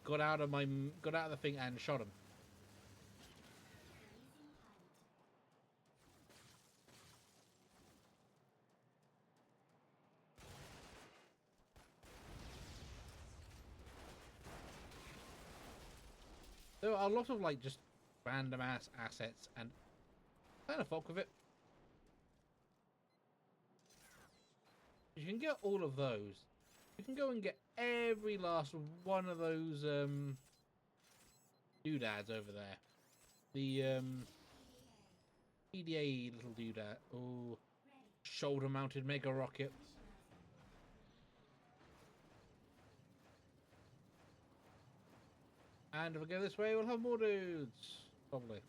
got out of the thing and shot him. There are a lot of like just random ass assets and kind of fuck with it. You can get all of those. You can go and get every last one of those doodads over there. The EDA little doodad. Oh, shoulder mounted mega rocket. And if we go this way, we'll have more dudes. Probably.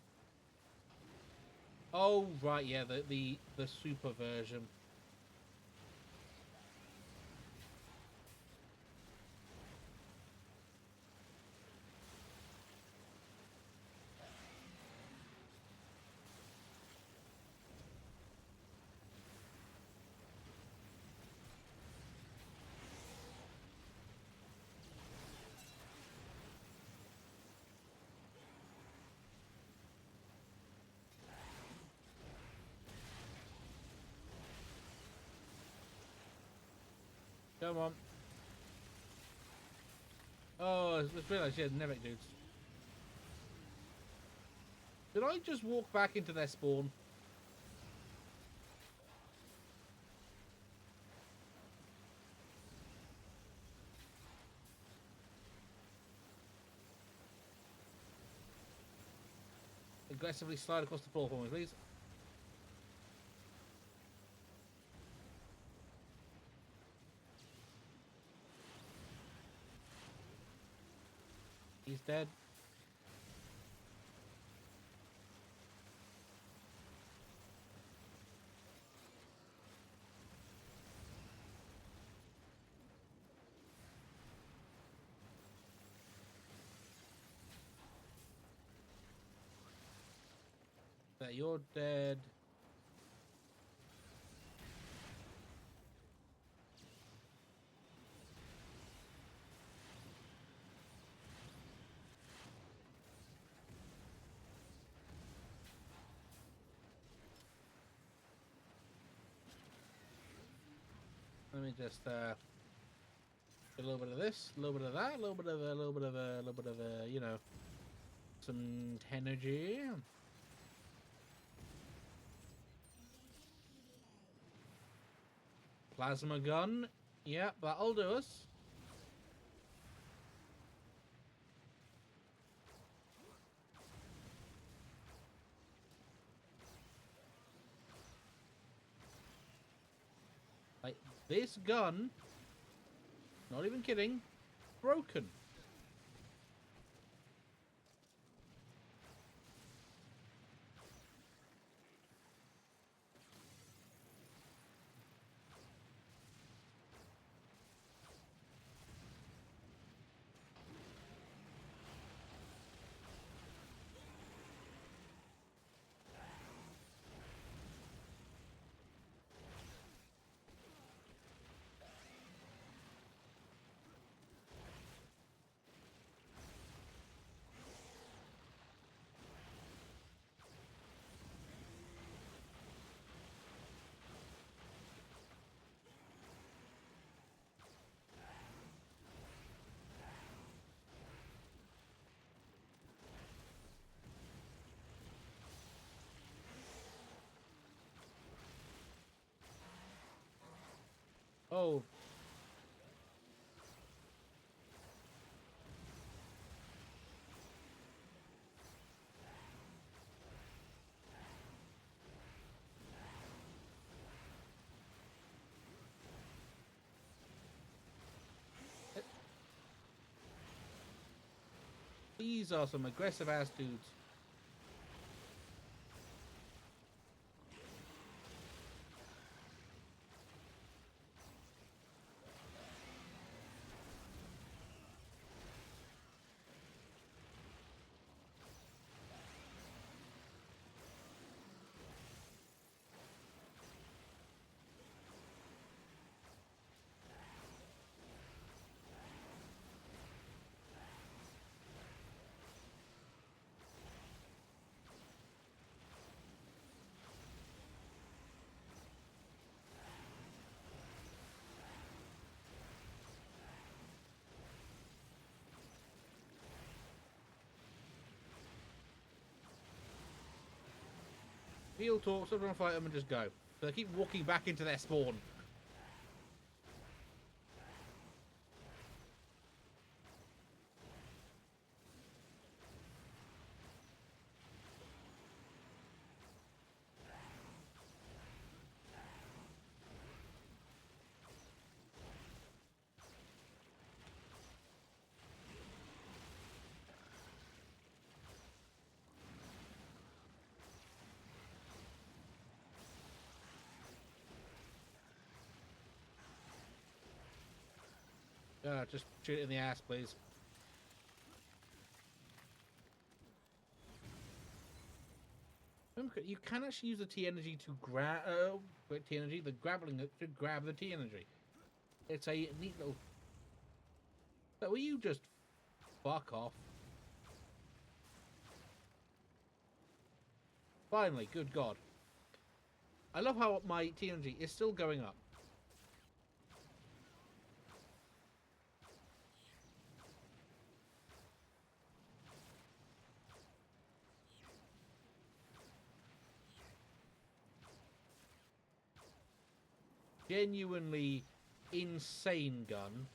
Oh right, yeah, the super version. Come on. Oh, I just realised she had Nevek dudes. Did I just walk back into their spawn? Aggressively slide across the floor for me, please. He's dead. There, you're dead. Let me just get a little bit of this, a little bit of that, a little bit of a little bit of a little bit of a, you know, some energy. Plasma gun. Yep, that'll do us. Like, this gun, not even kidding, broken. Oh. These are some aggressive ass dudes. Heal talks, everyone fight them and just go. So they keep walking back into their spawn. Just shoot it in the ass, please. Remember, you can actually use the T energy to grab T energy, the grabbling it to grab the T energy. It's a neat little. But will you just fuck off? Finally, good God. I love how my T energy is still going up. genuinely insane gun.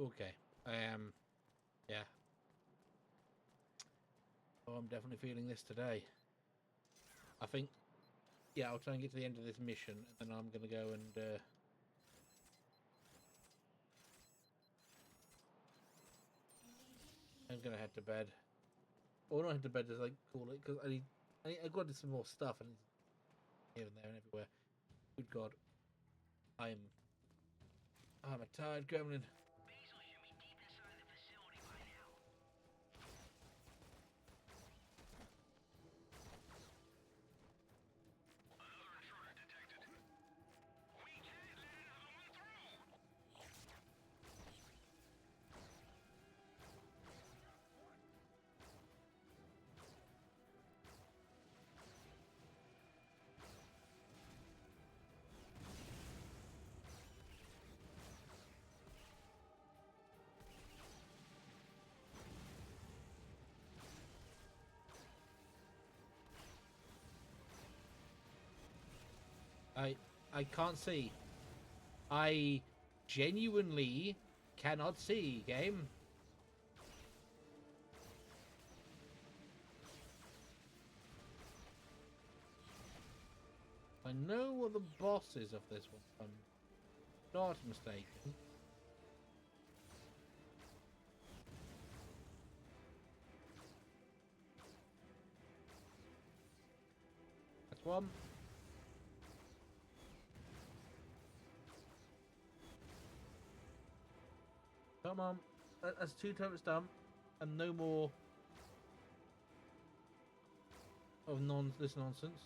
Okay. Yeah. Oh, I'm definitely feeling this today. I think, yeah, I'll try and get to the end of this mission, and then I'm gonna go and I'm gonna head to bed. Or not head to bed, just like call it, because I've got to do some more stuff, and here and there and everywhere. Good God, I'm a tired gremlin. I can't see. I genuinely cannot see, game. I know what the boss is of this one, if I'm not mistaken. That's one. Come on. That's 2 turrets done. And no more of this nonsense.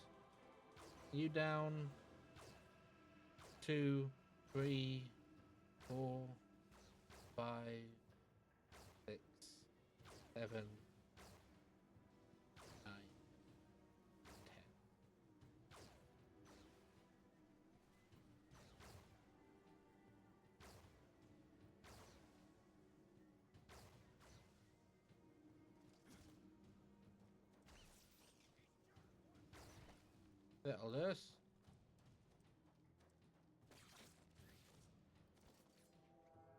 You down. 2, 3, 4, 5, 6, 7, 9, 10. That'll do us.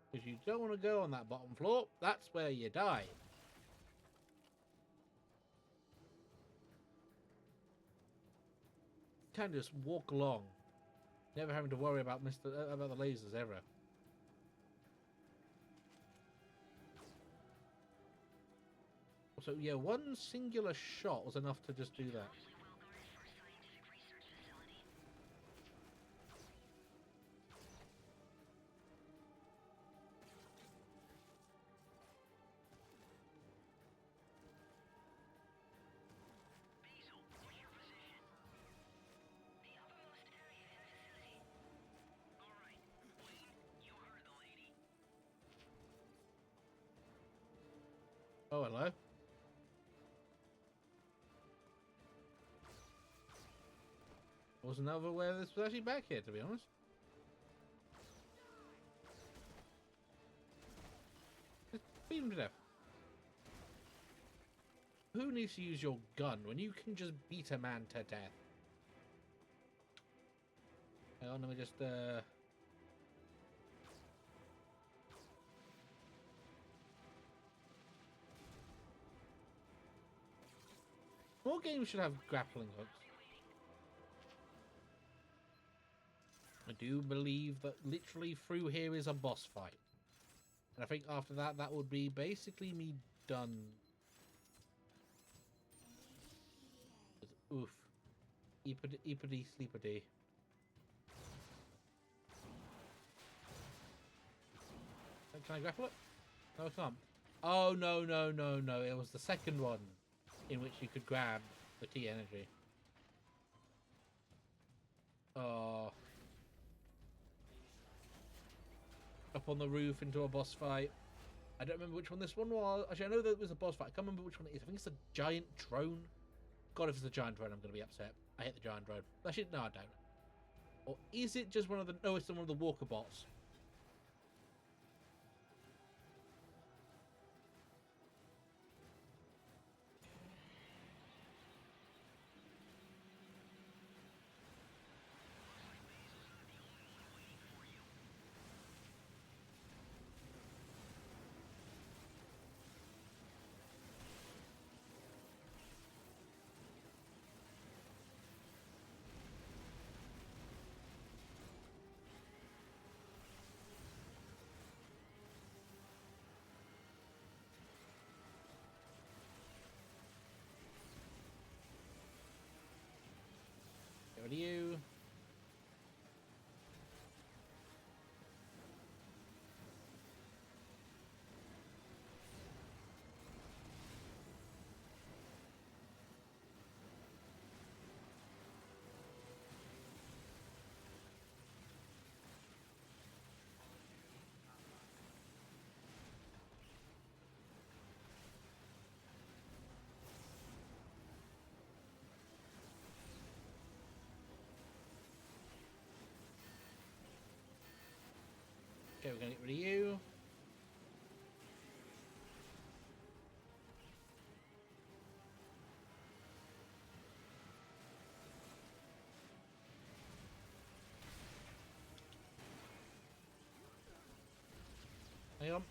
Because you don't want to go on that bottom floor. That's where you die. Can just walk along, never having to worry about about the lasers ever. So yeah, one singular shot was enough to just do that. Oh, hello. Wasn't ever aware this was actually back here, to be honest. Just beat him to death. Who needs to use your gun when you can just beat a man to death? Hang on, let me just more games should have grappling hooks. I do believe that literally through here is a boss fight. And I think after that, that would be basically me done. Oof. Eepity sleepity. Can I grapple it? No, I can't. Oh, no, no, no, no. It was the second one in which you could grab the T energy. Oh. Up on the roof into a boss fight. I don't remember which one this one was. Actually, I know that it was a boss fight. I can't remember which one it is. I think it's a giant drone. God, if it's a giant drone, I'm going to be upset. I hate the giant drone. Actually, no, I don't. Or is it just one of the... No, it's one of the walker bots. Okay, we're gonna get rid of you. Hang on.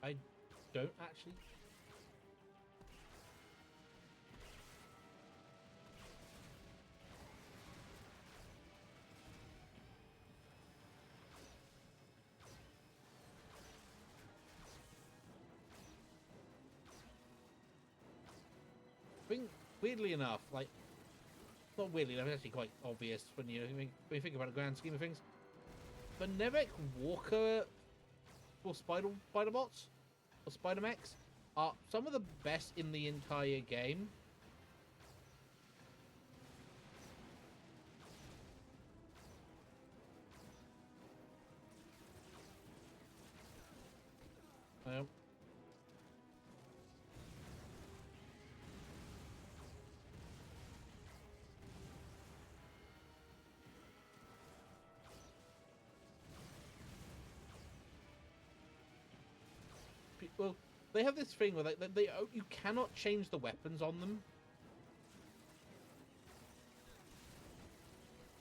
I don't actually. I think weirdly enough, like not weirdly enough, it's actually quite obvious when when you think about the grand scheme of things. The Nevek Walker or Spider bots or Spider Mechs are some of the best in the entire game. Well, they have this thing where they you cannot change the weapons on them,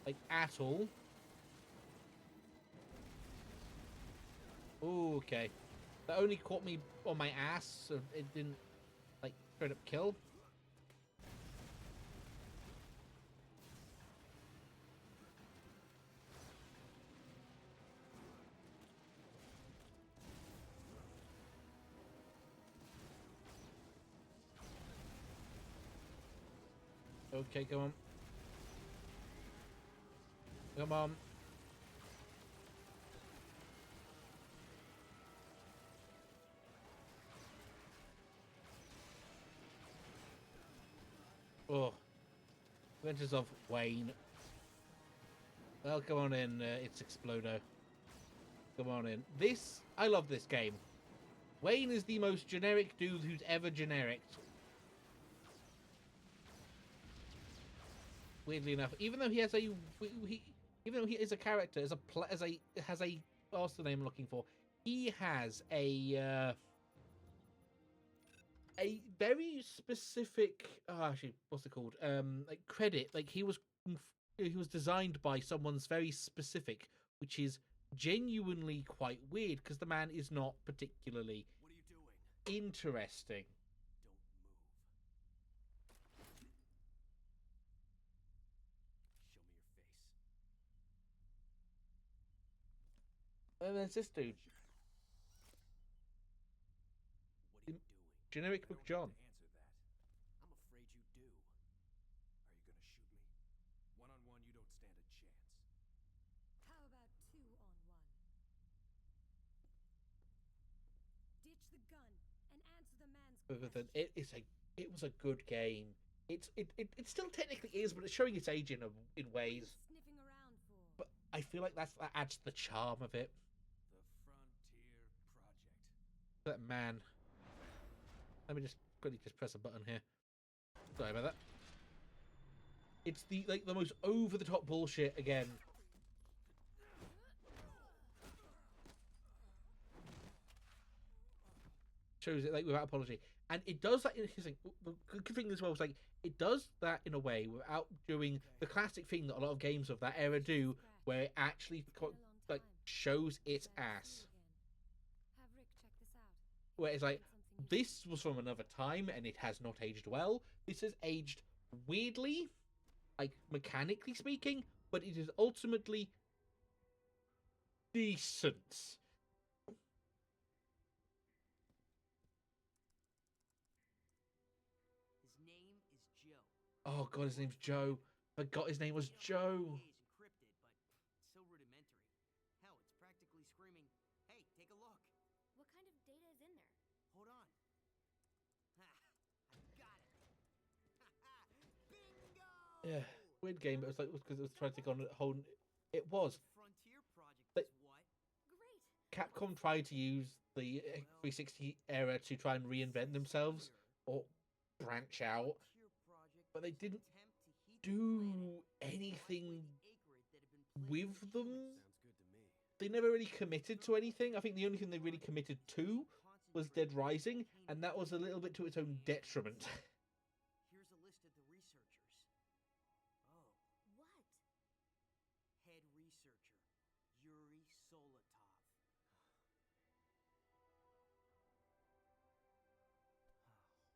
like at all. Ooh, okay, that only caught me on my ass, so it didn't like straight up kill. Okay, come on. Come on. Oh. Adventures of Wayne. Well, come on in, it's Explodo. Come on in. I love this game. Wayne is the most generic dude who's ever generic. Weirdly enough, even though he has even though he is a character, has a what's the name I'm looking for? He has a very specific. Oh, actually, what's it called? Like credit. Like he was designed by someone's very specific, which is genuinely quite weird because the man is not particularly interesting. And there's this dude. What are you doing? Generic Book John. I'm afraid you do. Are you gonna shoot me? One-on-one, you don't stand a chance. How about 2-on-1? Ditch the gun and answer the man's question. It was a good game. It still technically is, but it's showing its age in ways. Sniffing around for? But I feel like that adds to the charm of it. The Frontier Project. That man. Let me just quickly press a button here. Sorry about that. It's the most over the top bullshit again. Shows it like without apology, and it does that in his thing. The good thing as well is like it does that in a way without doing the classic thing that a lot of games of that era do, where it actually like shows its ass. Have Rick check this out. Where it's like this was from another time and it has not aged well. This has aged weirdly, like mechanically speaking, but it is ultimately decent. His name is Joe. Oh god, his name's Joe. forgot his name was Joe. is encrypted, but so rudimentary. Hell, it's practically screaming, "Hey, take a look." What kind of data is in there? Hold on. Ha! I got it. Bingo! Yeah, weird game. But it was like because it was trying to take on a whole. It was. The Frontier project But- is what? Great. Capcom tried to use the 360 era to try and reinvent themselves or branch out, Frontier project but they was an didn't attempt to heat the planet, do anything wipe away the acrid that had been plaguing with the them. humans. Sounds good to me. They never really committed to anything. I think the only thing they really committed to was Dead Rising, and that was a little bit to its own detriment. Here's a list of the researchers. Oh, What? head researcher, Yuri Solotov.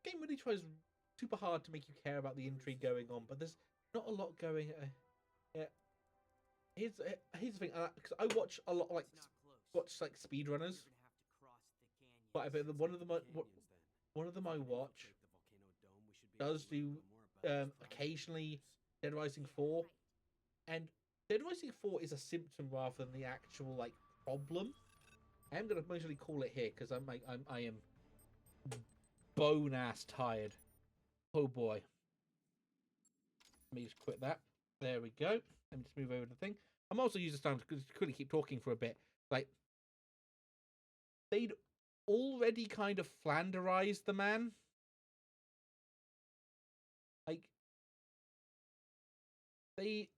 Game really tries super hard to make you care about the intrigue going on, but there's not a lot going. Yeah. Here's the thing, because I watch a lot like It's not close. like speedrunners. You're gonna have to cross the canyon. Quite a bit. One of them, one of them I watch does do occasionally Dead Rising 4, and Dead Rising 4 is a symptom rather than the actual like problem. I am gonna mostly call it here because I am bone ass tired. Oh boy. Let me just quit that. There we go. Let me just move over the thing. I'm also using this time to quickly keep talking for a bit. Like they'd already kind of flanderized the man. Like they,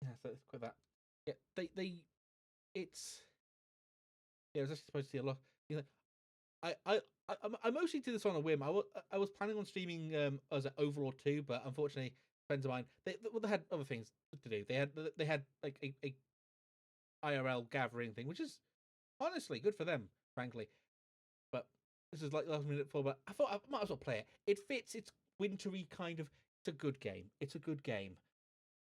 yeah. So let's quit that. Yeah, it's. Yeah, I was actually supposed to see a lot. You know, I mostly did this on a whim. I was planning on streaming as an Overlord 2, but unfortunately, friends of mine they had other things to do. They had like a IRL gathering thing, which is honestly good for them, frankly. But this is like last minute for. But I thought I might as well play it. It fits. It's wintry kind of. It's a good game. It's a good game.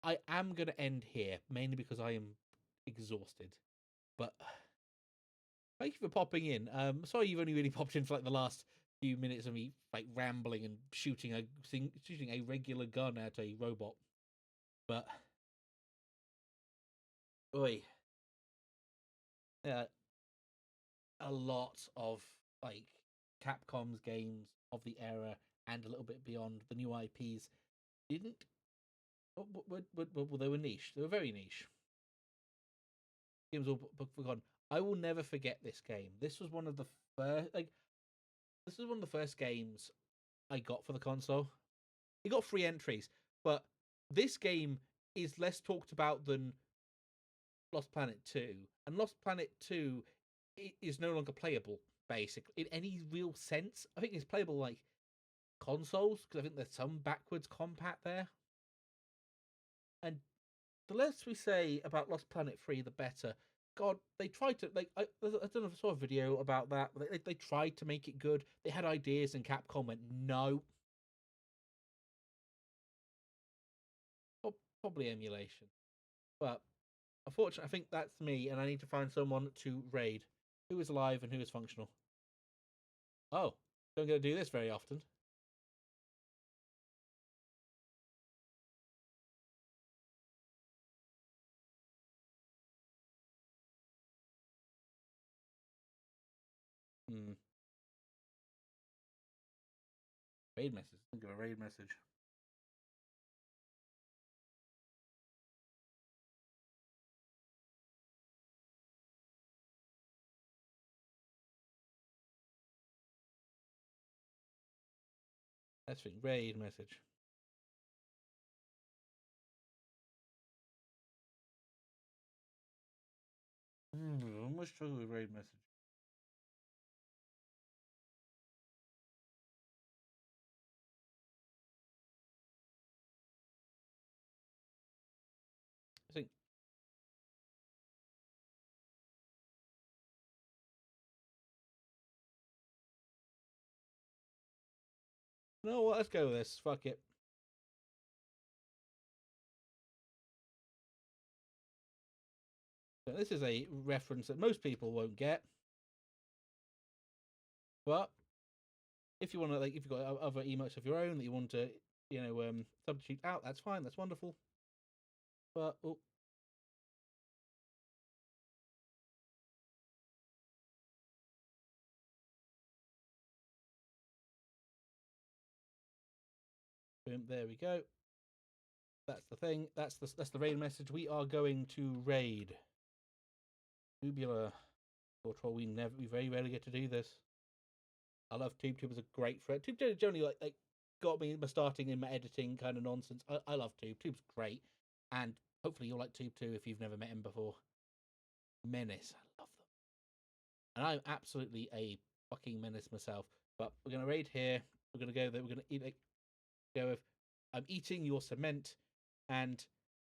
I am gonna end here mainly because I am exhausted. But thank you for popping in. Sorry you've only really popped in for like the last few minutes of me like rambling and shooting a regular gun at a robot. But oi, yeah, a lot of like Capcom's games of the era and a little bit beyond the new IPs didn't. Well, they were niche. They were very niche. Games all forgotten. I will never forget this game. This was one of the first this was one of the first games I got for the console. It got 3 entries, but this game is less talked about than Lost Planet 2, and Lost Planet 2 is no longer playable basically in any real sense. I think it's playable like consoles because I think there's some backwards compat there. And the less we say about Lost Planet 3, the better. God, they tried to I don't know if I saw a video about that. They tried to make it good. They had ideas, and Capcom went no. Probably emulation, but unfortunately, I think that's me, and I need to find someone to raid who is alive and who is functional. Oh, don't get to do this very often. Raid message. Think of a raid message. That's the raid message. I'm gonna struggle with raid message. I think. No, well, let's go with this. Fuck it. So this is a reference that most people won't get, but if you want to, like, if you've got other emotes of your own that you want to substitute out. That's fine. That's wonderful. But oh, boom, there we go. That's the thing. That's the raid message. We are going to raid Tubular Troll. We very rarely get to do this. I love Tube. Tube is a great friend. Tube generally like got me starting in my editing kind of nonsense. I love Tube. Tube's great, and hopefully you'll like Tube too if you've never met him before. Menace, I love them, and I'm absolutely a fucking menace myself. But we're gonna raid here. We're gonna go there. We're gonna eat. Go with. I'm eating your cement, and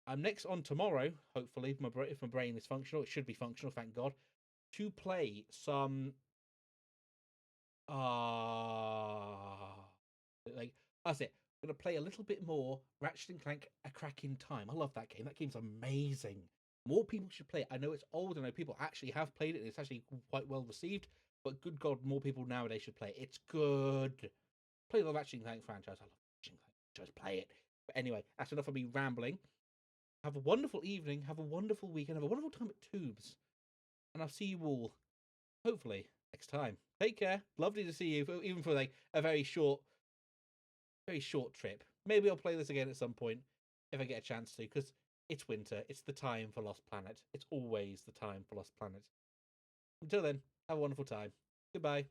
I'm next on tomorrow. Hopefully, if my brain is functional, it should be functional. Thank God. To play some like that's it. I'm gonna play a little bit more Ratchet and Clank: A Crack in Time. I love that game. That game's amazing. More people should play it. I know it's old. I know people actually have played it. And it's actually quite well received. But good God, more people nowadays should play it. It's good. Play the Ratchet and Clank franchise. I love Ratchet and Clank. Just play it. But anyway, that's enough of me rambling. Have a wonderful evening. Have a wonderful weekend. Have a wonderful time at Tubes. And I'll see you all, hopefully, next time. Take care. Lovely to see you, even for like a very short trip. Maybe I'll play this again at some point if I get a chance to, because it's winter. It's the time for Lost Planet. It's always the time for Lost Planet. Until then, have a wonderful time. Goodbye.